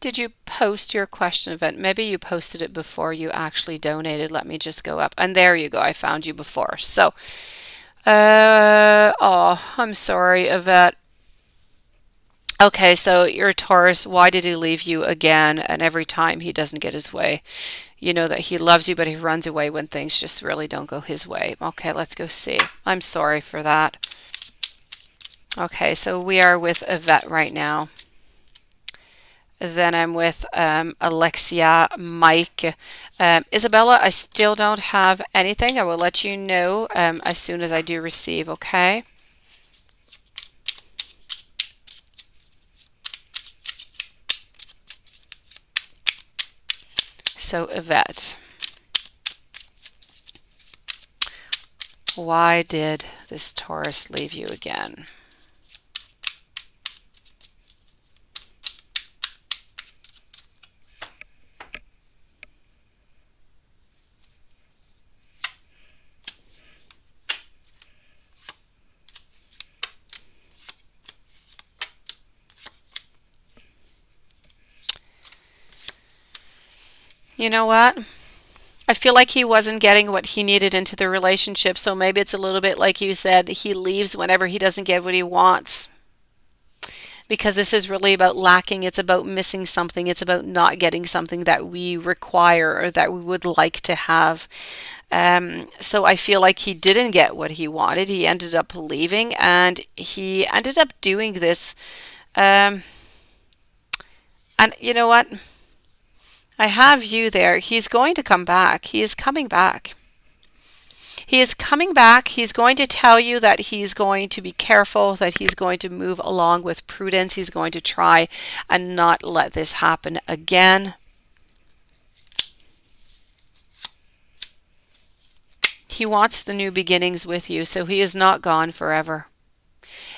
Did you post your question, Yvette? Maybe you posted it before you actually donated. Let me just go up. And there you go. I found you before. So, oh, I'm sorry, Yvette. Okay, so your Taurus, why did he leave you again? And every time he doesn't get his way. You know that he loves you, but he runs away when things just really don't go his way. Okay, let's go see. I'm sorry for that. Okay, so we are with Yvette right now. Then I'm with Alexia, Mike. Isabella, I still don't have anything. I will let you know as soon as I do receive, okay? So Yvette, why did this Taurus leave you again? You know what? I feel like he wasn't getting what he needed into the relationship, so maybe it's a little bit like you said, he leaves whenever he doesn't get what he wants. Because this is really about lacking, it's about missing something, it's about not getting something that we require or that we would like to have. So I feel like he didn't get what he wanted. He ended up leaving, and he ended up doing this. And you know what? I have you there. He's going to come back. He is coming back. He is coming back. He's going to tell you that he's going to be careful, that he's going to move along with prudence. He's going to try and not let this happen again. He wants the new beginnings with you, so he is not gone forever.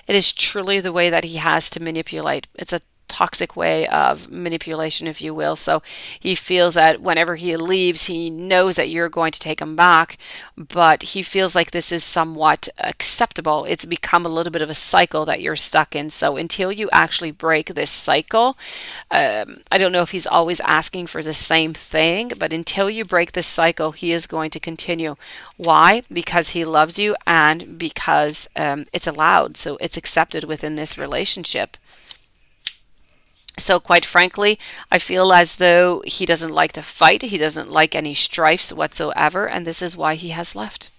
It is truly the way that he has to manipulate. It's a toxic way of manipulation, if you will. So he feels that whenever he leaves, he knows that you're going to take him back, but he feels like this is somewhat acceptable. It's become a little bit of a cycle that you're stuck in. So until you actually break this cycle, I don't know if he's always asking for the same thing, but until you break this cycle, he is going to continue. Why? Because he loves you, and because it's allowed, so it's accepted within this relationship. So quite frankly, I feel as though he doesn't like to fight. He doesn't like any strifes whatsoever, and this is why he has left.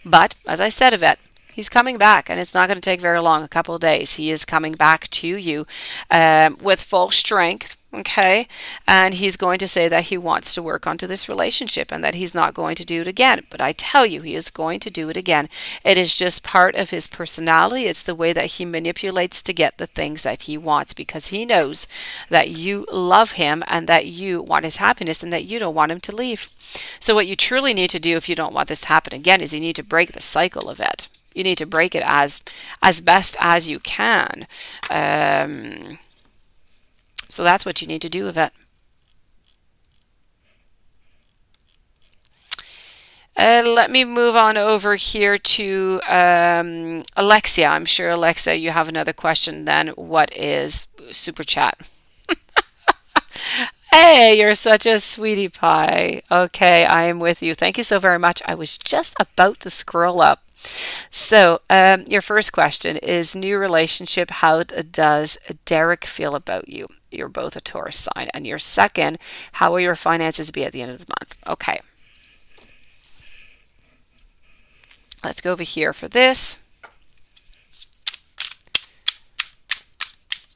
But as I said, Yvette, he's coming back, and it's not going to take very long, a couple of days. He is coming back to you with full strength. Okay, and he's going to say that he wants to work onto this relationship and that he's not going to do it again. But I tell you, he is going to do it again. It is just part of his personality. It's the way that he manipulates to get the things that he wants, because he knows that you love him and that you want his happiness and that you don't want him to leave. So what you truly need to do if you don't want this to happen again is you need to break the cycle of it. You need to break it as best as you can. So that's what you need to do with it. Let me move on over here to Alexia. I'm sure, Alexia, you have another question then. What is super chat? Hey, you're such a sweetie pie. Okay, I am with you. Thank you so very much. I was just about to scroll up. So, your first question is new relationship. How does Derek feel about you? You're both a Taurus sign. And your second, how will your finances be at the end of the month? Okay, let's go over here for this.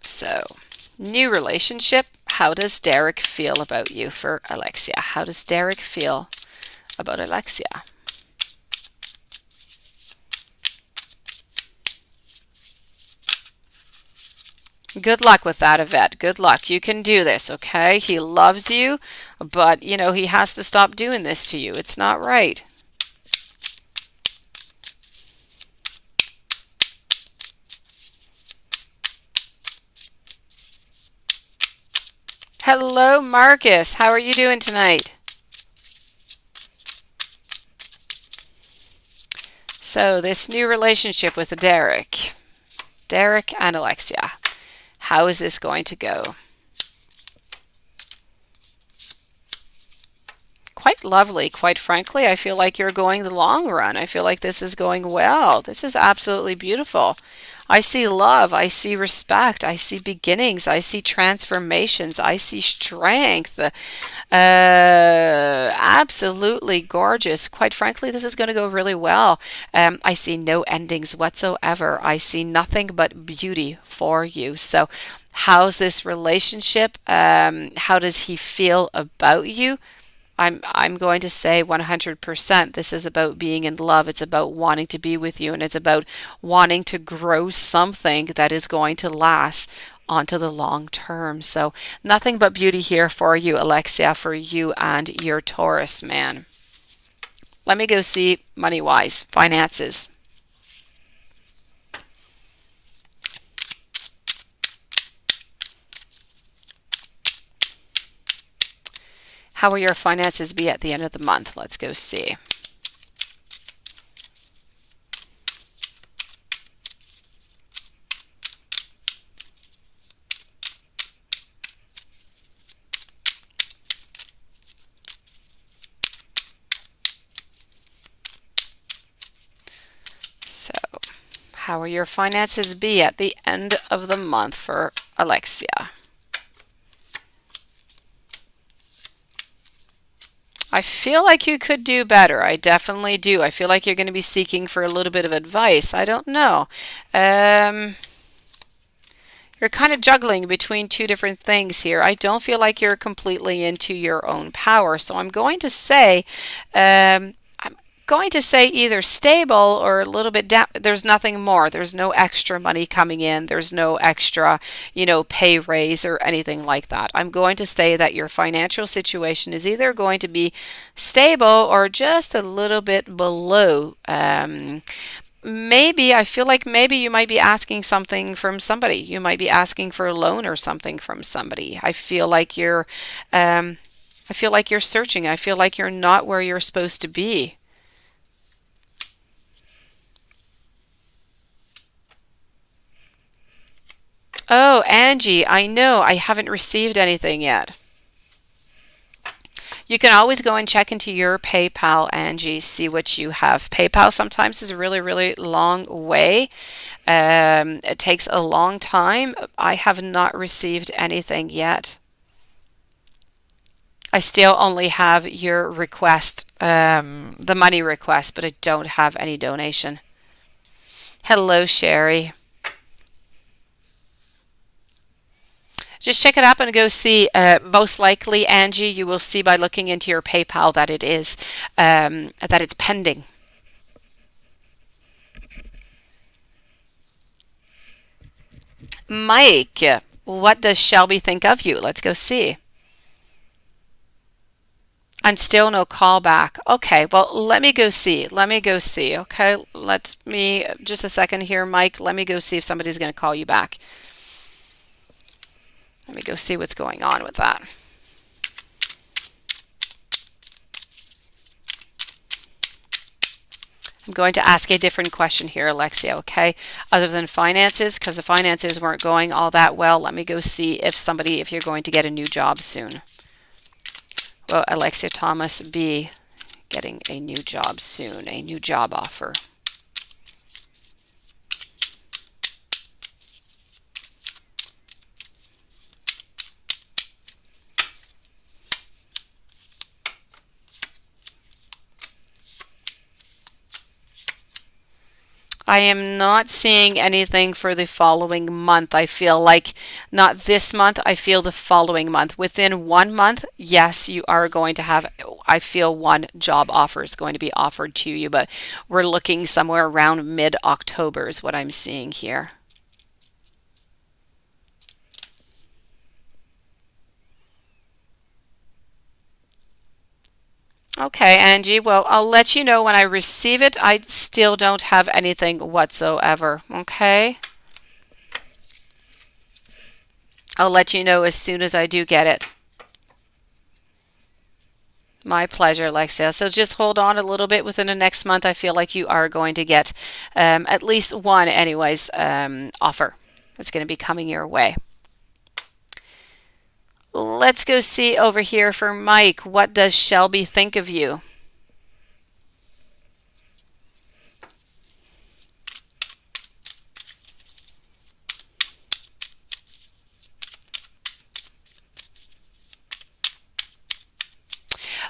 So, new relationship. How does Derek feel about you for Alexia? How does Derek feel about Alexia? Good luck with that, Yvette. Good luck. You can do this, okay? He loves you, but, he has to stop doing this to you. It's not right. Hello, Marcus. How are you doing tonight? So, this new relationship with Derek and Alexia. How is this going to go? Quite lovely. Quite frankly, I feel like you're going the long run. I feel like this is going well. This is absolutely beautiful. I see love. I see respect. I see beginnings. I see transformations. I see strength. Absolutely gorgeous. Quite frankly, this is going to go really well. I see no endings whatsoever. I see nothing but beauty for you. So, how's this relationship? How does he feel about you? I'm going to say 100%. This is about being in love. It's about wanting to be with you, and it's about wanting to grow something that is going to last onto the long term. So nothing but beauty here for you, Alexia, for you and your Taurus man. Let me go see money-wise, finances. How will your finances be at the end of the month? Let's go see. So, how will your finances be at the end of the month for Alexia? I feel like you could do better. I definitely do. I feel like you're going to be seeking for a little bit of advice. I don't know. You're kind of juggling between two different things here. I don't feel like you're completely into your own power. So I'm going to say, either stable or a little bit down. There's nothing more. There's no extra money coming in. There's no extra, pay raise or anything like that. I'm going to say that your financial situation is either going to be stable or just a little bit below. Maybe I feel like maybe you might be asking something from somebody. You might be asking for a loan or something from somebody. I feel like you're searching. I feel like you're not where you're supposed to be. Oh, Angie, I know I haven't received anything yet. You can always go and check into your PayPal, Angie, see what you have. PayPal sometimes is a really, really long way. It takes a long time. I have not received anything yet. I still only have your request, the money request, but I don't have any donation. Hello, Sherry. Just check it up and go see. Most likely, Angie, you will see by looking into your PayPal that that it's pending. Mike, what does Shelby think of you? Let's go see. And still no call back. Okay, well, let me go see. Let me go see. Okay, let me just a second here, Mike. Let me go see if somebody's going to call you back. Let me go see what's going on with that. I'm going to ask a different question here, Alexia, okay? Other than finances, because the finances weren't going all that well, let me go see if you're going to get a new job soon. Will Alexia Thomas be getting a new job soon, a new job offer? I am not seeing anything for the following month. I feel like not this month, I feel the following month. Within 1 month, yes, you are going to have, I feel one job offer is going to be offered to you, but we're looking somewhere around mid-October is what I'm seeing here. Okay, Angie, well, I'll let you know when I receive it. I still don't have anything whatsoever, okay? I'll let you know as soon as I do get it. My pleasure, Alexia. So just hold on a little bit within the next month. I feel like you are going to get at least one, anyways, offer. It's going to be coming your way. Let's go see over here for Mike. What does Shelby think of you?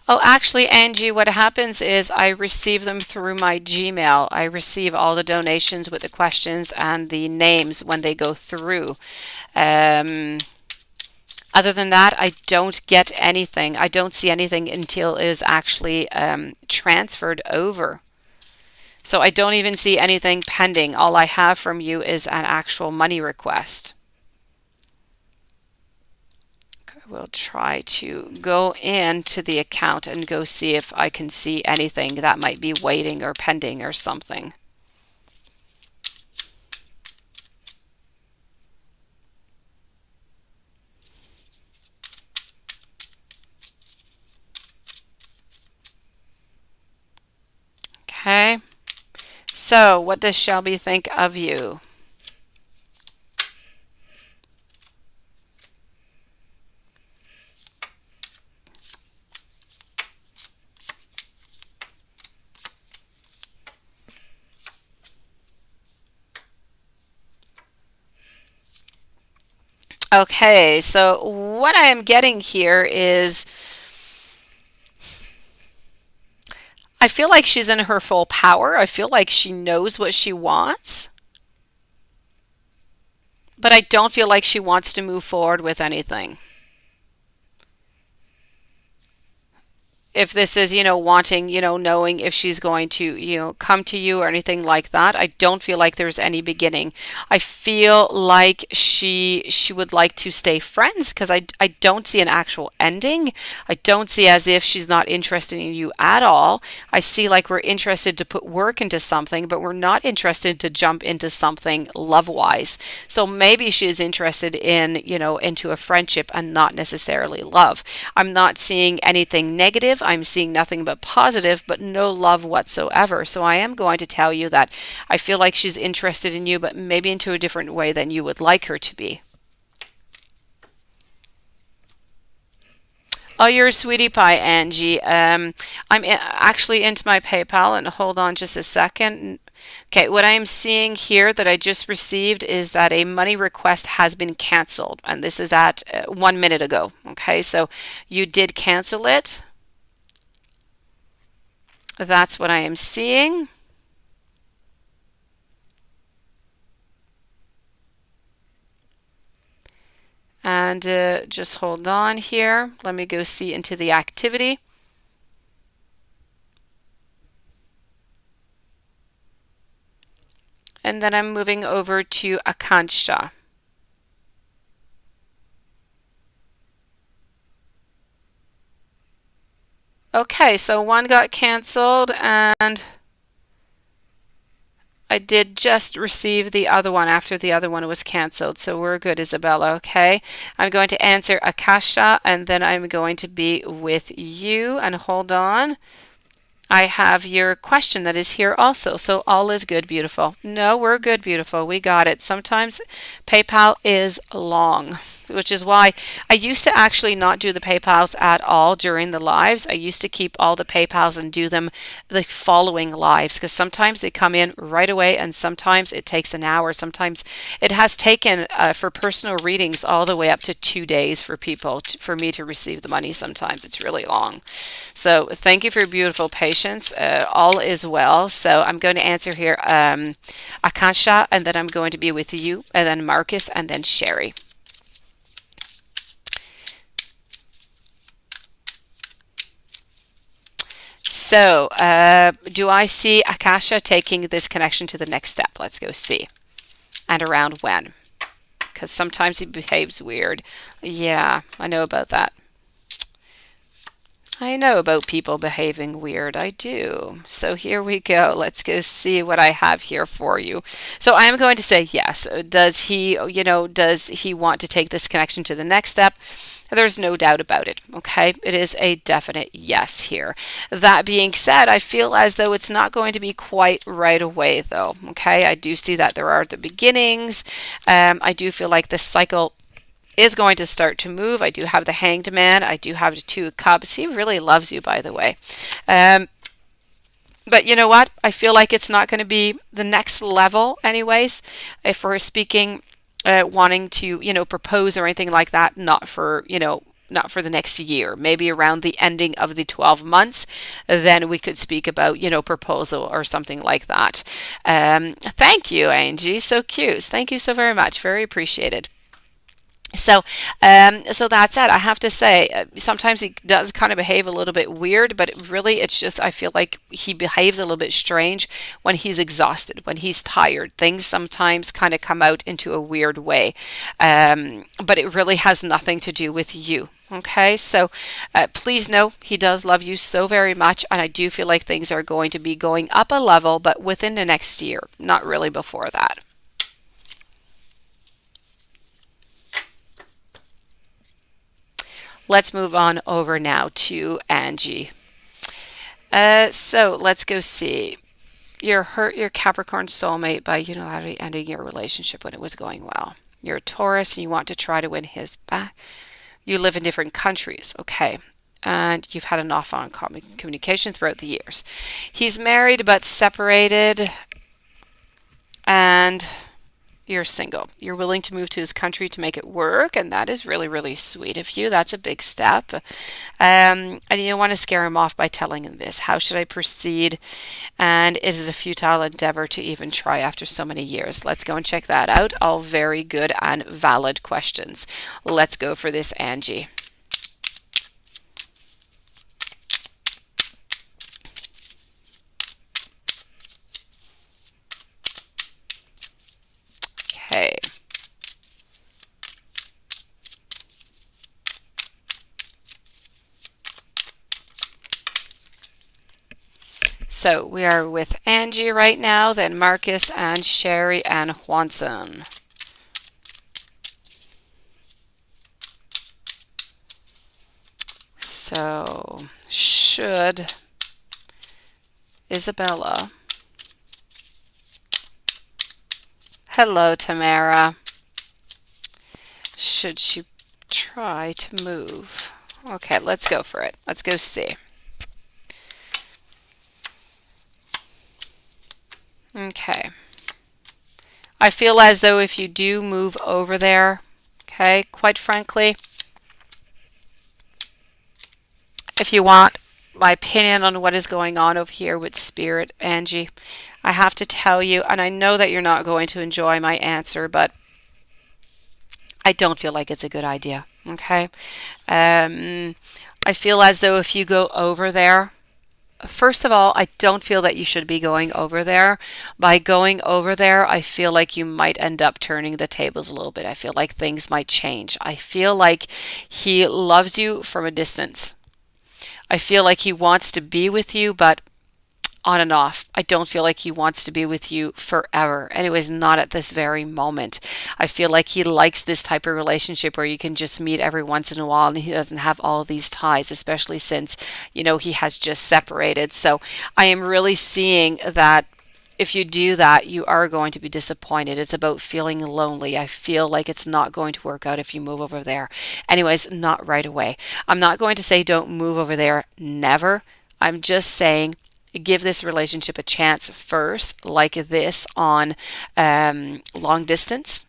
Oh, actually, Angie, what happens is I receive them through my Gmail. I receive all the donations with the questions and the names when they go through. Um, Other than that, I don't get anything. I don't see anything until it is actually transferred over. So I don't even see anything pending. All I have from you is an actual money request. We'll try to go into the account and go see if I can see anything that might be waiting or pending or something. Okay. So, what does Shelby think of you? Okay, so what I am getting here is I feel like she's in her full power. I feel like she knows what she wants, but I don't feel like she wants to move forward with anything. If this is, wanting, knowing if she's going to, come to you or anything like that, I don't feel like there's any beginning. I feel like she would like to stay friends because I don't see an actual ending. I don't see as if she's not interested in you at all. I see like we're interested to put work into something, but we're not interested to jump into something love-wise. So maybe she is interested in, into a friendship and not necessarily love. I'm not seeing anything negative. I'm seeing nothing but positive, but no love whatsoever. So I am going to tell you that I feel like she's interested in you, but maybe into a different way than you would like her to be. Oh, you're a sweetie pie, Angie. Actually into my PayPal, and hold on just a second. Okay, what I am seeing here that I just received is that a money request has been canceled, and this is at 1 minute ago. Okay, so you did cancel it. That's what I am seeing. And just hold on here. Let me go see into the activity. And then I'm moving over to Akansha. Okay, so one got canceled and I did just receive the other one after the other one was canceled. So we're good, Isabella. Okay. I'm going to answer Akasha and then I'm going to be with you. And hold on. I have your question that is here also. So all is good, beautiful. No, we're good, beautiful. We got it. Sometimes PayPal is long, which is why I used to actually not do the PayPals at all during the lives. I used to keep all the PayPals and do them the following lives because sometimes they come in right away and sometimes it takes an hour. Sometimes it has taken for personal readings all the way up to 2 days for people for me to receive the money. Sometimes it's really long. So thank you for your beautiful patience. All is well. So I'm going to answer here Akasha and then I'm going to be with you and then Marcus and then Sherry. So, do I see Akasha taking this connection to the next step? Let's go see. And around when? Because sometimes he behaves weird. Yeah, I know about that. I know about people behaving weird. I do. So here we go. Let's go see what I have here for you. So I am going to say yes. Does he, does he want to take this connection to the next step? There's no doubt about it. Okay. It is a definite yes here. That being said, I feel as though it's not going to be quite right away though. Okay. I do see that there are the beginnings. I do feel like this cycle is going to start to move. I do have the Hanged Man. I do have the Two of Cups. He really loves you, by the way. But you know what? I feel like it's not going to be the next level anyways. If we're speaking, wanting to, propose or anything like that, not for, not for the next year, maybe around the ending of the 12 months, then we could speak about, proposal or something like that. Thank you, Angie. So cute. Thank you so very much. Very appreciated. So that's it. I have to say, sometimes he does kind of behave a little bit weird, but it's just, I feel like he behaves a little bit strange when he's exhausted, when he's tired. Things sometimes kind of come out into a weird way. But it really has nothing to do with you. Okay, so please know he does love you so very much, and I do feel like things are going to be going up a level, but within the next year, not really before that. Let's move on over now to Angie. So let's go see. You're hurt your Capricorn soulmate by unilaterally ending your relationship when it was going well. You're a Taurus and you want to try to win his back. You live in different countries. Okay. And you've had an off on communication throughout the years. He's married but separated and you're single. You're willing to move to his country to make it work, and that is really, really sweet of you. That's a big step. And you don't want to scare him off by telling him this. How should I proceed? And is it a futile endeavor to even try after so many years? Let's go and check that out. All very good and valid questions. Let's go for this, Angie. Okay. So we are with Angie right now, then Marcus and Sherry and Juanson. So should Isabella. Hello, Tamara. Should she try to move? Okay, let's go for it. Let's go see. Okay. I feel as though if you do move over there, okay, quite frankly, if you want my opinion on what is going on over here with Spirit, Angie, I have to tell you, and I know that you're not going to enjoy my answer, but I don't feel like it's a good idea, okay? I feel as though if you go over there, first of all, I don't feel that you should be going over there. By going over there, I feel like you might end up turning the tables a little bit. I feel like things might change. I feel like he loves you from a distance. I feel like he wants to be with you, but on and off. I don't feel like he wants to be with you forever. Anyways, not at this very moment. I feel like he likes this type of relationship where you can just meet every once in a while and he doesn't have all these ties, especially since, he has just separated. So I am really seeing that if you do that, you are going to be disappointed. It's about feeling lonely. I feel like it's not going to work out if you move over there. Anyways, not right away. I'm not going to say don't move over there, never. I'm just saying give this relationship a chance first, like this on long distance.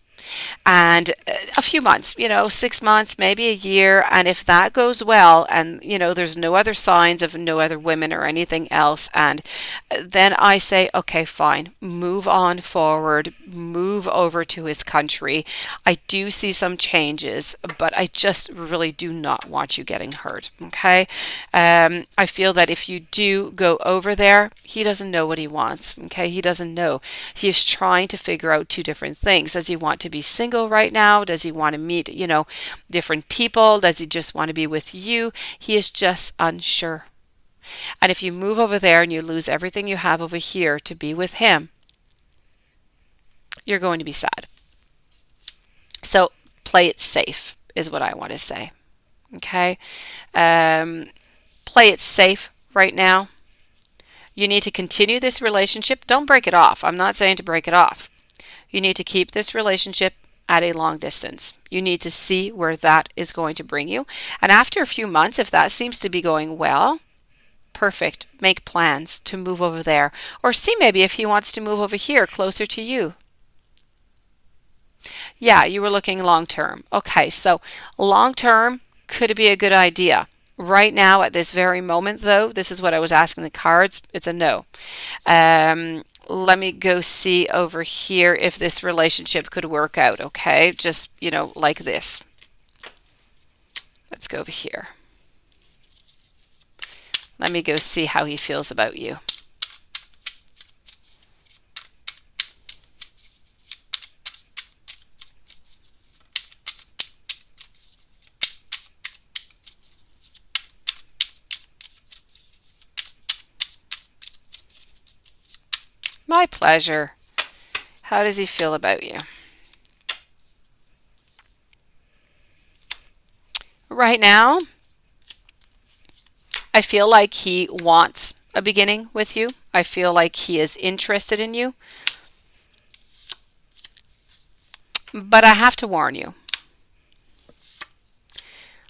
And a few months, 6 months, maybe a year. And if that goes well, and there's no other signs of no other women or anything else, and then I say, okay, fine, move on forward, move over to his country. I do see some changes, but I just really do not want you getting hurt. Okay. I feel that if you do go over there, he doesn't know what he wants. Okay. He doesn't know. He is trying to figure out two different things. Does he want to be single right now? Does he want to meet, different people? Does he just want to be with you? He is just unsure. And if you move over there and you lose everything you have over here to be with him, you're going to be sad. So play it safe is what I want to say. Okay? Play it safe right now. You need to continue this relationship. Don't break it off. I'm not saying to break it off. You need to keep this relationship at a long distance. You need to see where that is going to bring you. And after a few months, if that seems to be going well, perfect. Make plans to move over there. Or see maybe if he wants to move over here closer to you. Yeah, you were looking long term. Okay, so long term could be a good idea. Right now, at this very moment, though, this is what I was asking the cards. It's a no. Let me go see over here if this relationship could work out, okay? Just, like this. Let's go over here. Let me go see how he feels about you. My pleasure. How does he feel about you? Right now, I feel like he wants a beginning with you. I feel like he is interested in you. But I have to warn you.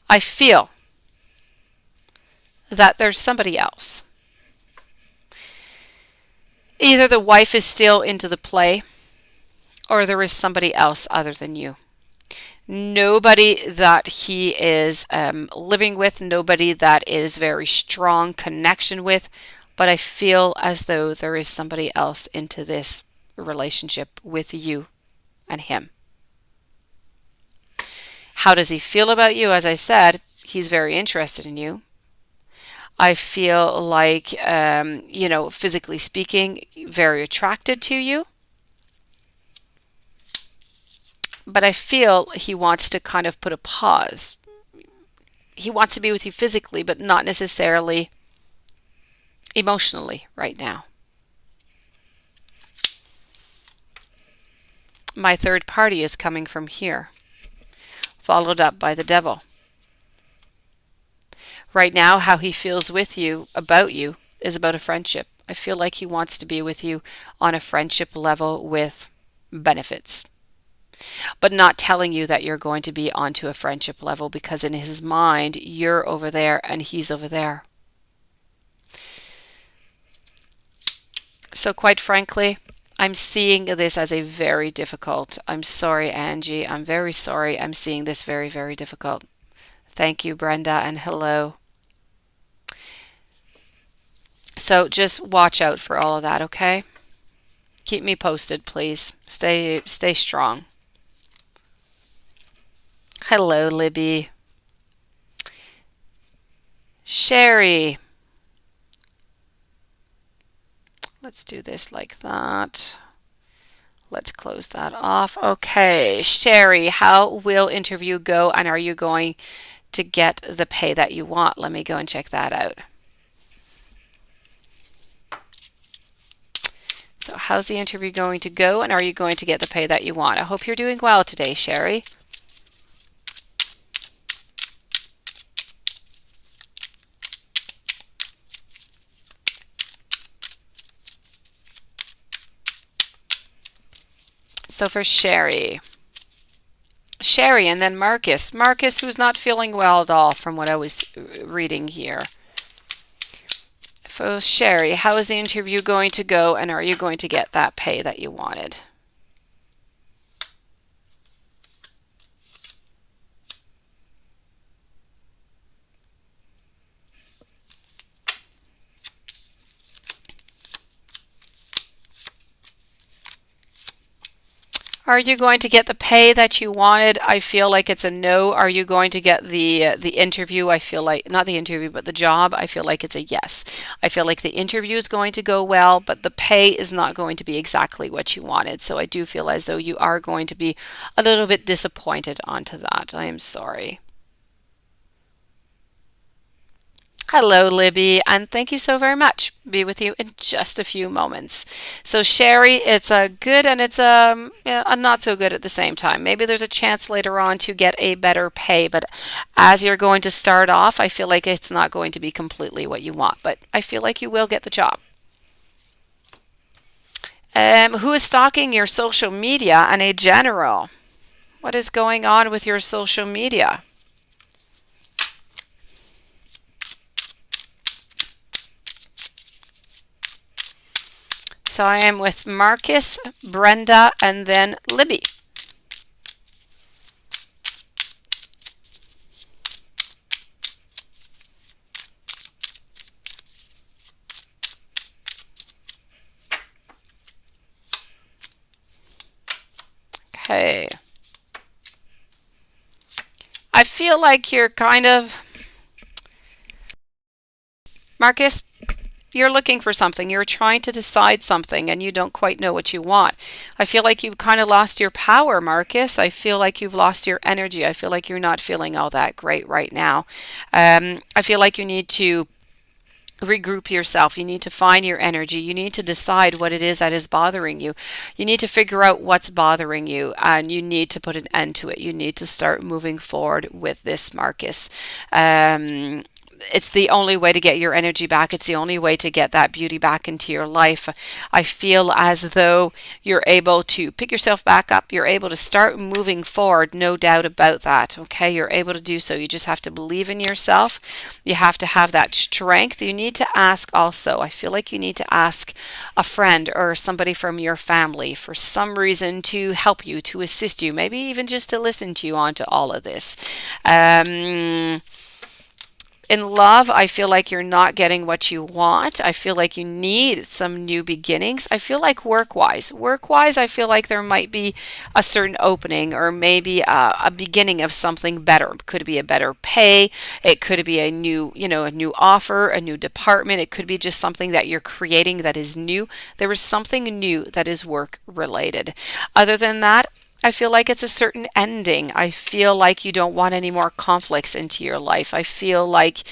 I feel that there's somebody else. Either the wife is still into the play, or there is somebody else other than you. Nobody that he is living with, nobody that is very strong connection with, but I feel as though there is somebody else into this relationship with you and him. How does he feel about you? As I said, he's very interested in you. I feel like, physically speaking, very attracted to you. But I feel he wants to kind of put a pause. He wants to be with you physically, but not necessarily emotionally right now. My third party is coming from here, followed up by the devil. Right now, how he feels with you, about you, is about a friendship. I feel like he wants to be with you on a friendship level with benefits, but not telling you that you're going to be onto a friendship level because in his mind, you're over there and he's over there. So quite frankly, I'm seeing this as a very difficult. I'm sorry, Angie. I'm very sorry. I'm seeing this very, very difficult. Thank you, Brenda, and hello. So just watch out for all of that, okay? Keep me posted, please. Stay strong. Hello, Libby. Sherry. Let's do this like that. Let's close that off. Okay, Sherry, how will interview go, and are you going to get the pay that you want? Let me go and check that out. So how's the interview going to go, and are you going to get the pay that you want? I hope you're doing well today, Sherry. So for Sherry, and then Marcus. Marcus, who's not feeling well at all from what I was reading here. For Sherry, how is the interview going to go, and are you going to get that pay that you wanted? Are you going to get the pay that you wanted? I feel like it's a no. Are you going to get the interview? I feel like, not the interview, but the job. I feel like it's a yes. I feel like the interview is going to go well, but the pay is not going to be exactly what you wanted. So I do feel as though you are going to be a little bit disappointed onto that. I am sorry. Hello, Libby, and thank you so very much. Be with you in just a few moments. So, Sherry, it's a good and it's a not so good at the same time. Maybe there's a chance later on to get a better pay, but as you're going to start off, I feel like it's not going to be completely what you want, but I feel like you will get the job. Who is stalking your social media and a general? What is going on with your social media? So I am with Marcus, Brenda, and then Libby. Okay. I feel like you're kind of, Marcus, you're looking for something. You're trying to decide something and you don't quite know what you want. I feel like you've kind of lost your power, Marcus. I feel like you've lost your energy. I feel like you're not feeling all that great right now. I feel like you need to regroup yourself. You need to find your energy. You need to decide what it is that is bothering you. You need to figure out what's bothering you and you need to put an end to it. You need to start moving forward with this, Marcus. It's the only way to get your energy back. It's the only way to get that beauty back into your life. I feel as though you're able to pick yourself back up. You're able to start moving forward, no doubt about that. Okay, you're able to do so. You just have to believe in yourself. You have to have that strength. You need to ask also. I feel like you need to ask a friend or somebody from your family for some reason to help you, to assist you, maybe even just to listen to you on to all of this. In love, I feel like you're not getting what you want. I feel like you need some new beginnings. I feel like work-wise, I feel like there might be a certain opening or maybe a beginning of something better. It could be a better pay. It could be a new, a new offer, a new department. It could be just something that you're creating that is new. There is something new that is work related. Other than that, I feel like it's a certain ending. I feel like you don't want any more conflicts into your life. I feel like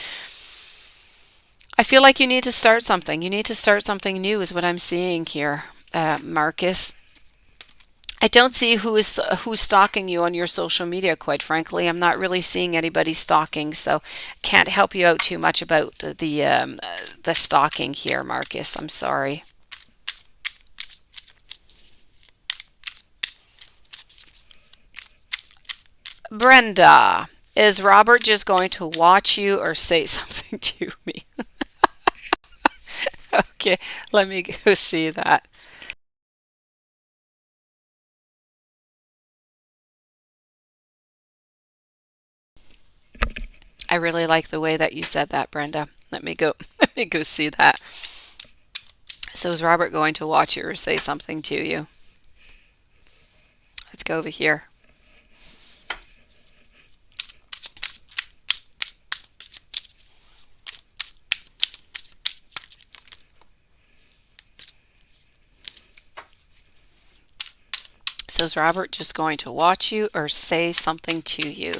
you need to start something. You need to start something new is what I'm seeing here, Marcus. I don't see who's stalking you on your social media, quite frankly. I'm not really seeing anybody stalking, so can't help you out too much about the stalking here, Marcus. I'm sorry. Brenda, is Robert just going to watch you or say something to me? Okay, let me go see that. I really like the way that you said that, Brenda. Let me go let me go see that. So is Robert going to watch you or say something to you? Let's go over here. So is Robert just going to watch you or say something to you?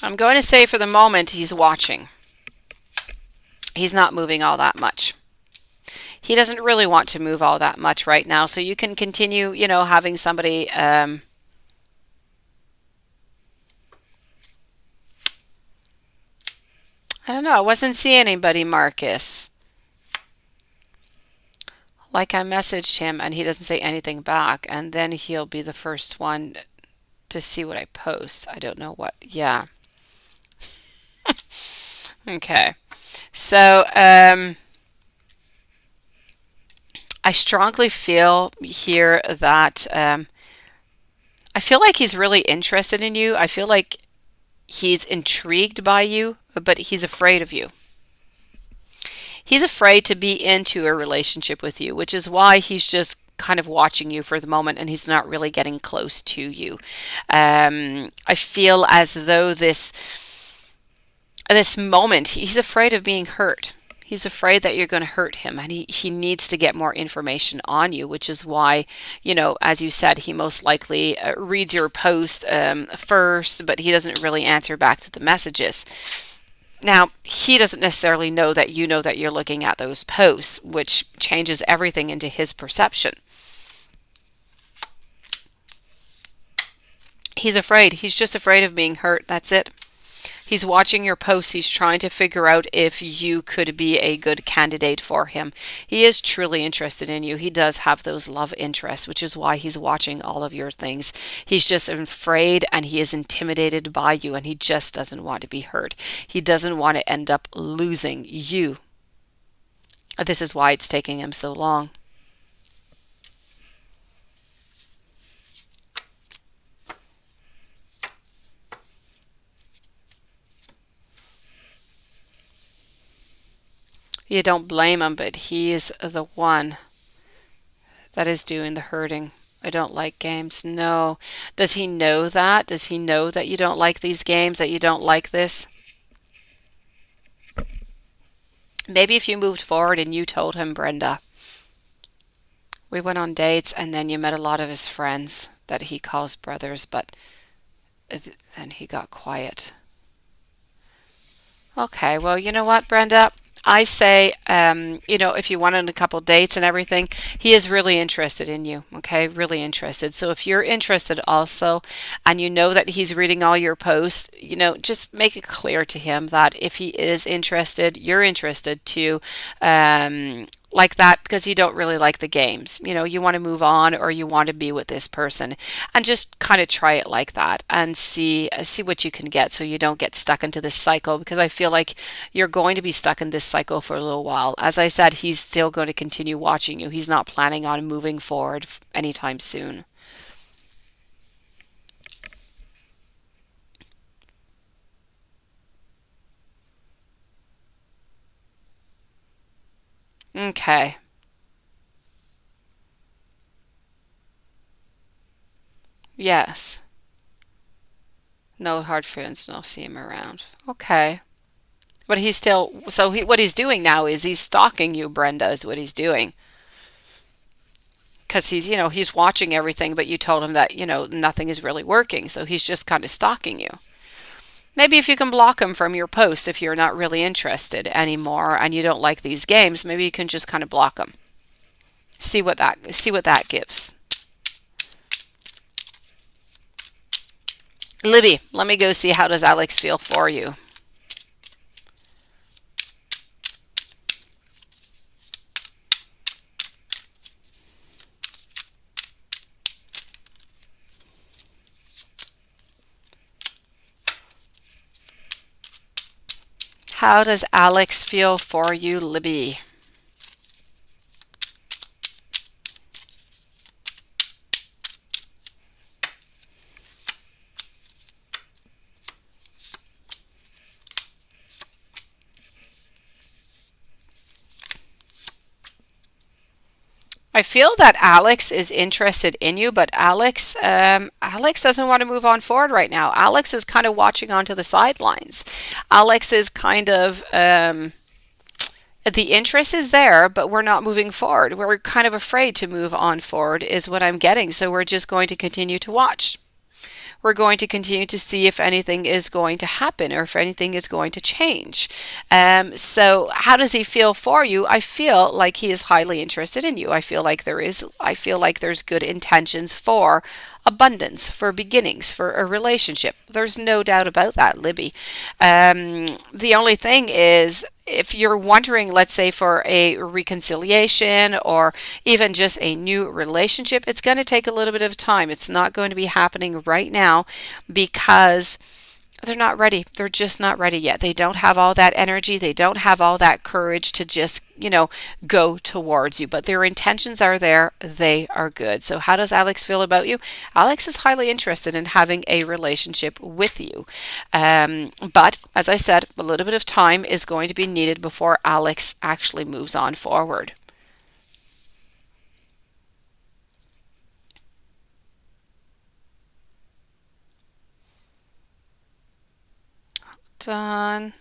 I'm going to say for the moment he's watching. He's not moving all that much. He doesn't really want to move all that much right now, so you can continue, having somebody. I don't know. I wasn't seeing anybody, Marcus. Like I messaged him and he doesn't say anything back, and then he'll be the first one to see what I post. I don't know what. Yeah. Okay. So, I strongly feel here that I feel like he's really interested in you. I feel like he's intrigued by you, but he's afraid of you. He's afraid to be into a relationship with you, which is why he's just kind of watching you for the moment and he's not really getting close to you. I feel as though this moment, he's afraid of being hurt. He's afraid that you're going to hurt him and he needs to get more information on you, which is why, as you said, he most likely reads your post first, but he doesn't really answer back to the messages. Now, he doesn't necessarily know that you know that you're looking at those posts, which changes everything into his perception. He's afraid. He's just afraid of being hurt. That's it. He's watching your posts. He's trying to figure out if you could be a good candidate for him. He is truly interested in you. He does have those love interests, which is why he's watching all of your things. He's just afraid and he is intimidated by you and he just doesn't want to be hurt. He doesn't want to end up losing you. This is why it's taking him so long. You don't blame him, but he's the one that is doing the hurting. I don't like games. No. Does he know that? Does he know that you don't like these games, that you don't like this? Maybe if you moved forward and you told him, Brenda, we went on dates and then you met a lot of his friends that he calls brothers, but then he got quiet. Okay, well, you know what, Brenda? I say, if you went on a couple dates and everything, he is really interested in you, okay? Really interested. So if you're interested also, and you know that he's reading all your posts, just make it clear to him that if he is interested, you're interested too. Like that because you don't really like the games. You want to move on or you want to be with this person and just kind of try it like that and see what you can get so you don't get stuck into this cycle, because I feel like you're going to be stuck in this cycle for a little while. As I said, he's still going to continue watching you. He's not planning on moving forward anytime soon. Okay. Yes. No hard feelings, no see him around. Okay. But he's still, so what he's doing now is he's stalking you, Brenda, is what he's doing. Because he's watching everything, but you told him that, nothing is really working. So he's just kind of stalking you. Maybe if you can block him from your posts if you're not really interested anymore and you don't like these games, maybe you can just kind of block him. See what that gives. Libby, let me go see how does Alex feel for you. How does Alex feel for you, Libby? I feel that Alex is interested in you, but Alex doesn't want to move on forward right now. Alex is kind of watching onto the sidelines. Alex is kind of the interest is there, but we're not moving forward. We're kind of afraid to move on forward, is what I'm getting. So we're just going to continue to watch. we're going to continue to see if anything is going to happen or if anything is going to change. So how does he feel for you? I feel like he is highly interested in you. I feel like there's good intentions for abundance, for beginnings, for a relationship. There's no doubt about that, Libby. The only thing is, if you're wondering, let's say, for a reconciliation or even just a new relationship, it's going to take a little bit of time. It's not going to be happening right now because they're not ready. They're just not ready yet. They don't have all that energy. They don't have all that courage to just, go towards you. But their intentions are there. They are good. So how does Alex feel about you? Alex is highly interested in having a relationship with you. But as I said, a little bit of time is going to be needed before Alex actually moves on forward. Done.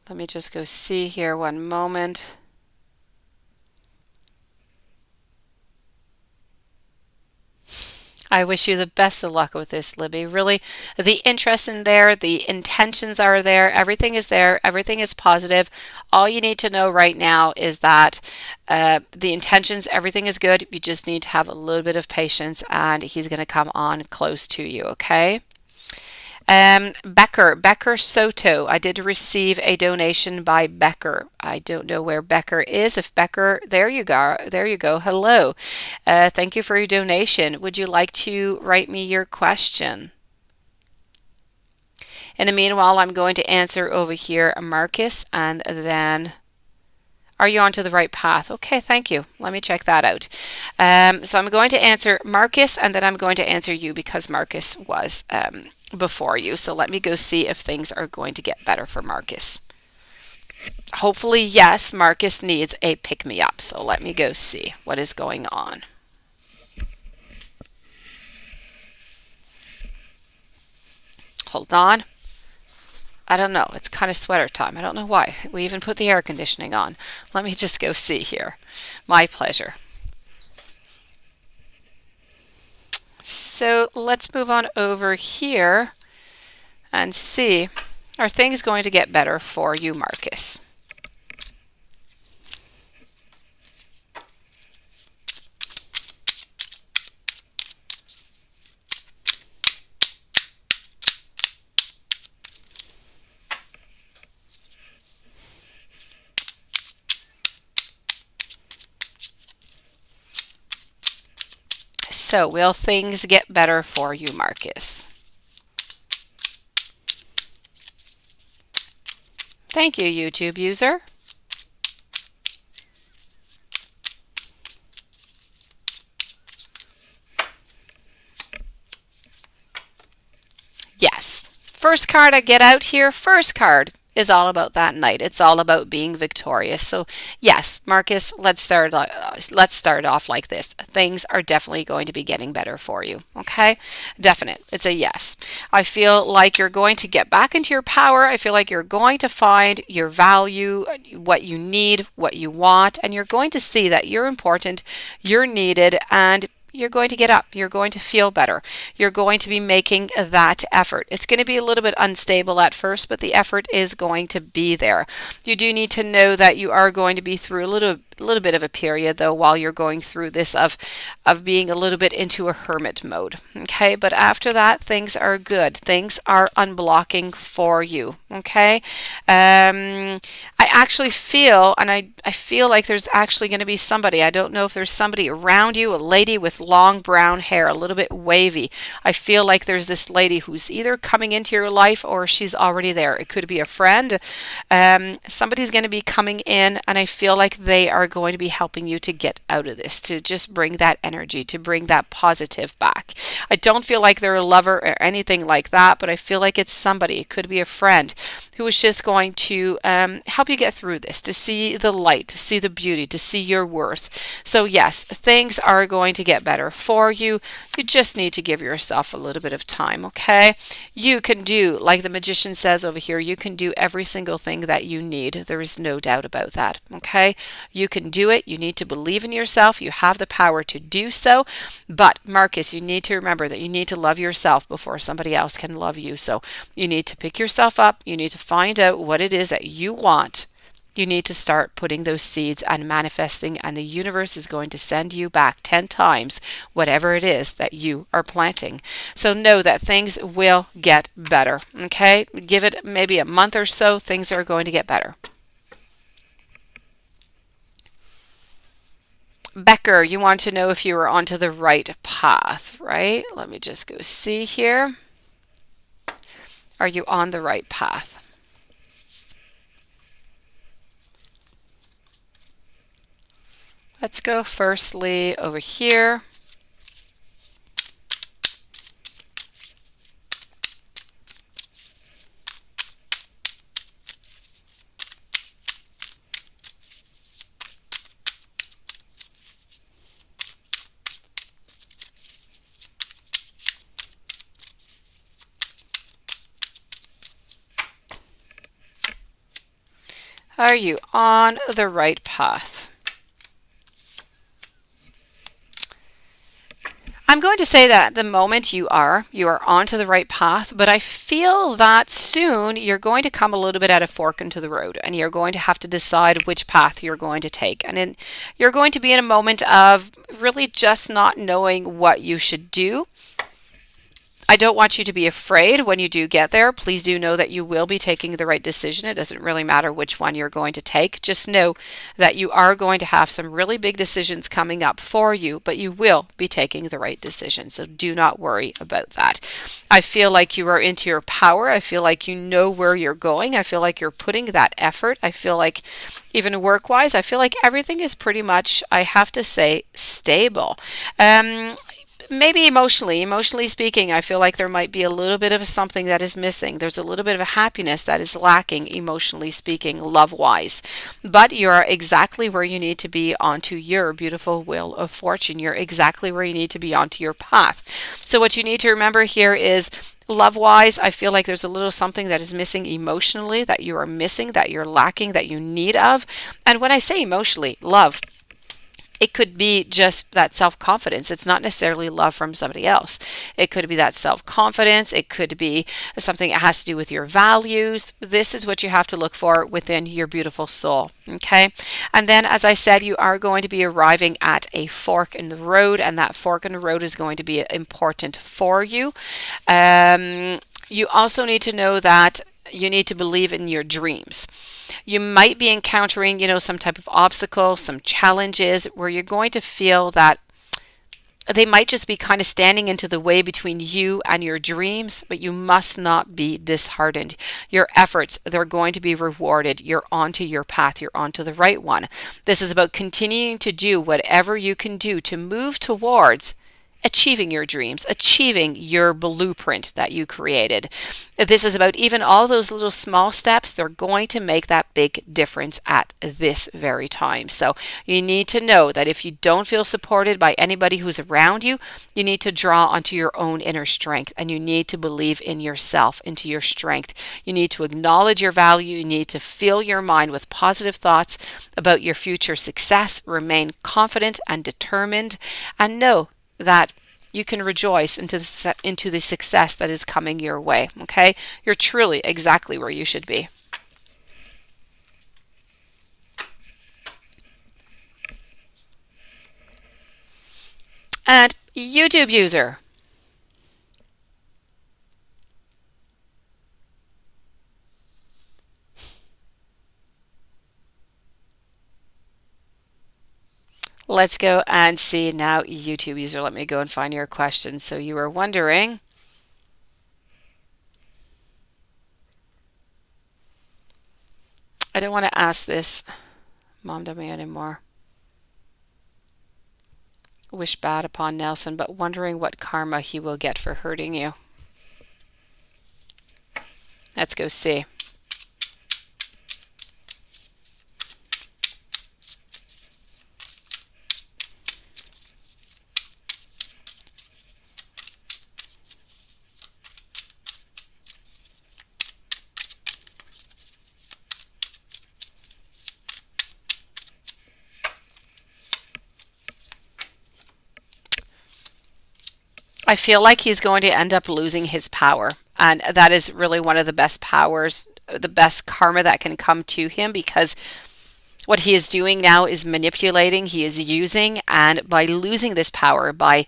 Let me just go see here one moment. I wish you the best of luck with this, Libby. Really, the interest in there, the intentions are there, everything is there, everything is positive. All you need to know right now is that the intentions, everything is good. You just need to have a little bit of patience and he's going to come on close to you, okay? Becker Soto. I did receive a donation by Becker. I don't know where Becker is. If Becker, there you go. There you go. Hello. Thank you for your donation. Would you like to write me your question? In the meanwhile, I'm going to answer over here Marcus, and then are you onto the right path? Okay, thank you. Let me check that out. So I'm going to answer Marcus, and then I'm going to answer you because Marcus was before you. So let me go see if things are going to get better for Marcus. Hopefully, yes, Marcus needs a pick-me-up. So let me go see what is going on. Hold on. I don't know. It's kind of sweater time. I don't know why. We even put the air conditioning on. Let me just go see here. My pleasure. So let's move on over here and see, are things going to get better for you, Marcus? So, will things get better for you, Marcus? Thank you, YouTube user. Yes. First card I get out here, first card is all about that night. It's all about being victorious. So yes, Marcus, let's start off like this. Things are definitely going to be getting better for you. Okay? Definite. It's a yes. I feel like you're going to get back into your power. I feel like you're going to find your value, what you need, what you want, and you're going to see that you're important, you're needed, and you're going to get up. You're going to feel better. You're going to be making that effort. It's going to be a little bit unstable at first, but the effort is going to be there. You do need to know that you are going to be through a little bit of a period, though, while you're going through this of being a little bit into a hermit mode. Okay, but after that, things are good. Things are unblocking for you. Okay, I actually feel, and I feel like there's actually going to be somebody. I don't know if there's somebody around you, a lady with long brown hair, a little bit wavy. I feel like there's this lady who's either coming into your life or she's already there. It could be a friend. Somebody's going to be coming in, and I feel like they are going to be helping you to get out of this, to just bring that energy, to bring that positive back. I don't feel like they're a lover or anything like that, but I feel like it's somebody. It could be a friend who is just going to help you get through this, to see the light, to see the beauty, to see your worth. So yes, things are going to get better for you. You just need to give yourself a little bit of time, okay? You can do, like the magician says over here, you can do every single thing that you need. There is no doubt about that, okay? You can do it. You need to believe in yourself. You have the power to do so. But Marcus, you need to remember that you need to love yourself before somebody else can love you. So you need to pick yourself up. You need to find out what it is that you want. You need to start putting those seeds and manifesting, and the universe is going to send you back 10 times whatever it is that you are planting. So know that things will get better, okay? Give it maybe a month or so, things are going to get better. Becker, you want to know if you are onto the right path, right? Let me just go see here. Are you on the right path? Let's go firstly over here. Are you on the right path? I'm going to say that at the moment you are onto the right path, but I feel that soon you're going to come a little bit at a fork into the road, and you're going to have to decide which path you're going to take. And then you're going to be in a moment of really just not knowing what you should do. I don't want you to be afraid when you do get there. Please do know that you will be taking the right decision. It doesn't really matter which one you're going to take. Just know that you are going to have some really big decisions coming up for you, but you will be taking the right decision. So do not worry about that. I feel like you are into your power. I feel like you know where you're going. I feel like you're putting that effort. I feel like even work-wise, I feel like everything is pretty much, I have to say, stable. Maybe emotionally speaking, I feel like there might be a little bit of something that is missing. There's a little bit of a happiness that is lacking, emotionally speaking, love-wise. But you're exactly where you need to be onto your beautiful wheel of fortune. You're exactly where you need to be onto your path. So what you need to remember here is, love-wise, I feel like there's a little something that is missing emotionally, that you are missing, that you're lacking, that you need of. And when I say emotionally, love, it could be just that self-confidence. It's not necessarily love from somebody else. It could be that self-confidence. It could be something that has to do with your values. This is what you have to look for within your beautiful soul. Okay. And then, as I said, you are going to be arriving at a fork in the road, and that fork in the road is going to be important for you. You also need to know that you need to believe in your dreams. You might be encountering, some type of obstacle, some challenges where you're going to feel that they might just be kind of standing into the way between you and your dreams, but you must not be disheartened. Your efforts, they're going to be rewarded. You're onto your path. You're onto the right one. This is about continuing to do whatever you can do to move towards achieving your dreams, achieving your blueprint that you created. This is about even all those little small steps. They're going to make that big difference at this very time. So you need to know that if you don't feel supported by anybody who's around you, you need to draw onto your own inner strength, and you need to believe in yourself, into your strength. You need to acknowledge your value. You need to fill your mind with positive thoughts about your future success. Remain confident and determined, and know that you can rejoice into the success that is coming your way. Okay? You're truly exactly where you should be. And YouTube user, let's go and see now. YouTube user, let me go and find your question. So you were wondering, I don't want to ask this mom dummy anymore. Wish bad upon Nelson, but wondering what karma he will get for hurting you. Let's go see. I feel like he's going to end up losing his power. And that is really one of the best powers, the best karma that can come to him, because what he is doing now is manipulating, he is using, and by losing this power, by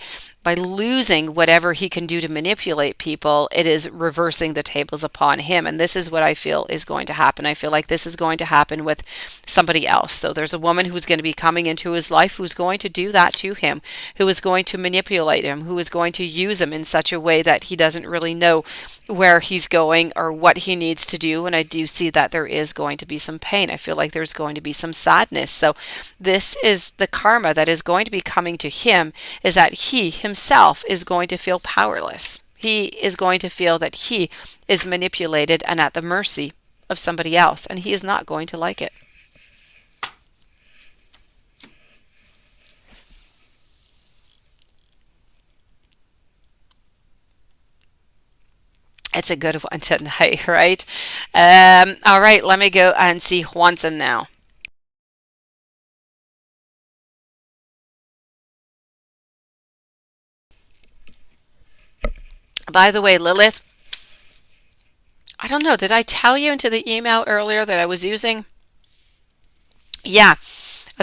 losing whatever he can do to manipulate people, it is reversing the tables upon him. And this is what I feel is going to happen. I feel like this is going to happen with somebody else. So there's a woman who's going to be coming into his life who's going to do that to him, who is going to manipulate him, who is going to use him in such a way that he doesn't really know where he's going or what he needs to do. And I do see that there is going to be some pain. I feel like there's going to be some sadness. So this is the karma that is going to be coming to him, is that he himself is going to feel powerless. He is going to feel that he is manipulated and at the mercy of somebody else, and he is not going to like it. It's a good one tonight, right? All right, let me go and see Juanson now. By the way, Lilith, I don't know, did I tell you into the email earlier that I was using? Yeah,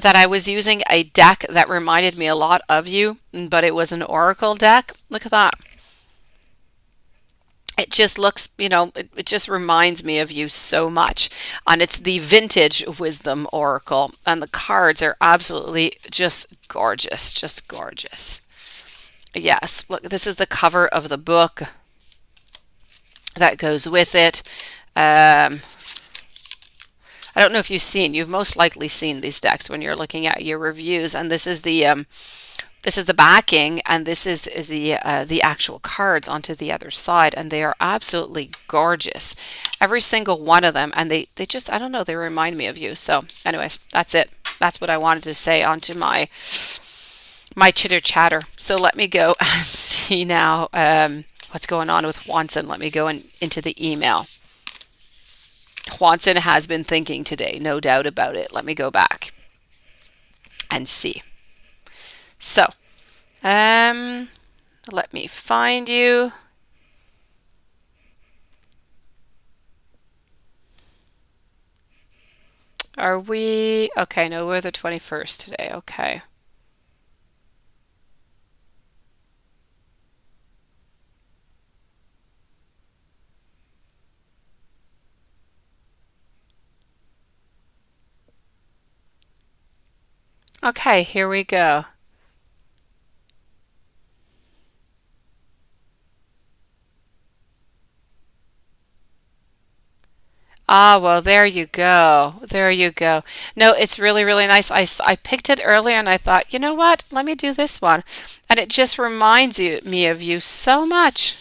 that I was using a deck that reminded me a lot of you, but it was an oracle deck. Look at that. It just looks, it just reminds me of you so much. And it's the vintage wisdom oracle. And the cards are absolutely just gorgeous, just gorgeous. Yes, look, this is the cover of the book that goes with it. I don't know if you've most likely seen these decks when you're looking at your reviews. And this is the backing, and this is the actual cards onto the other side, and they are absolutely gorgeous, every single one of them. And they just, I don't know, they remind me of you. So anyways, that's it. That's what I wanted to say onto my chitter chatter. So let me go and see now what's going on with Juanson. Let me go into the email. Juanson has been thinking today, no doubt about it. Let me go back and see. So, let me find you. Are we, okay, no, we're the 21st today, okay. Okay, here we go. Ah, well, there you go. There you go. No, it's really, really nice. I picked it earlier and I thought, you know what? Let me do this one. And it just reminds me of you so much.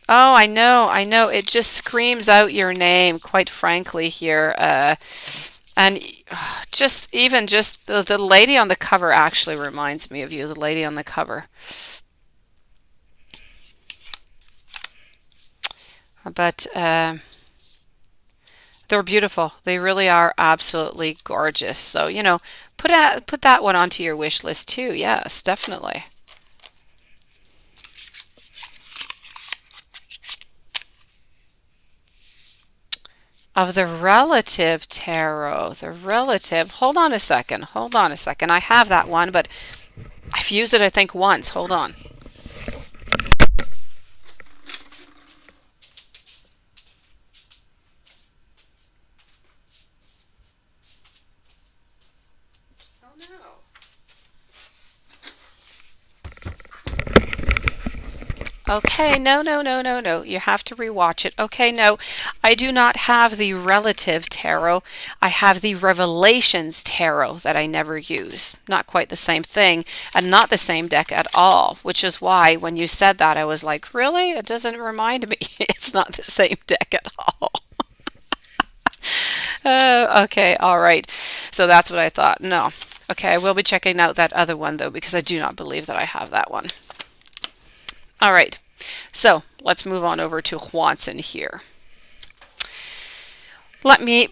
Oh, I know, I know. It just screams out your name, quite frankly, here. And just even just the lady on the cover actually reminds me of you, the lady on the cover. But they're beautiful. They really are absolutely gorgeous. So, put that one onto your wish list too. Yes, definitely. Of the relative tarot, the relative. Hold on a second. Hold on a second. I have that one, but I've used it, I think, once. Hold on. Oh no. Okay, no, no, no, no, no. You have to rewatch it. Okay, no, I do not have the relative tarot. I have the revelations tarot that I never use. Not quite the same thing, and not the same deck at all, which is why when you said that, I was like, really? It doesn't remind me. It's not the same deck at all. Okay, all right. So that's what I thought. No. Okay, I will be checking out that other one, though, because I do not believe that I have that one. All right, so let's move on over to Juanson here. let me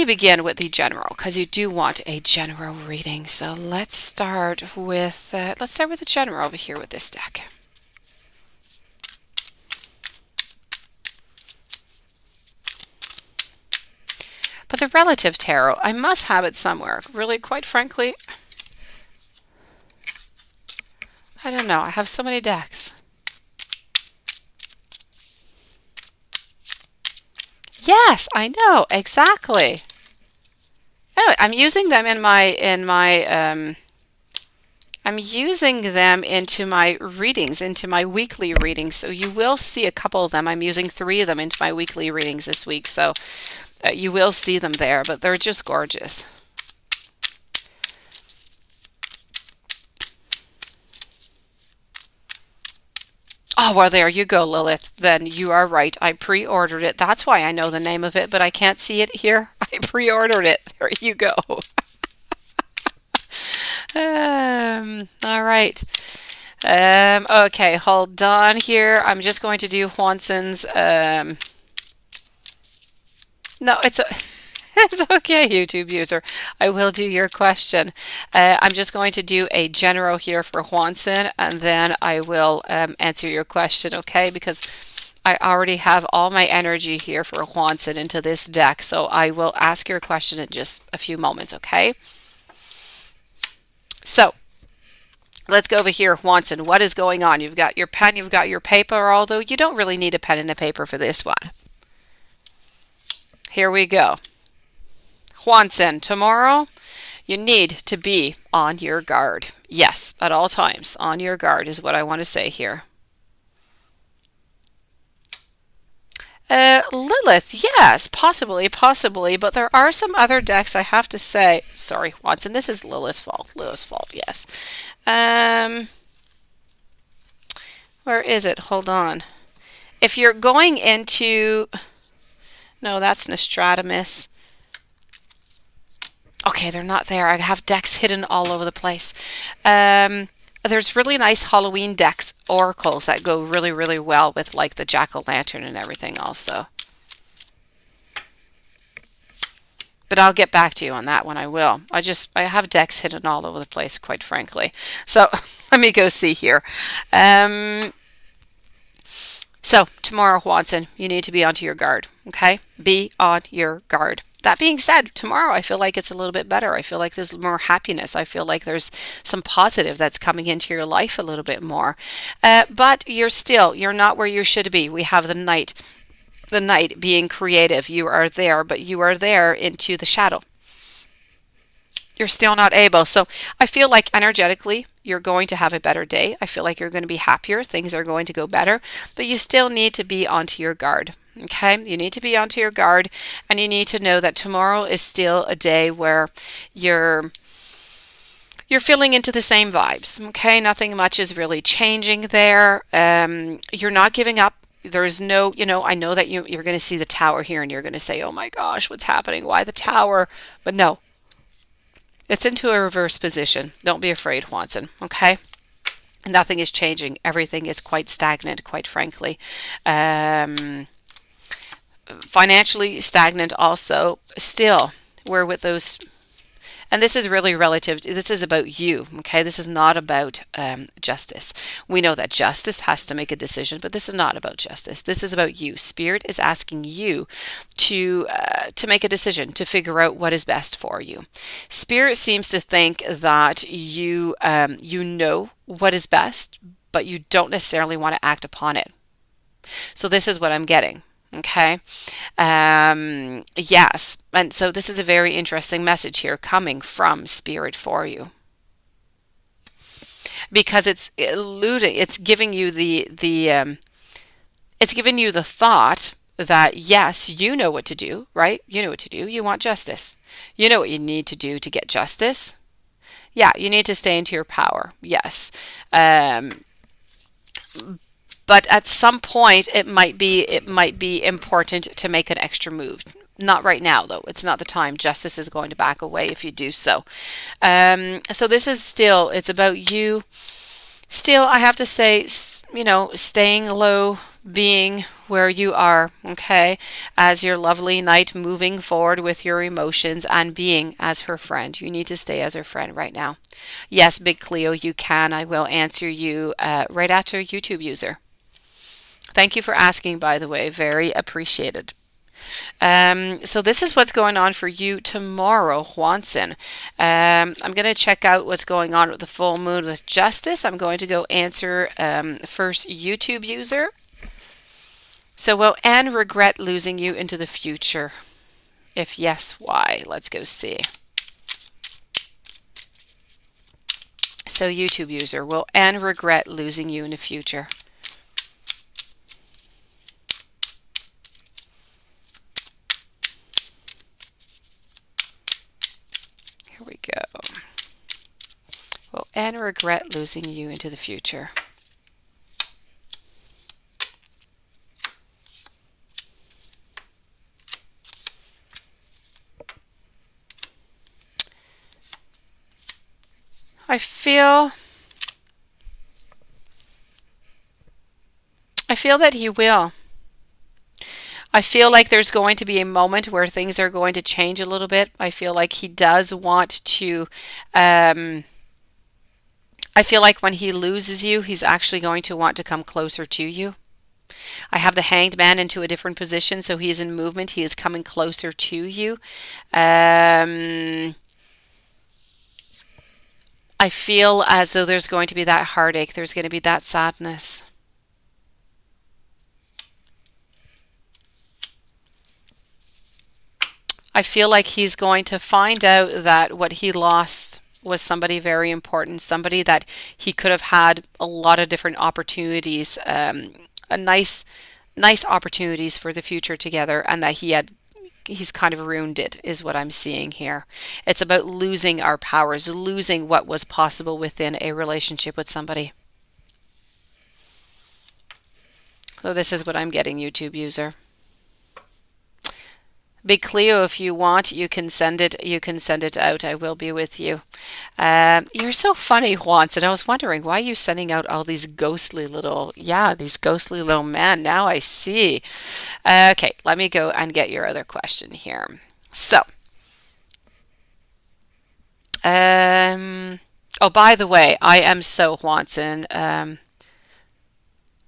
begin with the general because you do want a general reading. So let's start with the general over here with this deck. But the relative tarot, I must have it somewhere. Really, quite frankly, I don't know. I have so many decks. Yes, I know exactly. Anyway, I'm using them into my readings, into my weekly readings. So you will see a couple of them. I'm using 3 of them into my weekly readings this week. So you will see them there, but they're just gorgeous. Oh, well, there you go, Lilith. Then you are right. I pre-ordered it. That's why I know the name of it, but I can't see it here. I pre-ordered it. There you go. All right. Okay, hold on here. I'm just going to do Hwanson's. No, it's a, it's okay, YouTube user. I will do your question. I'm just going to do a general here for Hwanson, and then I will answer your question, okay? Because I already have all my energy here for Hwanson into this deck, so I will ask your question in just a few moments, okay? So, let's go over here, Hwanson. What is going on? You've got your pen, you've got your paper, although you don't really need a pen and a paper for this one. Here we go. Hwanson, tomorrow you need to be on your guard. Yes, at all times. On your guard is what I want to say here. Lilith, yes, possibly, but there are some other decks I have to say. Sorry, Hwanson, this is Lilith's fault. Lilith's fault, yes. Where is it? Hold on. If you're going into... No, that's Nostradamus. Okay, they're not there. I have decks hidden all over the place. There's really nice Halloween decks, oracles, that go really, really well with like the jack-o'-lantern and everything also. But I'll get back to you on that one. I will. I have decks hidden all over the place, quite frankly. So let me go see here. So tomorrow, Hwanson, you need to be onto your guard, okay? Be on your guard. That being said, tomorrow I feel like it's a little bit better. I feel like there's more happiness. I feel like there's some positive that's coming into your life a little bit more. But you're not where you should be. We have the night being creative. You are there, but you are there into the shadow. You're still not able. So I feel like energetically, you're going to have a better day. I feel like you're going to be happier. Things are going to go better, but you still need to be onto your guard. Okay, you need to be onto your guard, and you need to know that tomorrow is still a day where you're feeling into the same vibes. Okay, nothing much is really changing there. You're not giving up. There's no, I know that you're going to see the tower here, and you're going to say, "Oh my gosh, what's happening? Why the tower?" But no, it's into a reverse position. Don't be afraid, Hwanson. Okay. Nothing is changing. Everything is quite stagnant, quite frankly. Financially stagnant also. Still, we're with those, and this is really relative. This is about you, okay? This is not about justice. We know that justice has to make a decision, but this is not about justice. This is about you. Spirit is asking you to make a decision, to figure out what is best for you. Spirit seems to think that you know what is best, but you don't necessarily want to act upon it. So this is what I'm getting. Okay. Yes. And so this is a very interesting message here coming from Spirit for you. Because it's giving you it's giving you the thought that yes, you know what to do, right? You know what to do. You want justice. You know what you need to do to get justice. Yeah, you need to stay into your power. Yes. But at some point, it might be important to make an extra move. Not right now, though. It's not the time. Justice is going to back away if you do so. So this is it's about you. Still, I have to say, staying low, being where you are, okay, as your lovely knight moving forward with your emotions and being as her friend. You need to stay as her friend right now. Yes, Big Cleo, you can. I will answer you right after YouTube user. Thank you for asking, by the way. Very appreciated. So this is what's going on for you tomorrow, Juanson. I'm going to check out what's going on with the full moon with Justice. I'm going to go answer first YouTube user. So will Anne regret losing you into the future? If yes, why? Let's go see. So YouTube user, will Anne regret losing you in the future? Here we go. Will Anne regret losing you into the future? I feel that he will. I feel like there's going to be a moment where things are going to change a little bit. I feel like he does want to I feel like when he loses you, he's actually going to want to come closer to you. I have the Hanged Man into a different position, so he is in movement. He is coming closer to you. I feel as though there's going to be that heartache. There's going to be that sadness. I feel like he's going to find out that what he lost was somebody very important, somebody that he could have had a lot of different opportunities, a nice opportunities for the future together, and that he's kind of ruined it, is what I'm seeing here. It's about losing our powers, losing what was possible within a relationship with somebody. So this is what I'm getting, YouTube user. Big Cleo, if you want, you can send it. You can send it out. I will be with you. You're so funny, Juan. And I was wondering why you sending out all these ghostly little, these ghostly little men. Now I see. Okay, let me go and get your other question here. So, oh, by the way, I am so Juanson.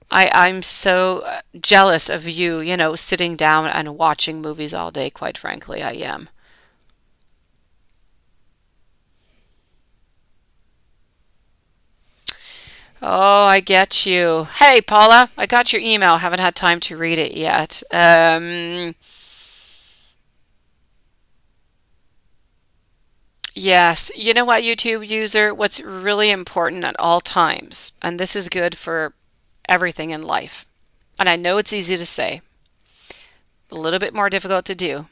I'm so jealous of you, sitting down and watching movies all day, quite frankly, I am. Oh, I get you. Hey, Paula, I got your email. Haven't had time to read it yet. Yes, you know what, YouTube user? What's really important at all times, and this is good for everything in life, and I know it's easy to say, a little bit more difficult to do,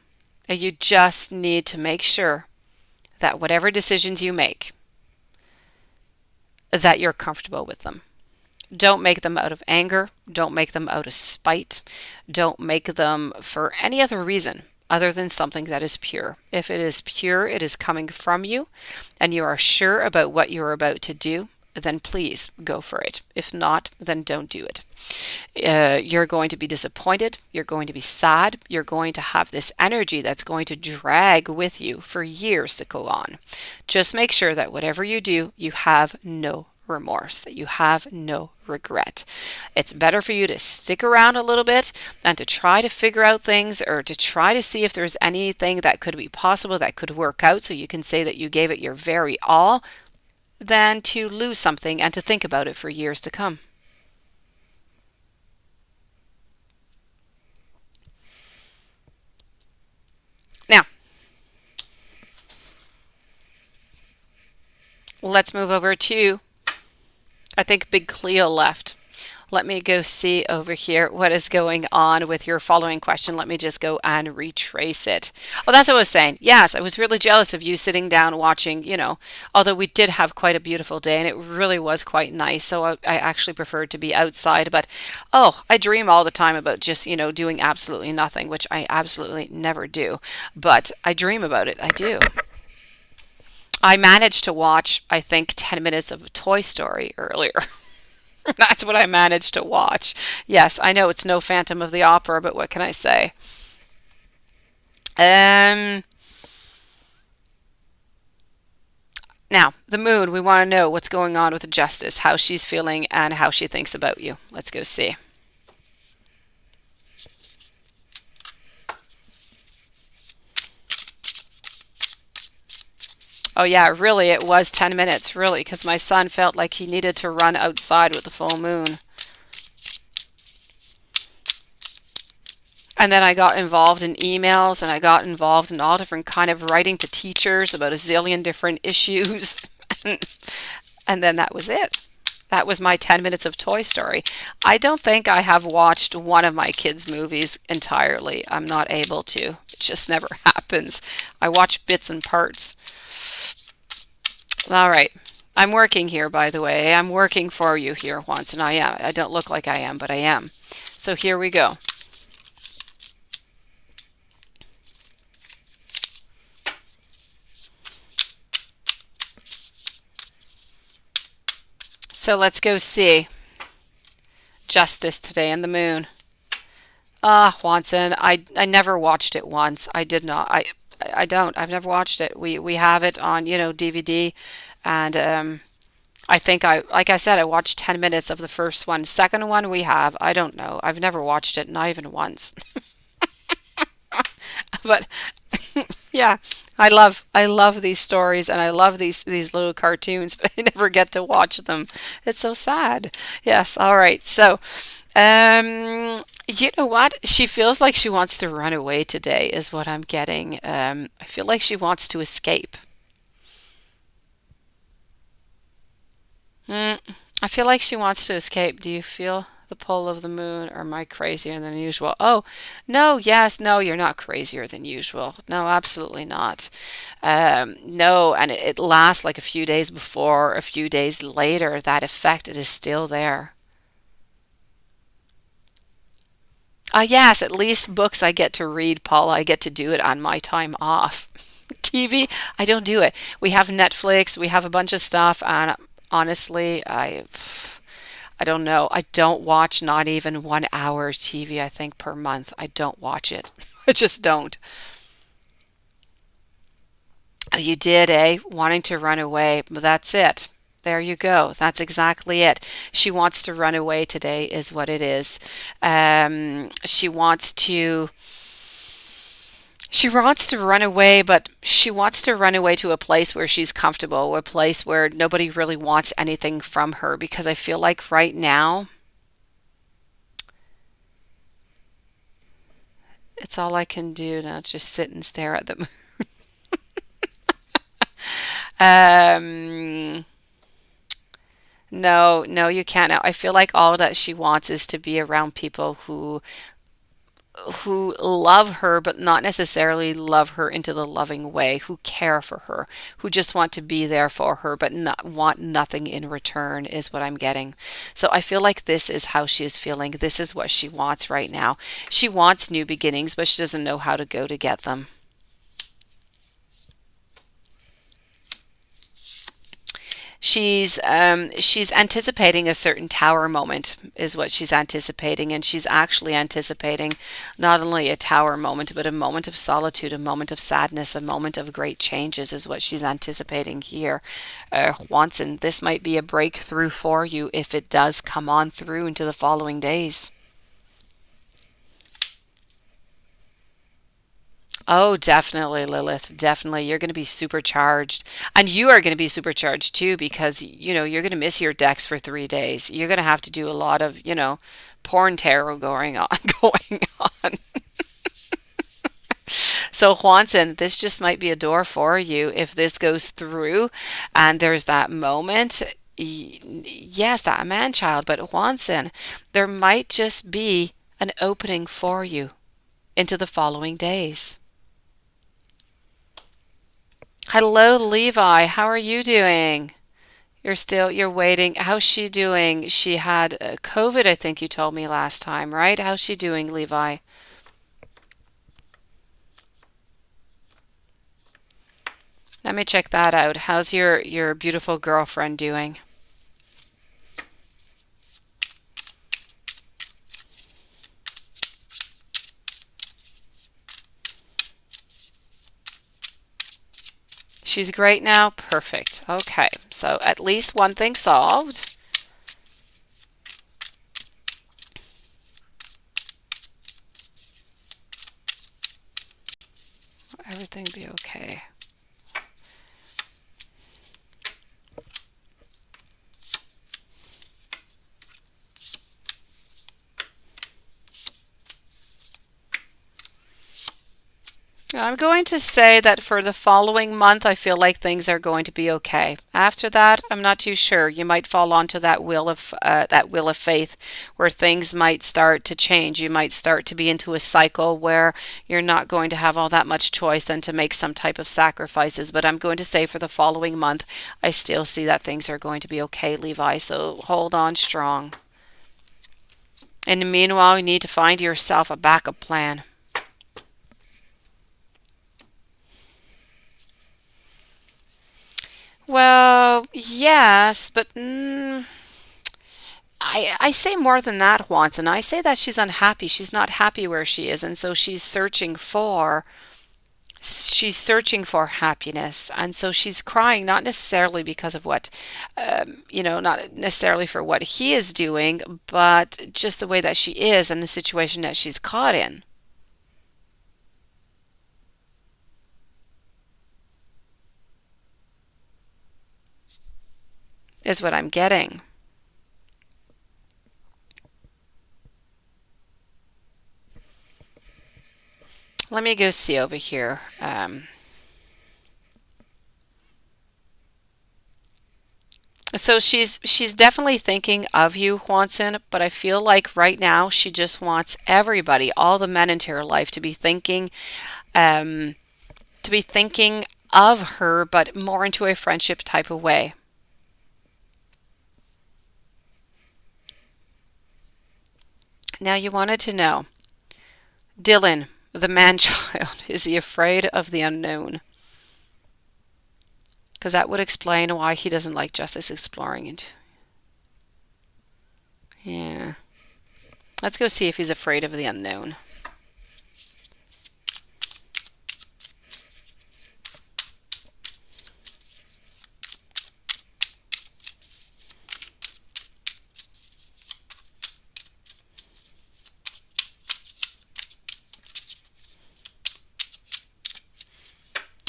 and you just need to make sure that whatever decisions you make, that you're comfortable with them. Don't make them out of anger. Don't make them out of spite. Don't make them for any other reason other than something that is pure. If it is pure, it is coming from you, and you are sure about what you're about to do, then please go for it. If not, then don't do it. You're going to be disappointed. You're going to be sad. You're going to have this energy that's going to drag with you for years to go on. Just make sure that whatever you do, you have no remorse, that you have no regret. It's better for you to stick around a little bit and to try to figure out things, or to try to see if there's anything that could be possible that could work out so you can say that you gave it your very all, than to lose something and to think about it for years to come. Now, let's move over to, I think Big Cleo left. Let me go see over here what is going on with your following question. Let me just go and retrace it. Oh, that's what I was saying. Yes, I was really jealous of you sitting down watching, although we did have quite a beautiful day and it really was quite nice. So I actually preferred to be outside. But, oh, I dream all the time about just, doing absolutely nothing, which I absolutely never do. But I dream about it. I do. I managed to watch, I think, 10 minutes of Toy Story earlier. That's what I managed to watch. Yes, I know it's no Phantom of the Opera, but what can I say? Um, Now, the moon, we want to know what's going on with Justice, how she's feeling, and how she thinks about you. Let's go see. Oh, yeah, really, it was 10 minutes, really, because my son felt like he needed to run outside with the full moon. And then I got involved in emails and I got involved in all different kind of writing to teachers about a zillion different issues. And then that was it. That was my 10 minutes of Toy Story. I don't think I have watched one of my kids' movies entirely. I'm not able to. It just never happens. I watch bits and parts. All right. I'm working here, by the way. I'm working for you here once, and I am. I don't look like I am, but I am. So here we go. So let's go see Justice today and the moon. Ah, Watson, I never watched it once. I did not. I don't. I've never watched it. We have it on, DVD, and I think like I said, I watched 10 minutes of the first one. Second one we have, I don't know. I've never watched it, not even once. But yeah, I love these stories and I love these little cartoons, but I never get to watch them. It's so sad. Yes, all right. So, you know what? She feels like she wants to run away today, is what I'm getting. I feel like she wants to escape. Mm, I feel like she wants to escape. Do you feel the pull of the moon, or am I crazier than usual? Oh, no, yes, no, you're not crazier than usual. No, absolutely not. No, and it lasts like a few days before, a few days later. That effect, it is still there. Yes, at least books I get to read, Paula. I get to do it on my time off. TV, I don't do it. We have Netflix, we have a bunch of stuff, and honestly, I don't know. I don't watch not even 1 hour TV, I think, per month. I don't watch it. I just don't. Oh, you did, eh? Wanting to run away. Well, that's it. There you go. That's exactly it. She wants to run away today, is what it is. She wants to. She wants to run away, but she wants to run away to a place where she's comfortable, a place where nobody really wants anything from her. Because I feel like right now, it's all I can do now, just sit and stare at them. Um, no, no, you can't. Now, I feel like all that she wants is to be around people who love her, but not necessarily love her into the loving way, who care for her, who just want to be there for her, but not want nothing in return, is what I'm getting. So I feel like this is how she is feeling. This is what she wants right now. She wants new beginnings, but she doesn't know how to go to get them. She's anticipating a certain tower moment, is what she's anticipating, and she's actually anticipating not only a tower moment but a moment of solitude, a moment of sadness, a moment of great changes, is what she's anticipating here. Watson, this might be a breakthrough for you if it does come on through into the following days. Oh, definitely, Lilith. Definitely. You're going to be supercharged. And you are going to be supercharged too because, you're going to miss your decks for 3 days. You're going to have to do a lot of, porn tarot going on, going on. So, Juanson, this just might be a door for you if this goes through and there's that moment. Yes, that man child, but Juanson, there might just be an opening for you into the following days. Hello, Levi. How are you doing? You're waiting. How's she doing? She had COVID, I think you told me last time, right? How's she doing, Levi? Let me check that out. How's your beautiful girlfriend doing? She's great now? Perfect. Okay, so at least one thing solved. Everything be okay. I'm going to say that for the following month, I feel like things are going to be okay. After that, I'm not too sure. You might fall onto that wheel of faith, where things might start to change. You might start to be into a cycle where you're not going to have all that much choice and to make some type of sacrifices. But I'm going to say for the following month, I still see that things are going to be okay, Levi. So hold on strong. And meanwhile, you need to find yourself a backup plan. Well, yes, but I say more than that, Watson. I say that she's unhappy. She's not happy where she is, and so she's searching for happiness, and so she's crying not necessarily because of what, not necessarily for what he is doing, but just the way that she is and the situation that she's caught in is what I'm getting. Let me go see over here. So she's definitely thinking of you, Juanson, but I feel like right now she just wants everybody, all the men into her life, um, to be thinking of her, but more into a friendship type of way. Now you wanted to know, Dylan, the man child, is he afraid of the unknown? Because that would explain why he doesn't like justice exploring it. Yeah. Let's go see if he's afraid of the unknown.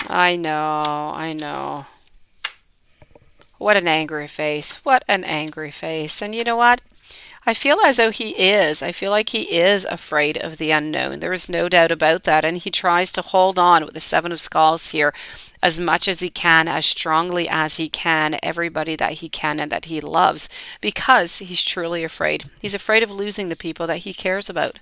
I know, I know. What an angry face. What an angry face. And you know what? I feel as though he is. I feel like he is afraid of the unknown. There is no doubt about that. And he tries to hold on with the Seven of Skulls here as much as he can, as strongly as he can, everybody that he can and that he loves, because he's truly afraid. He's afraid of losing the people that he cares about.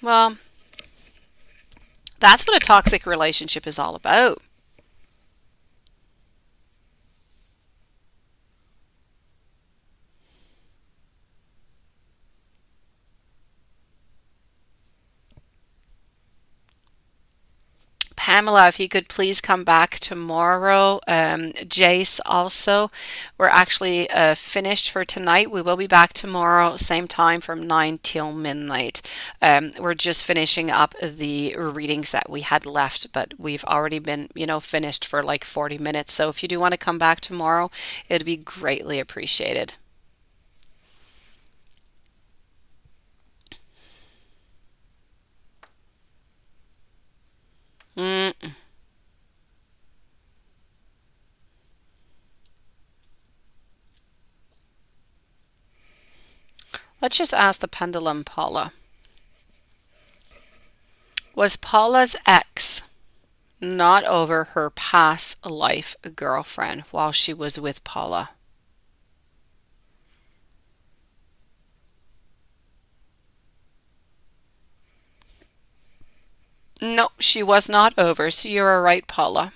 Well, that's what a toxic relationship is all about. Pamela, if you could please come back tomorrow. Jace also. We're actually finished for tonight. We will be back tomorrow, same time from 9 till midnight. We're just finishing up the readings that we had left, but we've already been, finished for like 40 minutes. So if you do want to come back tomorrow, it'd be greatly appreciated. Mm. Let's just ask the pendulum, Paula. Was Paula's ex not over her past life girlfriend while she was with Paula? No, she was not over, so you're right, Paula.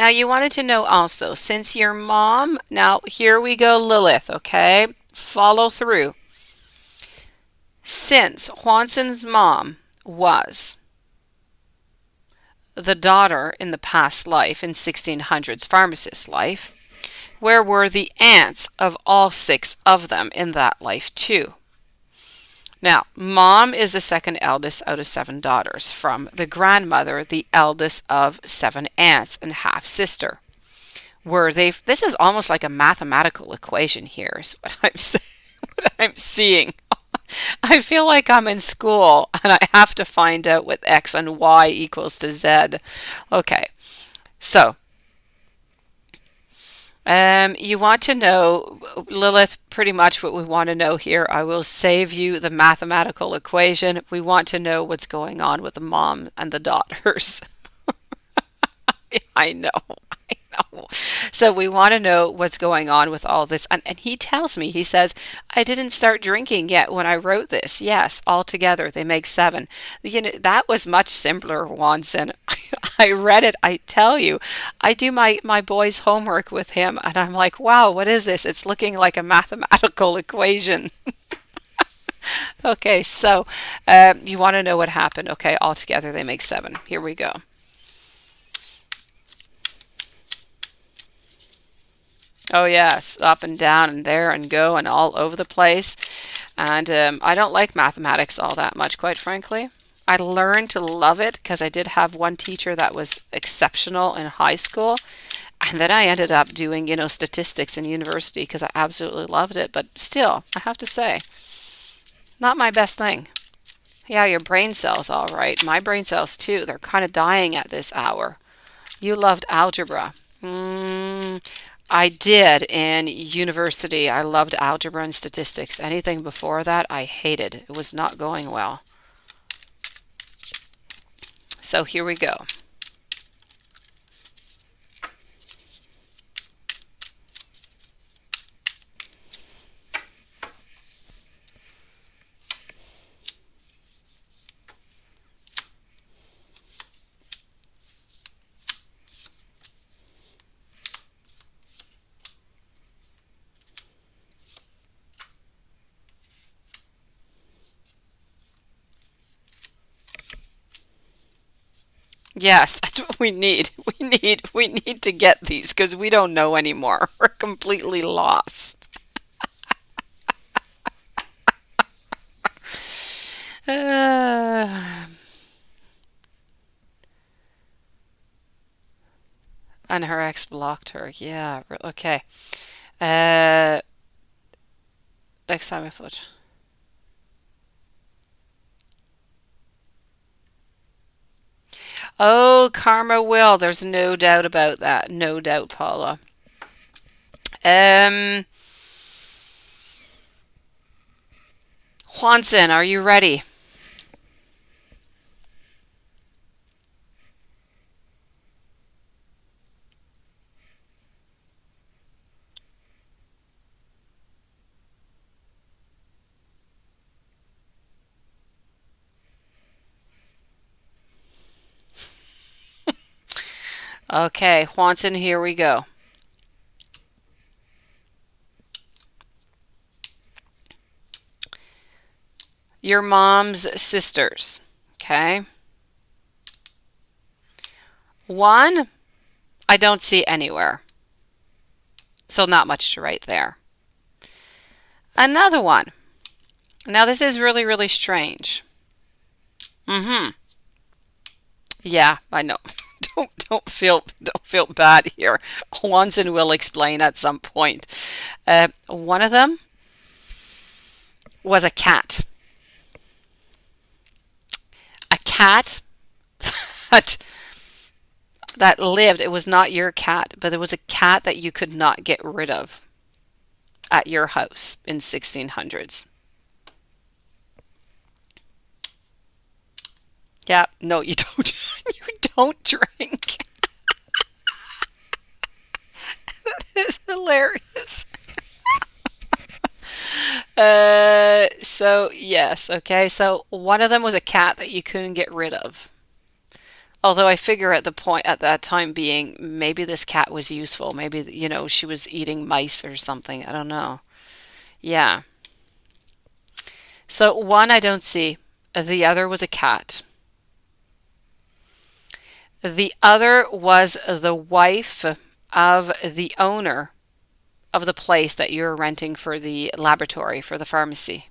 Now you wanted to know also, since your mom, now here we go, Lilith, okay? Follow through. Since Juanson's mom was the daughter in the past life, in 1600s pharmacist life, where were the aunts of all six of them in that life too? Now, mom is the second eldest out of seven daughters from the grandmother, the eldest of seven aunts and half sister. Were they? This is almost like a mathematical equation here, is what what I'm seeing. I feel like I'm in school and I have to find out what x and y equals to z. Okay, so you want to know, Lilith, pretty much what we want to know here. I will save you the mathematical equation. We want to know what's going on with the mom and the daughters. I know. I know. So we want to know what's going on with all this. And he tells me, he says, I didn't start drinking yet when I wrote this. Yes, altogether they make seven. You know, that was much simpler, Wanson. I read it. I tell you, I do my boy's homework with him, and I'm like, wow, what is this? It's looking like a mathematical equation. Okay, so you want to know what happened. Okay, altogether they make seven. Here we go. Oh yes, up and down and there and go and all over the place. And I don't like mathematics all that much, quite frankly. I learned to love it because I did have one teacher that was exceptional in high school. And then I ended up doing, statistics in university because I absolutely loved it. But still, I have to say, not my best thing. Yeah, your brain cells, all right. My brain cells, too. They're kind of dying at this hour. You loved algebra. I did in university. I loved algebra and statistics. Anything before that, I hated. It was not going well. So here we go. Yes, that's what we need. We need to get these because we don't know anymore. We're completely lost. Uh, and her ex blocked her. Yeah, okay. Uh, next time I float. Oh, karma will. There's no doubt about that. No doubt, Paula. Um, Juanson, are you ready? Okay, Juanson, here we go. Your mom's sisters. Okay. One, I don't see anywhere. So not much to write there. Another one. Now this is really, really strange. Mm-hmm. Yeah, I know. Don't feel bad here. Wanson will explain at some point. One of them was a cat. A cat that that lived. It was not your cat, but it was a cat that you could not get rid of at your house in 1600s. Yeah, no, you don't. You don't drink. That is hilarious. So yes, okay. So one of them was a cat that you couldn't get rid of. Although I figure at the point at that time being, maybe this cat was useful. Maybe, she was eating mice or something. I don't know. Yeah. So one I don't see. The other was a cat. The other was the wife of the owner of the place that you're renting for the laboratory, for the pharmacy.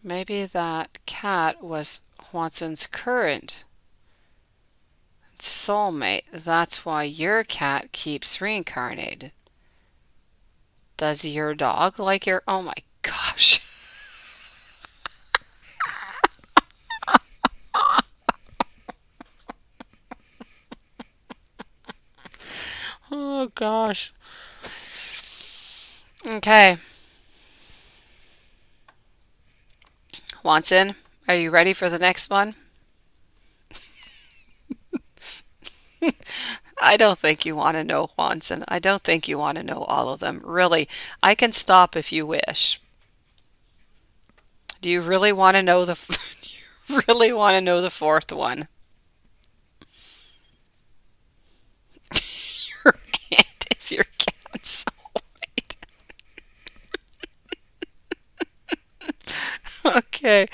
Maybe that cat was Watson's current soulmate. That's why your cat keeps reincarnated. Does your dog like your... Oh my gosh. Oh gosh. Okay. Watson, are you ready for the next one? I don't think you want to know, Watson. I don't think you want to know all of them. Really, I can stop if you wish. Do you really want to know the do you really want to know the fourth one? Your aunt is your cat's soulmate. Okay.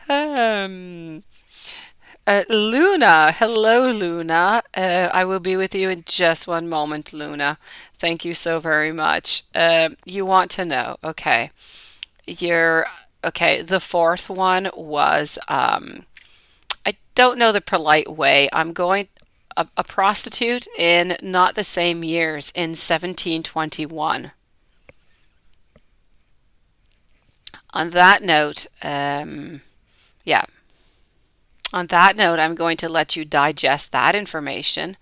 Um, Luna. Hello, Luna. I will be with you in just one moment, Luna. Thank you so very much. You want to know. Okay. You're okay. The fourth one was I don't know the polite way. I'm going a prostitute in not the same years in 1721. On that note, yeah. On that note, I'm going to let you digest that information,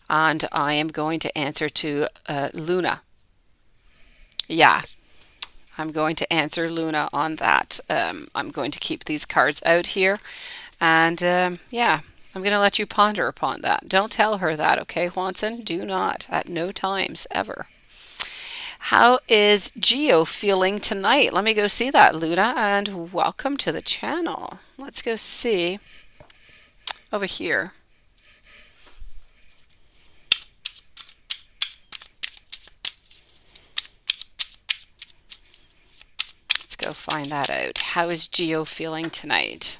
and I am going to answer to Luna. Yeah, I'm going to answer Luna on that. I'm going to keep these cards out here, and yeah, I'm going to let you ponder upon that. Don't tell her that, okay, Watson? Do not, at no times ever. How is Geo feeling tonight? Let me go see that, Luna, and welcome to the channel. Let's go see over here. Let's go find that out. How is Geo feeling tonight?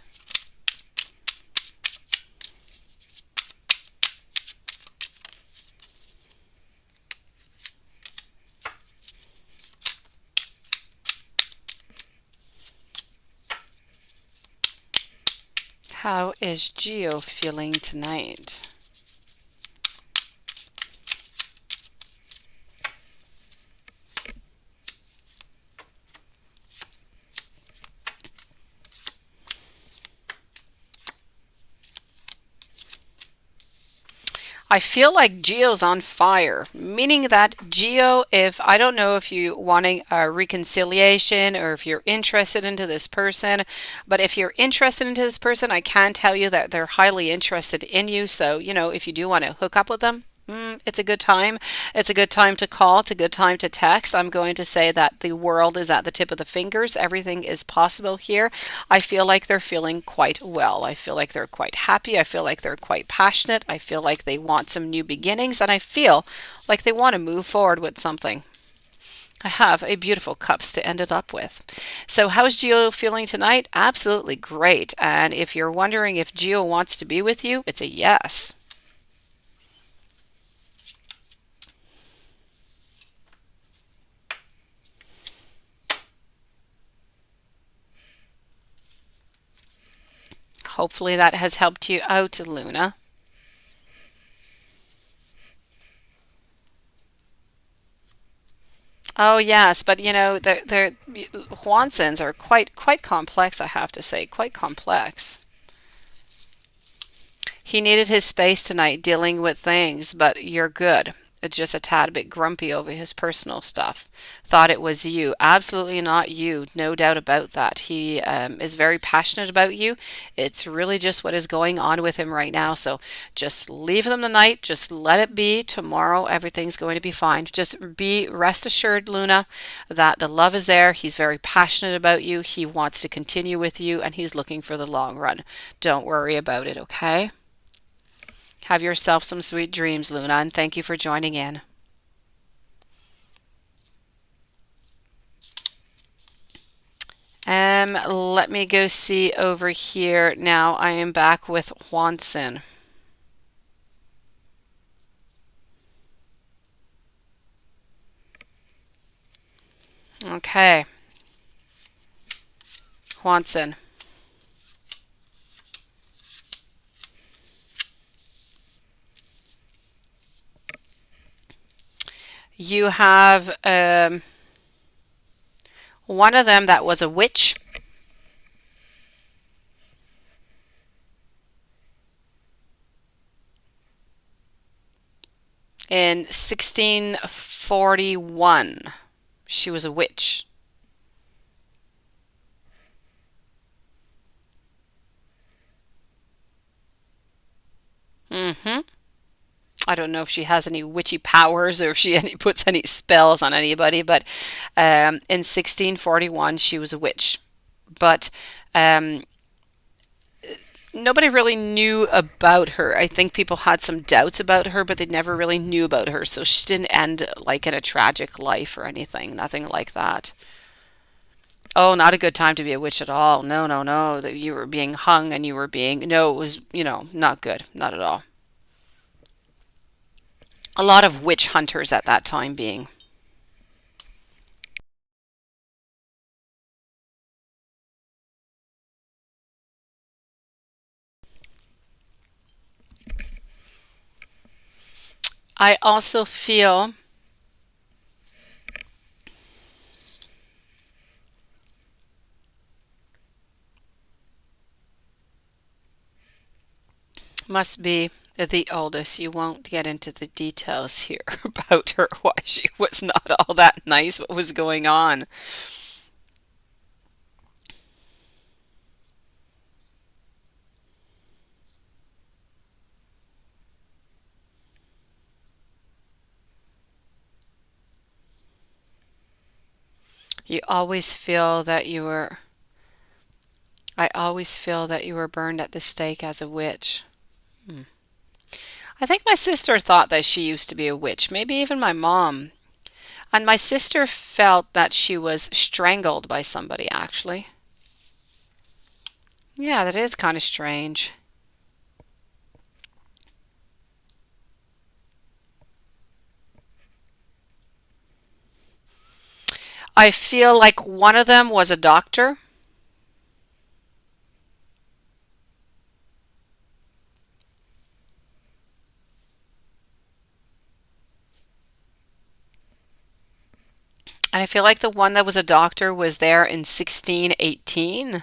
How is Geo feeling tonight? I feel like Geo's on fire, meaning that Geo, if I don't know if you wanting a reconciliation or if you're interested into this person, but if you're interested into this person, I can tell you that they're highly interested in you. So, if you do want to hook up with them, it's a good time. It's a good time to call. It's a good time to text. I'm going to say that the world is at the tip of the fingers. Everything is possible here. I feel like they're feeling quite well. I feel like they're quite happy. I feel like they're quite passionate. I feel like they want some new beginnings, and I feel like they want to move forward with something. I have a beautiful cups to end it up with. So how's Geo feeling tonight? Absolutely great. And if you're wondering if Geo wants to be with you, it's a yes. Hopefully that has helped you out, Luna. Oh yes, but the Huansons are quite complex, I have to say, quite complex. He needed his space tonight dealing with things, but you're good. just a tad bit grumpy over his personal stuff. Thought it was you. Absolutely not you. No doubt about that. He is very passionate about you. It's really just what is going on with him right now. So just leave them the night. Just let it be. Tomorrow, everything's going to be fine. Just be rest assured, Luna, that the love is there. He's very passionate about you. He wants to continue with you, and he's looking for the long run. Don't worry about it, okay? Have yourself some sweet dreams, Luna, and thank you for joining in. Let me go see over here. Now I am back with Juanson. Okay. Juanson. You have one of them that was a witch. In 1641, she was a witch. Mm-hmm. I don't know if she has any witchy powers or if she puts any spells on anybody, but in 1641 she was a witch. But um, nobody really knew about her. I think people had some doubts about her, but they never really knew about her. So she didn't end like in a tragic life or anything, nothing like that. Oh, not a good time to be a witch at all. No, no, no. That you were being hung and you were being, no, it was, not good. Not at all. A lot of witch hunters at that time being. I also feel must be the oldest. You won't get into the details here about her, why she was not all that nice, what was going on. You always feel that you were, I always feel that you were burned at the stake as a witch. Hmm. I think my sister thought that she used to be a witch, maybe even my mom. And my sister felt that she was strangled by somebody, actually. Yeah, that is kind of strange. I feel like one of them was a doctor, and I feel like the one that was a doctor was there in 1618.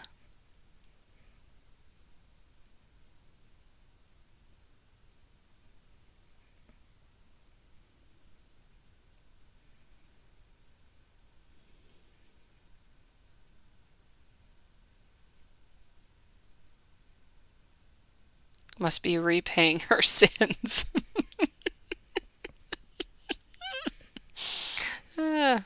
Must be repaying her sins. Ah.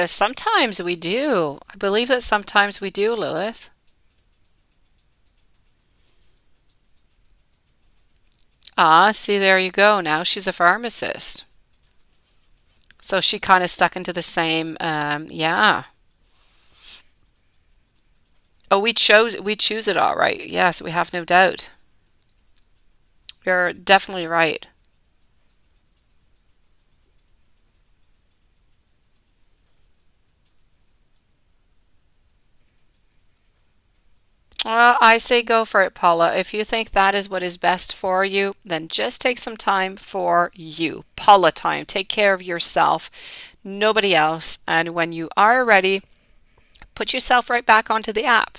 Sometimes we do. I believe that sometimes we do, Lilith. Ah, see, there you go. Now she's a pharmacist. So she kind of stuck into the same, yeah. Oh, we choose it all right. Yes, we have no doubt. You're definitely right. Well, I say go for it, Paula. If you think that is what is best for you, then just take some time for you. Paula time. Take care of yourself, nobody else. And when you are ready, put yourself right back onto the app.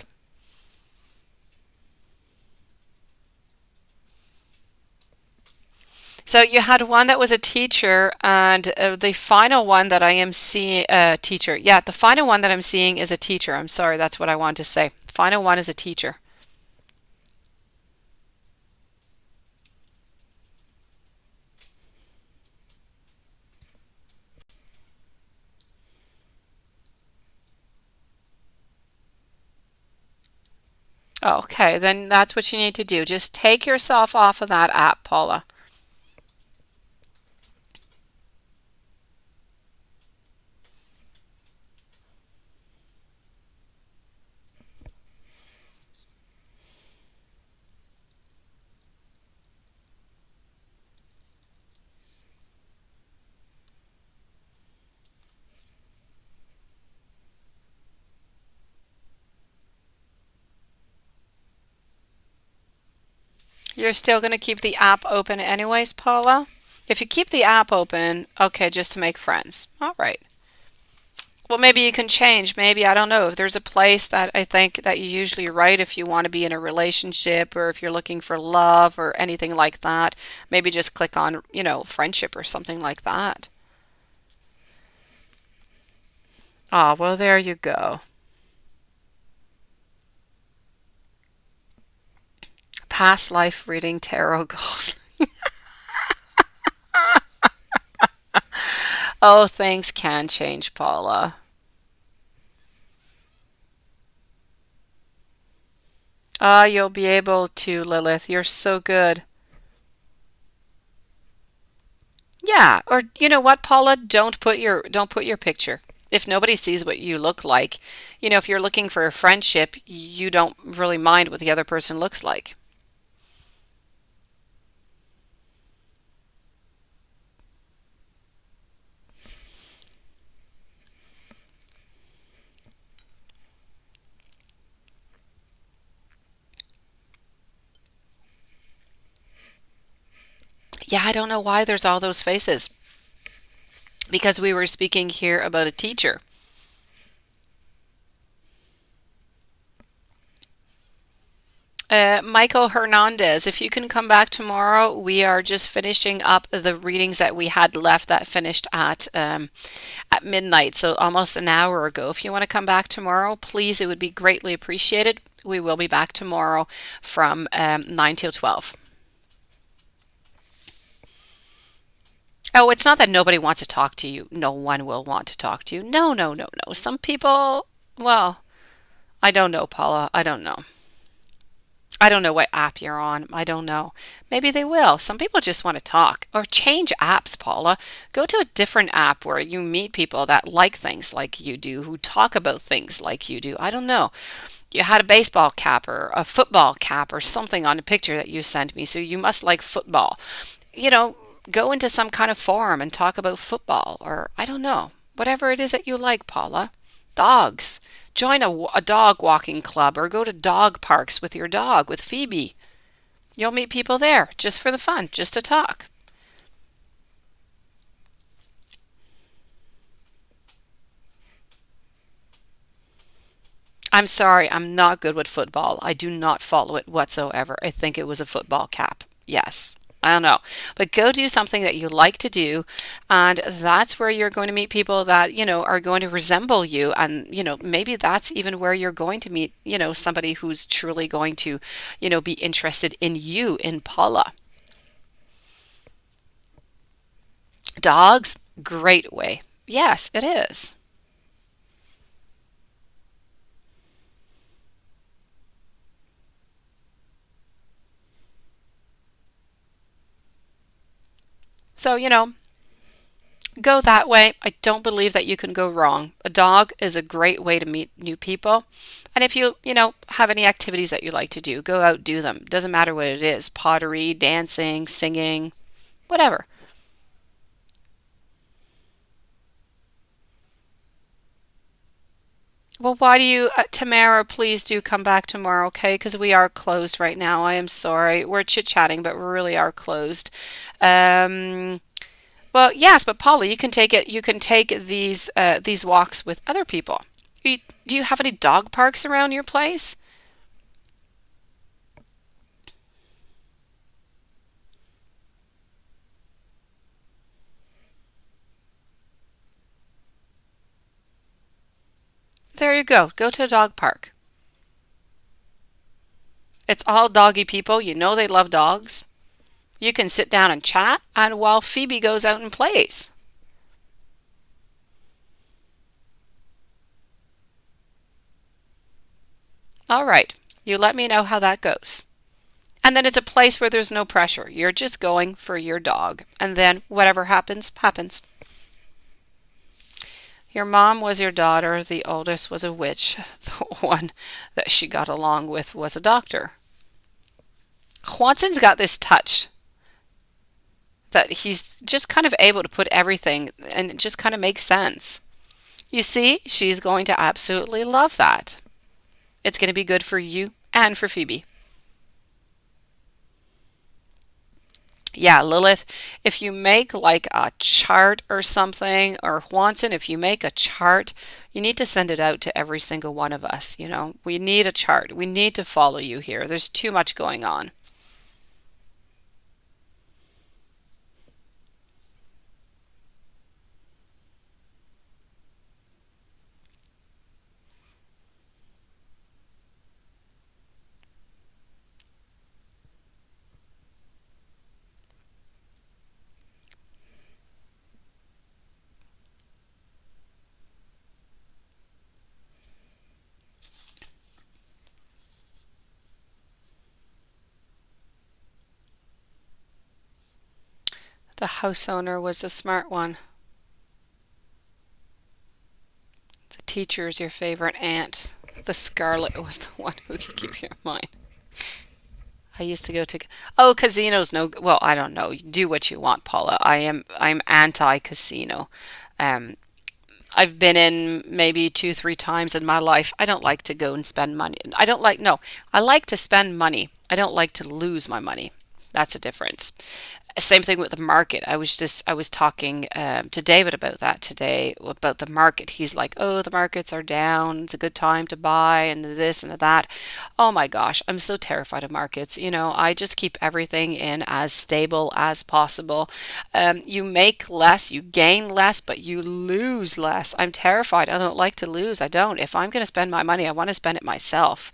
So you had one that was a teacher, and the final one that I am seeing, teacher. Yeah, the final one that I'm seeing is a teacher. I'm sorry, that's what I wanted to say. Final one is a teacher. Okay, then that's what you need to do. Just take yourself off of that app, Paula. You're still going to keep the app open anyways, Paula? If you keep the app open, okay, just to make friends. All right. Well, maybe you can change. Maybe, I don't know, if there's a place that I think that you usually write if you want to be in a relationship or if you're looking for love or anything like that, maybe just click on, friendship or something like that. Ah, well, there you go. Past life reading tarot goals. Oh, things can change, Paula. Ah, you'll be able to, Lilith. You're so good. Yeah, or you know what, Paula? Don't put your picture. If nobody sees what you look like, if you're looking for a friendship, you don't really mind what the other person looks like. Yeah, I don't know why there's all those faces. Because we were speaking here about a teacher. Michael Hernandez, if you can come back tomorrow, we are just finishing up the readings that we had left that finished at midnight, so almost an hour ago. If you want to come back tomorrow, please, it would be greatly appreciated. We will be back tomorrow from 9 till 12. Oh, it's not that nobody wants to talk to you. No one will want to talk to you. No, no, no, no. Some people, well, I don't know, Paula. I don't know. I don't know what app you're on. I don't know. Maybe they will. Some people just want to talk. Or change apps, Paula. Go to a different app where you meet people that like things like you do, who talk about things like you do. I don't know. You had a baseball cap or a football cap or something on a picture that you sent me, so you must like football. You know, go into some kind of forum and talk about football or I don't know. Whatever it is that you like, Paula. Dogs. Join a dog walking club or go to dog parks with your dog, with Phoebe. You'll meet people there just for the fun, just to talk. I'm sorry, I'm not good with football. I do not follow it whatsoever. I think it was a football cap. Yes. I don't know. But go do something that you like to do. And that's where you're going to meet people that, are going to resemble you. And, maybe that's even where you're going to meet, somebody who's truly going to, be interested in you, in Paula. Dogs, great way. Yes, it is. So, go that way. I don't believe that you can go wrong. A dog is a great way to meet new people. And if you, have any activities that you like to do, go out, do them. Doesn't matter what it is, pottery, dancing, singing, whatever. Well, why do you, Tamara, please do come back tomorrow, okay? Because we are closed right now. I am sorry. We're chit-chatting, but we really are closed. Um, well, yes, but Paula, you can take it. You can take these walks with other people. Do you have any dog parks around your place? There you go. Go to a dog park. It's all doggy people. You know they love dogs. You can sit down and chat, and while Phoebe goes out and plays. All right. You let me know how that goes. And then it's a place where there's no pressure. You're just going for your dog. And then whatever happens, happens. Your mom was your daughter. The oldest was a witch. The one that she got along with was a doctor. Juanson's got this touch that he's just kind of able to put everything and it just kind of makes sense. You see, she's going to absolutely love that. It's going to be good for you and for Phoebe. Yeah, Lilith, if you make like a chart or something, or Juanson, if you make a chart, you need to send it out to every single one of us. We need a chart. We need to follow you here. There's too much going on. The house owner was the smart one. The teacher is your favorite aunt. The Scarlet was the one who could keep your mind. I used to go to casinos. No, well, I don't know. Do what you want, Paula. I'm anti-casino. Um, I've been in maybe two, three times in my life. I don't like to go and spend money. I don't like, no, I like to spend money. I don't like to lose my money. That's a difference. Same thing with the market. I was talking to David about that today, about the market. He's like, oh, the markets are down. It's a good time to buy and this and that. Oh my gosh, I'm so terrified of markets. I just keep everything in as stable as possible. You make less, you gain less, but you lose less. I'm terrified. I don't like to lose. I don't. If I'm going to spend my money, I want to spend it myself.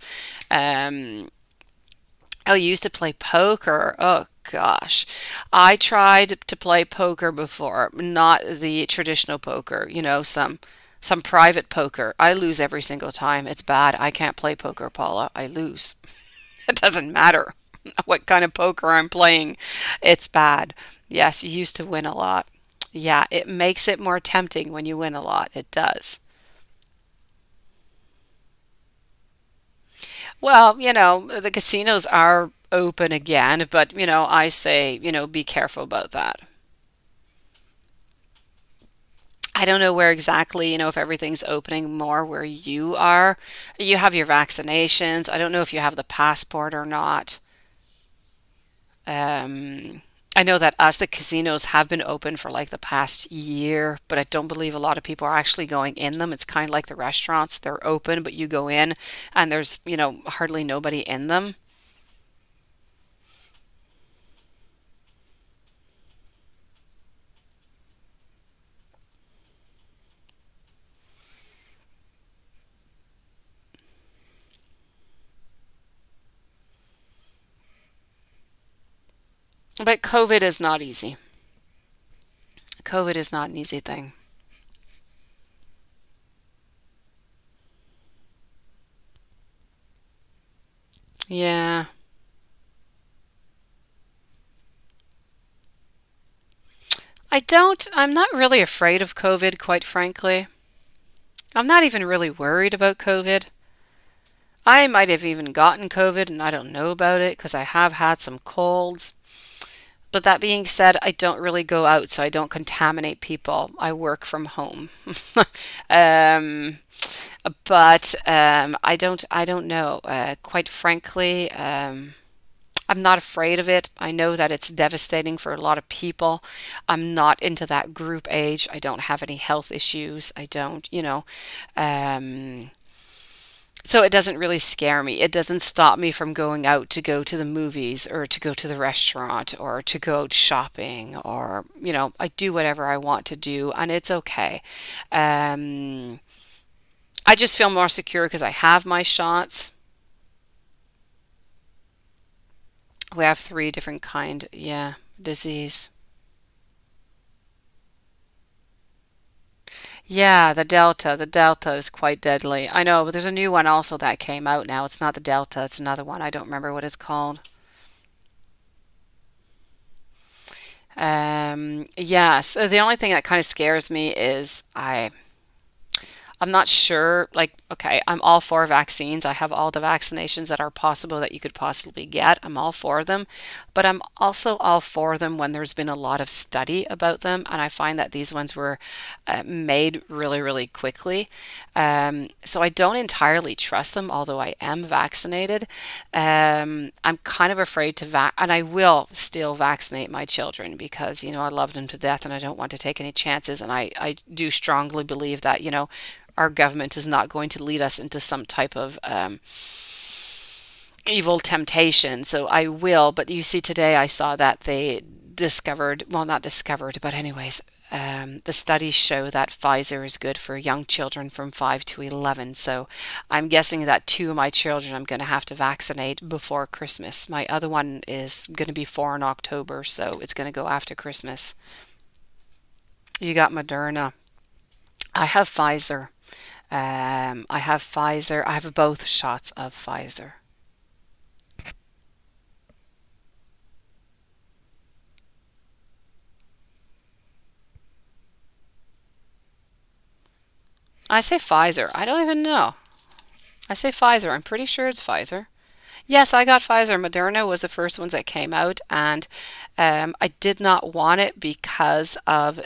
Um, Oh, you used to play poker. Oh gosh. I tried to play poker before, not the traditional poker, some private poker. I lose every single time. It's bad. I can't play poker, Paula. I lose. It doesn't matter what kind of poker I'm playing. It's bad. Yes, you used to win a lot. Yeah, it makes it more tempting when you win a lot. It does. Well, the casinos are open again, but, I say, be careful about that. I don't know where exactly, if everything's opening more where you are. You have your vaccinations. I don't know if you have the passport or not. Um, I know that the casinos have been open for like the past year, but I don't believe a lot of people are actually going in them. It's kind of like the restaurants. They're open, but you go in and there's, hardly nobody in them. But COVID is not easy. COVID is not an easy thing. Yeah. I'm not really afraid of COVID, quite frankly. I'm not even really worried about COVID. I might have even gotten COVID and I don't know about it because I have had some colds. But that being said, I don't really go out, so I don't contaminate people. I work from home. um, But I don't know. Quite frankly, I'm not afraid of it. I know that it's devastating for a lot of people. I'm not into that group age. I don't have any health issues. I don't, um, so it doesn't really scare me. It doesn't stop me from going out to go to the movies or to go to the restaurant or to go out shopping or, I do whatever I want to do and it's okay. Um, I just feel more secure because I have my shots. We have three different kind, yeah, disease. Yeah, the Delta is quite deadly. I know, but there's a new one also that came out now. It's not the Delta, it's another one. I don't remember what it's called. Yeah, so the only thing that kind of scares me is I'm not sure. Like, okay, I'm all for vaccines. I have all the vaccinations that are possible that you could possibly get. I'm all for them. But I'm also all for them when there's been a lot of study about them. And I find that these ones were made really, really quickly. So I don't entirely trust them, although I am vaccinated. I'm kind of afraid and I will still vaccinate my children because, I love them to death and I don't want to take any chances. And I do strongly believe that, our government is not going to lead us into some type of evil temptation. So I will. But you see, today I saw that they discovered, well, not discovered, but anyways, the studies show that Pfizer is good for young children from 5 to 11. So I'm guessing that two of my children I'm going to have to vaccinate before Christmas. My other one is going to be 4 in October, so it's going to go after Christmas. You got Moderna. I have Pfizer. I have Pfizer. I have both shots of Pfizer. I say Pfizer. I don't even know. I say Pfizer. I'm pretty sure it's Pfizer. Yes, I got Pfizer. Moderna was the first ones that came out, and I did not want it because of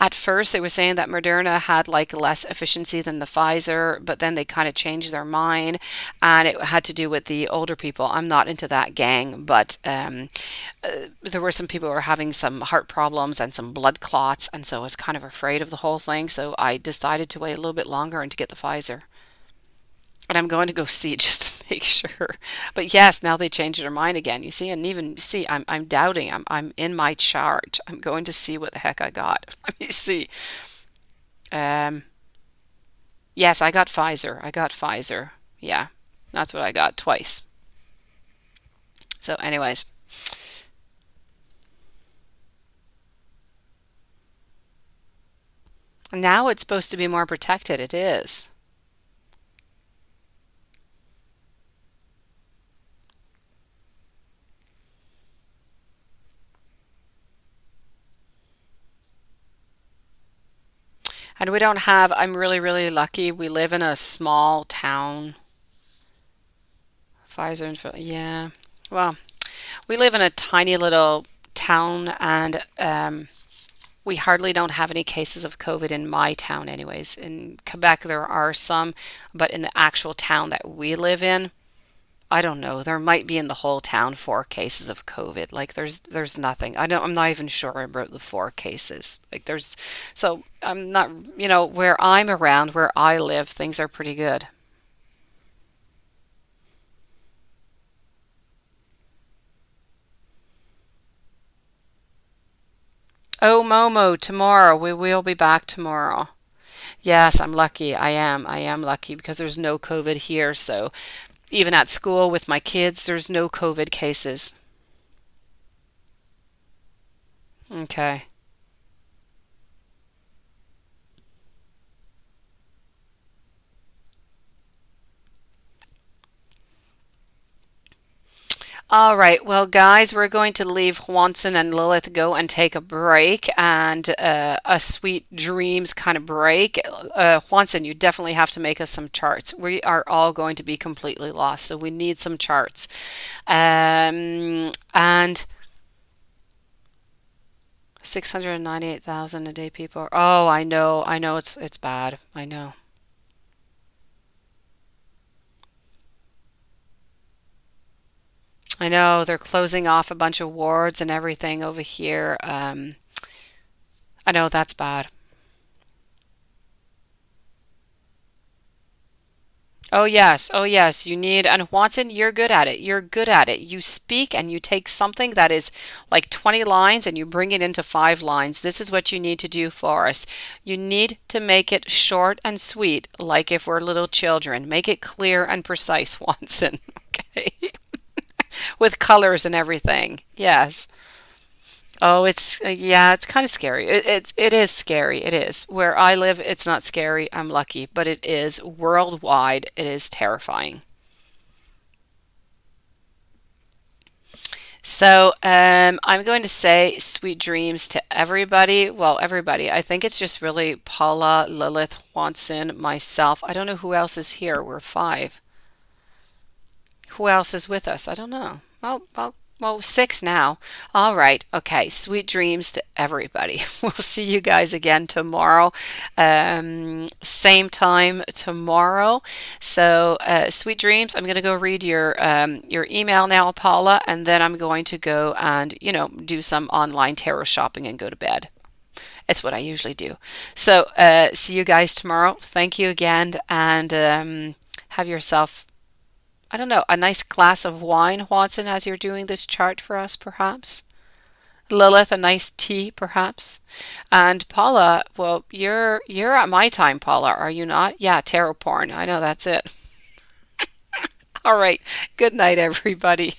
at first, they were saying that Moderna had like less efficiency than the Pfizer, but then they kind of changed their mind, and it had to do with the older people. I'm not into that gang, but there were some people who were having some heart problems and some blood clots, and so I was kind of afraid of the whole thing. So I decided to wait a little bit longer and to get the Pfizer. And I'm going to go see it just to make sure. But yes, now they changed their mind again. You see, and even see, I'm doubting. I'm in my chart. I'm going to see what the heck I got. Let me see. Um, yes, I got Pfizer. I got Pfizer. Yeah, that's what I got twice. So, anyways, now it's supposed to be more protected. It is. And we don't have, I'm really, really lucky. We live in a small town. Pfizer and yeah. Well, we live in a tiny little town and we hardly don't have any cases of COVID in my town anyways. In Quebec there are some, but in the actual town that we live in, I don't know. There might be in the whole town 4 cases of COVID. Like there's nothing. I'm not even sure about the 4 cases. Like there's so I'm not, where I'm around, where I live, things are pretty good. Oh, Momo, tomorrow. We will be back tomorrow. Yes, I'm lucky. I am lucky because there's no COVID here. So even at school with my kids, there's no COVID cases. Okay. All right. Well, guys, we're going to leave Juanson and Lilith go and take a break and a sweet dreams kind of break. Juanson, you definitely have to make us some charts. We are all going to be completely lost, so we need some charts. And 698,000 a day people. Oh, I know. It's bad. I know. I know they're closing off a bunch of wards and everything over here. I know that's bad. Oh yes, oh yes, you need, and Watson, you're good at it. You're good at it. You speak and you take something that is like 20 lines and you bring it into 5 lines. This is what you need to do for us. You need to make it short and sweet, like if we're little children. Make it clear and precise, Watson. Okay. With colors and everything. Yes. Oh, it's yeah, it's kind of scary. It is scary. It is. Where I live, it's not scary. I'm lucky, but it is worldwide. It is terrifying. So, I'm going to say sweet dreams to everybody. Well, everybody. I think it's just really Paula, Lilith, Watson, myself. I don't know who else is here. We're five. Who else is with us? I don't know. Well, six now. All right. Okay. Sweet dreams to everybody. We'll see you guys again tomorrow. Same time tomorrow. So, sweet dreams. I'm going to go read your email now, Paula, and then I'm going to go and, do some online tarot shopping and go to bed. It's what I usually do. So, see you guys tomorrow. Thank you again, and have yourself, I don't know, a nice glass of wine, Watson, as you're doing this chart for us, perhaps. Lilith, a nice tea, perhaps. And Paula, well, you're at my time, Paula, are you not? Yeah, tarot porn. I know that's it. All right. Good night, everybody.